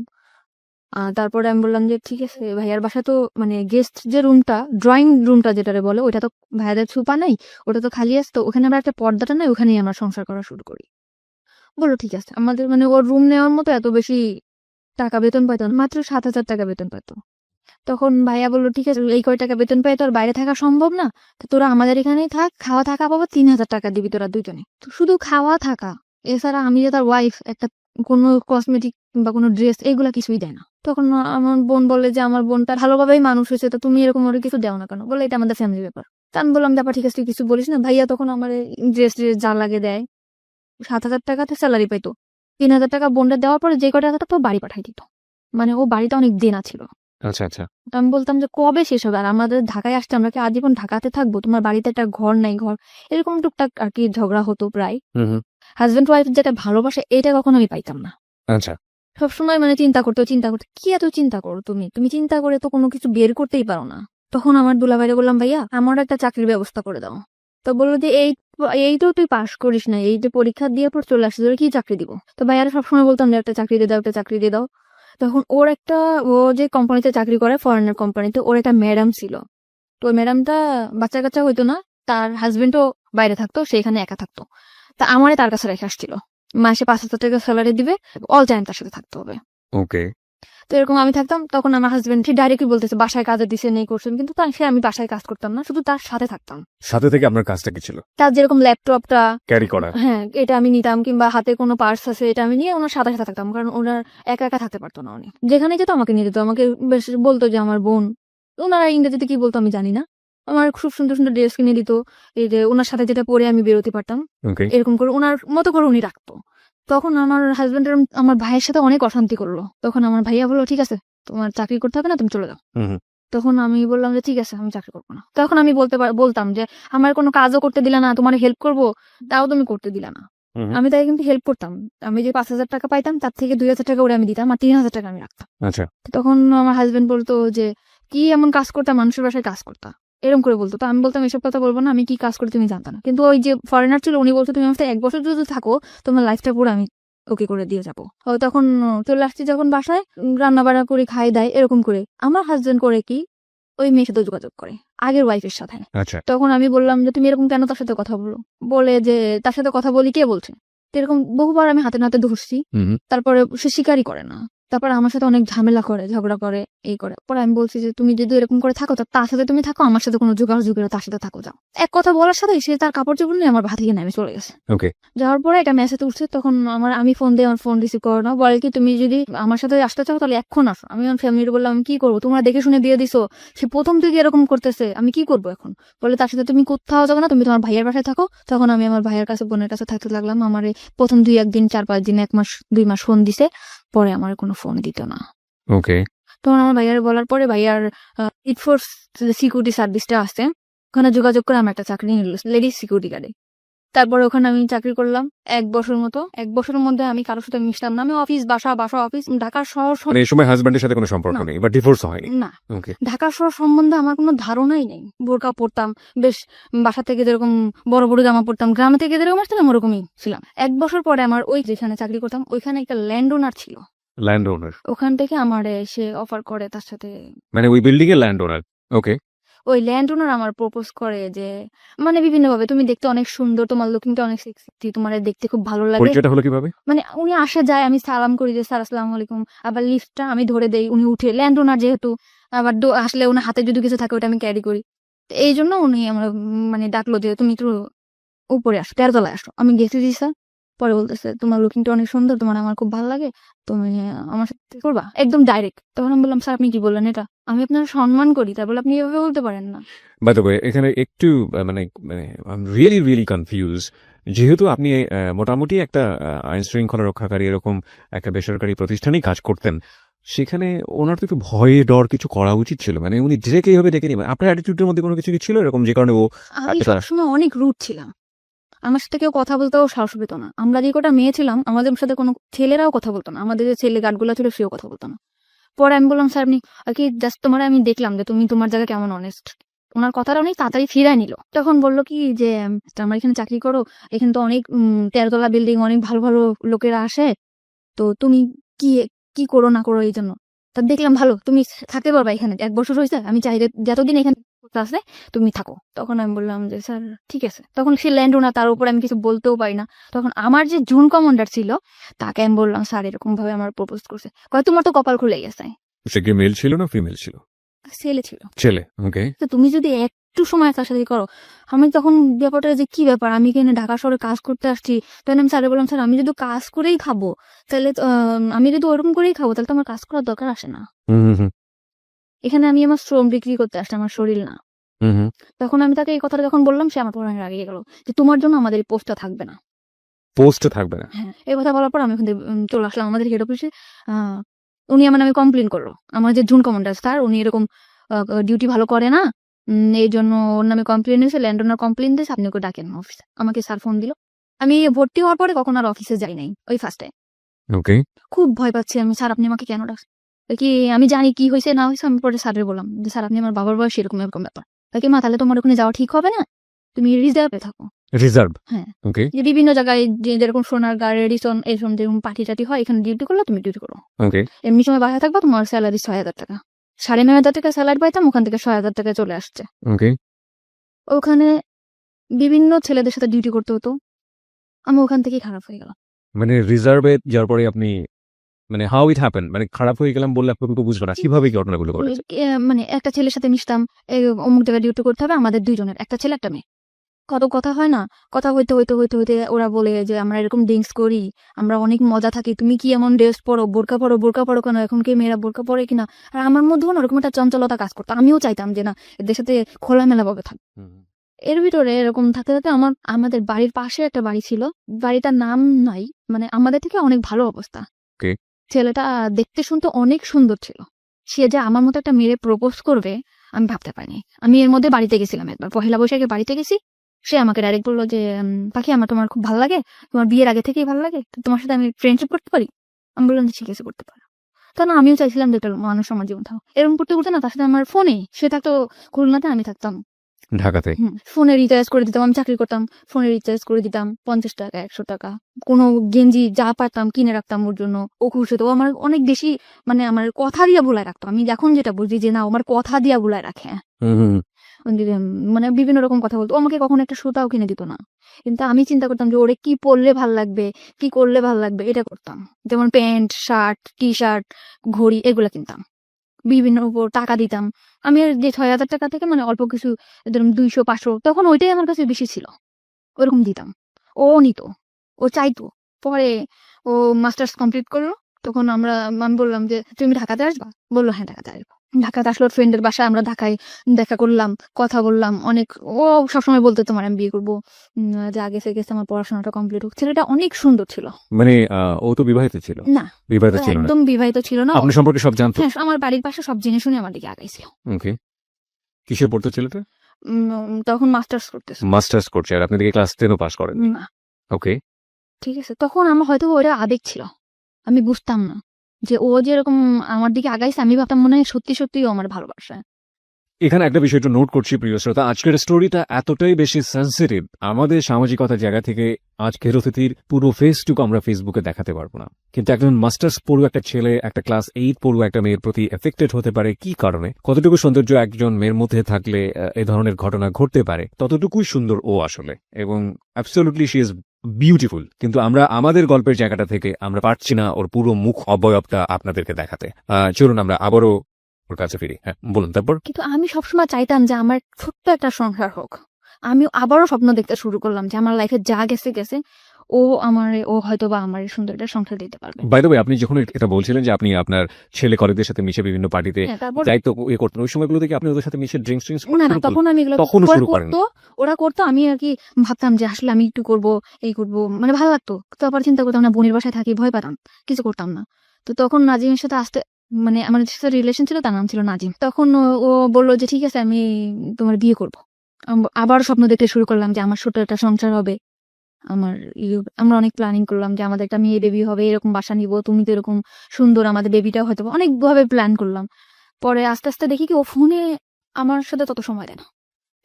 তারপরে আমি বললাম যে ঠিক আছে, ভাইয়ার বাসায় তো মানে গেস্ট যে রুমটা, ড্রয়িং রুমটা যেটারে বলে, ওইটা তো ভাইয়াদের ছুপা নাই, ওটা তো খালি আসতো, ওখানে আমরা একটা পর্দাটা নাই, ওখানেই আমরা সংসার করা শুরু করি। বললো ঠিক আছে। আমাদের মানে ওর রুম নেওয়ার মতো এত বেশি টাকা বেতন পাইতো না, মাত্র 7,000 টাকা বেতন পাইতো। তখন ভাইয়া বললো ঠিক আছে, এই কয় টাকা বেতন পাই তো আর বাইরে থাকা সম্ভব না, তো তোরা আমাদের এখানেই থাক, খাওয়া থাকা পাবো 3,000 টাকা দিবি তোরা দুজনে। তো শুধু খাওয়া থাকা, এছাড়া আমি যে তার ওয়াইফ, একটা কোনো কসমেটিক বা কোনো ড্রেস এগুলা কিছুই দেয় না। তখন আমার বোন বলে যে আমার বোনটা ভালোভাবেই মানুষ হয়েছে, তো তুমি এরকম ওর কিছু দেও না কেন? বলে এটা আমাদের ফ্যামিলি ব্যাপার। তা আমি বললাম ব্যাপার ঠিক আছে, তুই কিছু বলিস না। ভাইয়া তখন আমার ড্রেস যা লাগে দেয়। 7,000 টাকাতে স্যালারি পাইতো, 3,000 টাকা বোনটা দেওয়ার পরে যে কটা টাকা তো বাড়ি পাঠাই দিত। মানে ও বাড়িতে অনেক দেনা ছিল। আচ্ছা, আচ্ছা। তো আমি বলতাম যে কবে শেষ হবে, আর আমাদের ঢাকায় আসতে আমরা কি আজীবন ঢাকাতে থাকবো? তোমার বাড়িতে একটা ঘর নাই, ঘর এরকম টুকটাক আর কি ঝগড়া হতো প্রায়। হুম, হুম। হাজবেন্ড ওয়াইফ যেটা ভালোবাসে এটা কখনো আমি পাইতাম না। আচ্ছা। সবসময় মানে চিন্তা করতে কি এত চিন্তা করো তুমি চিন্তা করে তো কোনো কিছু বের করতেই পারো না। তখন আমার দুলাভাইরে বললাম ভাইয়া আমার একটা চাকরির ব্যবস্থা করে দাও। তো বললো যে এই তো তুই পাশ করিস না, এই যে পরীক্ষা দিয়ে পর চলে আসছিস, তোর কি চাকরি দিব? তো ভাইয়ারা সবসময় বলতাম যে একটা চাকরি দিয়ে দাও, একটা চাকরি দিয়ে দাও। তখন ও যে কোম্পানিতে চাকরি করে, ফরেনার কোম্পানিতে, ওর একটা ম্যাডাম ছিল। তো ওই ম্যাডামটা বাচ্চা কাচ্চা হইতো না, তার হাজবেন্ডও বাইরে থাকতো, সেখানে একা থাকতো। তা আমারে তার কাছে রেখে আসছিল, মাসে 5,000 টাকা স্যালারি দিবে, অল টাইম তার সাথে থাকতে হবে। ওকে। তো এরকম আমি থাকতাম। তখন আমার হাজবেন্ড সে ডাইরেক্টলি বলতেছে বাসায় কাজে দিছে নেই করছেন, কিন্তু আমি বাসায় কাজ করতাম না, শুধু তার সাথে থাকতাম। সাথে থেকে আপনার কাজটা কি ছিল? তার যেরকম ল্যাপটপটা ক্যারি করা? হ্যাঁ এটা আমি নিতাম, কিংবা হাতে কোনো পার্স আছে এটা আমি নিয়ে ওনার সাথে সাথে থাকতাম, কারণ ওনার একা একা থাকতে পারতো না। উনি যেখানে যেত আমাকে নিয়ে যেত, আমাকে বেশ বলতো যে আমার বোন। ওনারা ইংরেজিতে কি বলতো আমি জানি না। আমার খুব সুন্দর সুন্দর ড্রেস কিনে দিত, এই যে ওনার সাথে যেটা পরে আমি বেরোতে পারতাম, ওকে। এরকম করে ওনার মতো করে উনি রাখতো। তখন আমার হাজবেন্ডের আমার ভাইয়ের সাথে অনেক অশান্তি করলো। তখন আমার ভাইয়া বললো ঠিক আছে তোমার চাকরি করতে হবে না, তুমি চলে যাও। হুম, হুম। তখন আমি বললাম যে ঠিক আছে আমি চাকরি করবো না। তখন আমি বলতাম যে আমার কোনো কাজও করতে দিলা না, তোমার হেল্প করবো তাও তুমি করতে দিলা না। হুম, হুম। আমি তাই কিন্তু হেল্প করতাম। আমি যে 5,000 টাকা পাইতাম তার থেকে 2,000 টাকা ওরে আমি দিতাম, আর 3,000 টাকা আমি রাখতাম। আচ্ছা। তখন আমার হাজবেন্ড বলতো যে কি এমন কাজ করতাম, মানুষের বাসায় কাজ করতা, এরকম করে বলতো। তো আমি বলতাম এসব কথা বলবো না, আমি কি কাজ করতে তুমি জানতা না। কিন্তু ওই যে ফরেনার ছিল উনি বলতো তুমি আমার সাথে 1 বছর যদি থাকো তোমার লাইফটা পুরো আমি ওকে করে দিয়ে যাবো। তখন চলে আসছি যখন বাসায়, রান্না বান্না করে খাই দেয় এরকম করে। আমার হাজবেন্ড করে কি ওই মেয়ের সাথে যোগাযোগ করে, আগের ওয়াইফের সাথে। আচ্ছা। তখন আমি বললাম যে তুমি এরকম কেন তার সাথে কথা বলো? বলে যে তার সাথে কথা বলি কে বলছে? তো এরকম বহুবার আমি হাতে নাতে ধরছি, হুম, হুম। তারপরে সে স্বীকারই করে না। তারপর আমার সাথে অনেক ঝামেলা করে, ঝগড়া করে, এই করে। পরে আমি বলছি যে তুমি যদি এরকম করে থাকো তার সাথে তুমি থাকো, আমার সাথে কোনো যোগাযোগ করে তার সাথে থাকো, যাও। এক কথা বলার সাথে সে তার কাপড় চোপড় নিয়ে আমার ভাত থেকে নেমে চলে গেছে। ওকে। যাওয়ার পরে এটা মেসেজ উঠছে। তখন আমি ফোন দিয়ে আমার ফোন রিসিভ করো না, বলে কি তুমি যদি আমার সাথে আসতে চাও তাহলে এখন আসো। আমি আমার ফ্যামিলির বললাম আমি কি করবো, তোমরা দেখে শুনে দিয়ে দিছো, সে প্রথম থেকে এরকম করতেছে, আমি কি করবো এখন? বলে তার সাথে তুমি কোথাও যাবে না, তুমি তোমার ভাইয়ের বাসায় থাকো। তখন আমি আমার ভাইয়ের কাছে, বোনের কাছে থাকতে লাগলাম। আমার প্রথম 2-1 দিন, 4-5 দিন, 1 মাস 2 মাস ফোন দিছে, পরে আমার কোনো ফোন দিত না। ওকে। তখন আমার ভাইয়ার বলার পরে ভাইয়ার ইটফোর্স সিকিউরিটি সার্ভিসটা আছে, ওখানে যোগাযোগ করে আমার একটা চাকরি নিল লেডিস সিকিউরিটি গার্ডে। তারপরে ওখানে আমি চাকরি করলাম 1 বছর মতো। 1 বছরের মধ্যে আমি কারোর সাথে মিশতাম না। আমি অফিস বাসা অফিস, ঢাকা শহর মানে এই সময় হাজবেন্ডের সাথে কোনো সম্পর্ক না। নেই বা ডিভোর্স হয়নি? না, ওকে। ঢাকা শহর সম্বন্ধে আমার কোনো ধারণাই নেই। বোরকা পরতাম, বেশ বাসা থেকে যেরকম বড় বড় জামা পরতাম, গ্রামে থেকে যেরকম আসতাম ওরকমই ছিলাম। 1 বছর পরে আমার ওই যেখানে চাকরি করতাম ওইখানে একটা ল্যান্ড ওনার ছিল, ল্যান্ড ওনার? ওখান থেকে আমার সে অফার করে তার সাথে। মানে ওই বিল্ডিং এর ল্যান্ড ওনার? ওকে। ওই ল্যান্ড ওনার আমার প্রপোজ করে যে মানে বিভিন্ন ভাবে, তুমি দেখতে অনেক সুন্দর, তোমার লুকিংটা অনেক সেক্সি, তোমার দেখতে খুব ভালো লাগে। পরিচয়টা হলো কিভাবে? মানে উনি আসে যায়, আমি সালাম করি যে স্যার আসসালামু আলাইকুম, আবার লিফটটা আমি ধরে দেই, উনি উঠে, ল্যান্ড ওনার যেহেতু, আবার আসলে ওনার হাতে যদি কিছু থাকে ওটা আমি ক্যারি করি। তো এই জন্য উনি আমার মানে ডাকলো যে তুমি একটু উপরে আসো, 13 তলায় আসো। আমি গেছি জি স্যার। পরে বলতেছে তোমার লুকিংটা অনেক সুন্দর, তোমার আমার খুব ভালো লাগে, তুমি আমার সাথে করবা, একদম ডাইরেক্ট। তখন আমি বললাম স্যার আপনি কি বললেন এটা, আমি আপনার সম্মান করি, তার বলে আপনি এভাবে বলতে পারেন না। বাই দ্য ওয়ে, এখানে একটু মানে মানে I am really really confuse. যেহেতু আপনি মোটামুটি একটা আইন শৃঙ্খলা রক্ষাকারী এরকম একটা বেসরকারি প্রতিষ্ঠানেই কাজ করতেন, সেখানে ওনার তো একটু ভয়ে ডর কিছু করা উচিত ছিল। মানে উনি ডিরেক্ট এইভাবে ডেকে নিবেন, আপনার অ্যাটিটিউডের মধ্যে কোনো কিছু কি ছিল এরকম যে কারণে ও আমি সবসময় অনেক রুড ছিলাম, আমার সাথে কেউ কথা বলতেও সাহস পেত না। আমরা যে কটা মেয়ে ছিলাম আমাদের সাথে কোনো ছেলেরাও কথা বলতো না, আমাদের যে ছেলে গার্ডগুলো ছিল সেও কথা বলতো না। পরে আমি বললাম স্যার আপনি কি জাস্ট, তোমার আমি দেখলাম যে তুমি তোমার জায়গায় কেমন অনেস্ট। ওনার কথাটা অনেক তাড়াতাড়ি ফিরায় নিল। তখন বললো কি যে আমার এখানে চাকরি করো, এখানে তো অনেক 13 তলা বিল্ডিং, অনেক ভালো ভালো লোকেরা আসে, তো তুমি কি কি করো না করো এই জন্য। তা দেখলাম ভালো, তুমি থাকতে পারবা এখানে, 1 বছর হয়েছে, আমি চাই যে যতদিন এখানে আছে তুমি থাকো। তখন আমি বললাম যে স্যার ঠিক আছে। তখন সে ল্যান্ড ওনার, তার উপর আমি কিছু বলতেও পারি না। তখন আমার যে জুন কমান্ডার ছিল তাকে আমি বললাম স্যার এরকম ভাবে আমার প্রপোজ করছে। কয় তোমার তো কপাল খুলে গেছে। সে কি মেল ছিল না ফিমেল ছিল? ছেলে ছিল। ছেলে, ওকে। তো তুমি যদি একটু সময় তার সাথে করো, আমি তখন ব্যাপারটা যে কি ব্যাপার, আমি এখানে ঢাকা শহরে কাজ করতে আসছি। তখন আমি স্যারে বললাম স্যার আমি যদি কাজ করেই খাবো, তাহলে আমি যদি ওরকম করেই খাবো তাহলে তো আমার কাজ করার দরকার আসে না। এখানে আমি আমার শ্রম বিক্রি করতে আসছি, আমার শরীর না। তখন আমি তাকে এই কথাটা যখন বললাম, সে আমার পড়ানো রাগিয়ে গেল যে তোমার জন্য আমাদের এই পোস্টটা থাকবে না। পোস্টে থাকবে না? হ্যাঁ, এই কথা বলার পর আমি ওখান থেকে চলে আসলাম আমাদের হেড অফিসে। উনি আমার নামে কমপ্লেন করলো, আমার যে জুন কমান্ডার স্যার উনি এরকম ডিউটি ভালো করে না, এই জন্য ওর নামে কমপ্লেন হয়েছে, ল্যান্ড ওনার কমপ্লেন দিয়েছে, আপনি ওকে ডাকেন অফিসে। আমাকে স্যার ফোন দিল। আমি ভর্তি হওয়ার পরে কখন আর অফিসে যাই নাই, ওই ফার্স্টে। ওকে। খুব ভয় পাচ্ছি আমি, স্যার আপনি আমাকে কেন ডাকছেন? কি আমি জানি কি হয়েছে না হয়েছে। আমি পরে স্যারের বললাম যে স্যার আপনি আমার বাবার বয়স, এরকম এরকম ব্যাপার। কি মা তাহলে তোমার ওখানে যাওয়া ঠিক হবে না, তুমি রিজার্ভে থাকো। রিজার্ভ? হ্যাঁ, ওকে। যে বিভিন্ন জায়গায় যেরকম সোনারগাঁ, রেডিসন, এরকম যেরকম পার্টি টাটি হয়, এখানে ডিউটি করলে তুমি ডিউটি করো। ওকে। এমনি সময় বাসায় থাকবা, তোমার স্যালারি 6,000 টাকা, 9,500 টাকা স্যালারি পাইতাম, ওখান থেকে 6,000 টাকা চলে আসছে। ওকে। ওখানে বিভিন্ন ছেলেদের সাথে ডিউটি করতে হতো, আমি ওখান থেকেই খারাপ হয়ে গেলাম। মানে রিজার্ভে যাওয়ার পরে আপনি মানে হাউ ইট হ্যাপেন, মানে খারাপ হয়ে গেলাম বললে আপনি তো বুঝবে না কিভাবে কি ঘটনাগুলো ঘটেছে। মানে একটা ছেলের সাথে মিশতাম, অমুক জায়গায় ডিউটি করতে হবে, আমাদের 2 জনের, একটা ছেলে একটা মেয়ে। কত কথা হয় না, কথা হইতে হইতে হইতে হইতে ওরা বলে যে আমরা এরকম ড্রিঙ্কস করি, আমরা অনেক মজা থাকি, তুমি কি এমন ড্রেস পরো, বোরকা পরো, বোরকা পরো কেন, এখন কি মেয়েরা বোরকা পরে কিনা। আর আমার মধ্যেও না ওরকম একটা চঞ্চলতা কাজ করতো, আমিও চাইতাম যে না এদের সাথে খোলামেলা ভাবে থাক। এর ভিতরে এরকম থাকতে থাকতে আমাদের বাড়ির পাশে একটা বাড়ি ছিল, বাড়িটার নাম নাই, মানে আমাদের থেকে অনেক ভালো অবস্থা। Okay. ছেলেটা দেখতে শুনতে অনেক সুন্দর ছিল, সে যে আমার মতো একটা মেয়ে প্রপোজ করবে আমি ভাবতে পারিনি। আমি এর মধ্যে বাড়িতে গেছিলাম একবার, পহেলা বৈশাখে বাড়িতে গেছি। সে আমাকে ডাইরেক্ট বললো যে পাখি আমার তোমার খুব ভালো লাগে, তোমার বিয়ের আগে থেকেই ভালো লাগে, তো তোমার সাথে আমি ফ্রেন্ডশিপ করতে পারি। আমি বললাম যে ঠিক আছে করতে পারো। তা না আমিও চাইছিলাম যে একটা মানুষ আমার জীবন থাকুক। এরকম করতে করতে না তার সাথে আমার ফোনে, সে থাকতো খুলনাতে, আমি থাকতাম ঢাকাতে। ফোনে রিচার্জ করে দিতাম, আমি চাকরি করতাম, ফোনে রিচার্জ করে দিতাম 50 টাকা 100 টাকা, কোনো গেঞ্জি যা পারতাম কিনে রাখতাম ওর জন্য, ও খুশি হতো। ও আমার অনেক বেশি মানে আমার কথা দিয়া বুলায় রাখতো। আমি এখন যেটা বুঝি যে না ও আমার কথা দিয়া বুলায় রাখে। মানে বিভিন্ন রকম কথা বলতো, ও আমাকে কখনো একটা সুতাও কিনে দিত না, কিন্তু আমি চিন্তা করতাম যে ওরে কি পরলে ভাল লাগবে, কি করলে ভাল লাগবে, এটা করতাম। যেমন প্যান্ট, শার্ট, টি শার্ট, ঘড়ি এগুলা কিনতাম, বিভিন্ন উপর টাকা দিতাম। আমি আর যে 6,000 টাকা থেকে মানে অল্প কিছু, ধরুন 200-500, তখন ওইটাই আমার কাছে বেশি ছিল, ওরকম দিতাম। ও নিত, ও চাইতো। পরে ও মাস্টার্স কমপ্লিট করলো, তখন আমি বললাম যে তুমি ঢাকাতে আসবা, বললো হ্যাঁ ঢাকাতে আসবো। ঢাকাতে আসলো ফ্রেন্ডের বাসায়, আমরা ঢাকায় দেখা করলাম, কথা বললাম অনেক। ও সবসময় বলতো তোমার আমি বিয়ে করবো, যে আগে থেকে আমার পড়াশোনাটা কমপ্লিট হোক। ছেলেটা অনেক সুন্দর ছিল। মানে ও তো বিবাহিত ছিল? না, বিবাহিত ছিল না। একদম বিবাহিত ছিল না। আপনি সম্পর্কে সব জানতো? হ্যাঁ, আমার বাড়ির পাশে সব জেনে শুনে আমার দিকে আগাইছিল। ওকে। কিসে পড়তো ছেলেটা? তখন মাস্টার্স করতেছে। মাস্টার্স করছে, আর আপনি দেখি ক্লাস 10ও পাস করেন। না, ওকে। ঠিক আছে, তখন আমার হয়তো ওটা আবেগ ছিল, আমি বুঝতাম না যে ও যে এরকম আমার দিকে আগাইছে। আমি ভাবতাম মনে হয় সত্যি সত্যি ও আমার ভালোবাসে। এখানে একটা বিষয় একটু নোট করছি প্রিয় শ্রোতা, আজকের স্টোরিটা এতটাই বেশি সেন্সিটিভ, আমাদের সামাজিকতার জায়গা থেকে আজকের অতিথির পুরো ফেসটুকু আমরা ফেসবুকে দেখাতে পারবো না, কিন্তু একজন মাস্টার্স পড়ুয়া একটা ছেলে, একটা ক্লাস 8 পড়ুয়া একটা মেয়ের প্রতি এফেক্টেড হতে পারে কি কারণে, কতটুকু সৌন্দর্য একজন মেয়ের মধ্যে থাকলে এই ধরনের ঘটনা ঘটতে পারে, ততটুকুই সুন্দর ও আসলে, এবং অ্যাবসলিউটলি শি ইজ বিউটিফুল। কিন্তু আমরা আমাদের গল্পের জায়গাটা থেকে আমরা পারছি না ওর পুরো মুখ অবয়বটা আপনাদেরকে দেখাতে। চলুন আমরা আবারও ওর কাছে ফিরি। হ্যাঁ বলুন তারপর। কিন্তু আমি সবসময় চাইতাম যে আমার ছোট্ট একটা সংসার হোক। আমি আবারও স্বপ্ন দেখতে শুরু করলাম যে আমার লাইফে যা গেছে গেছে, ও হয়তো বা আমার সুন্দর একটা সংসার দিতে পারবে। বাই দ্য ওয়ে, আপনি যখন এটা বলছিলেন যে আপনি আপনার ছেলে কলেজের সাথে মিশে বিভিন্ন পার্টিতে হ্যাঁ, তারপর দায়িত্ব ইয়ে করতেন, ওই সময়গুলোতে কি আপনি ওদের সাথে মিশে ড্রিঙ্কস না না, তখন আমি এগুলো তখনও ওরা শুরু করেন? করতো, আমি আর কি ভাবতাম যে আসলে আমি একটু করব, এই করব, মানে ভালো লাগতো। তারপর চিন্তা করতাম না, বোনের বাসায় থাকি, ভয় পেতাম, কিছু করতাম না। তো তখন নাজিমের সাথে মানে আমার সাথে রিলেশন ছিল, তার নাম ছিল নাজিম। তখন ও বললো যে ঠিক আছে আমি তোমার বিয়ে করব। আবার স্বপ্ন দেখতে শুরু করলাম যে আমার ছোট একটা সংসার হবে। আমরা অনেক প্ল্যানিং করলাম যে আমাদের একটা মেয়ে বেবি হবে, এরকম বাসা নিব, তুমি তো এরকম সুন্দর, আমাদের বেবিটাও হয়তো, অনেক ভাবে প্ল্যান করলাম। পরে আস্তে আস্তে দেখি কি ও ফোনে আমার সাথে তত সময় দেয় না,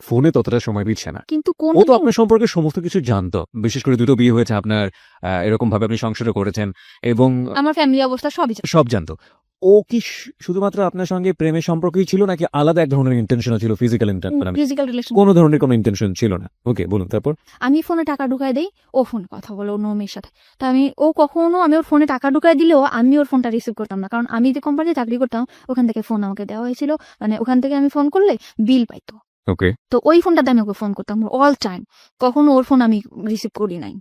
ফোনে ততটা সময় দিচ্ছে না। কিন্তু কোন ও তো আপনার সম্পর্কে সমস্ত কিছু জানতো, বিশেষ করে দুটো বিয়ে হয়েছে আপনার, এরকম ভাবে আপনি সংসারও করেছেন এবং আমার ফ্যামিলি অবস্থা সবই জানে। সব জানতো। ও কি শুধুমাত্র আপনার সঙ্গে প্রেমের সম্পর্কই ছিল নাকি আলাদা এক ধরনের ইন্টেনশনও ছিল, ফিজিক্যাল ইন্টেনশন? ফিজিক্যাল রিলেশন, কোনো ধরনের কোনো ইন্টেনশন ছিল না। ওকে বলুন তারপর। আমি ফোনে টাকা ঢুকাই দেই, ও ফোনে কথা বলে অন্য মেয়ের সাথে। তা আমি ওর ফোনে টাকা ঢুকাই দিলেও আমি ওর ফোনটা রিসিভ করতাম না, কারণ আমি যে কোম্পানিতে চাকরি করতাম ওখান থেকে ফোন আমাকে দেওয়া হয়েছিল, মানে ওখান থেকে আমি ফোন করলে বিল পাইতো। ওকে। তো ওই ফোনটাতে আমি ওকে ফোন করতাম অল টাইম, কখনো ওর ফোন আমি রিসিভ করি নাই।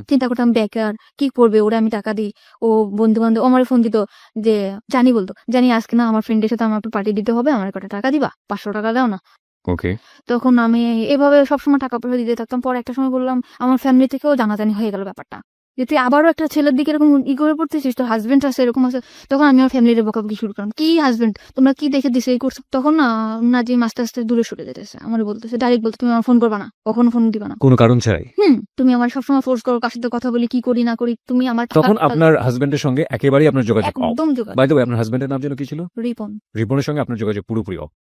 চিন্তা করতাম বেকার, কি করবে, ওরা আমি টাকা দিই, ও বন্ধু বান্ধব আমার ফোন দিত, যে বলতো জানি আজকে না আমার ফ্রেন্ডের সাথে আমার একটু পার্টি দিতে হবে, আমার কটা টাকা দিবা, 500 টাকা দাও না। ওকে। তখন আমি এভাবে সবসময় টাকা পয়সা দিতে থাকতাম। পরে একটা সময় বললাম, আমার ফ্যামিলি থেকেও জানাজানি হয়ে গেল ব্যাপারটা, যে তুই আবারও একটা ছেলের দিকে এরকম করে পড়তেছিস, তোর হাজবেন্ড আছে এরকম আছে। তখন আমি আমার ফ্যামিলির বকাবকি শুরু করলাম, কি হাজবেন্ড, তোমরা কি দেখে দিছে এই করছো। তখন না যে আস্তে আস্তে দূরে সরে যেতেছে, আমার বলতেছে ডাইরেক্ট, বলতে তুমি আমার ফোন করবা না, কখনো ফোন দিবা না, কোনো কারণ ছাড়াই। তুমি আমার সবসময় ফোর্স করো, কার সাথে কথা বলি, কি করি না করি, তুমি আমার তখন আপনার হাজবেন্ডের সঙ্গে একেবারেই আপনার যোগাযোগ অফ। একদম যোগাযোগ। বাই দ্য ওয়ে, আপনার হাজবেন্ডের নাম যেন কি ছিল? রিপন। রিপনের সঙ্গে আপনার যোগাযোগ পুরোপুরি অফ।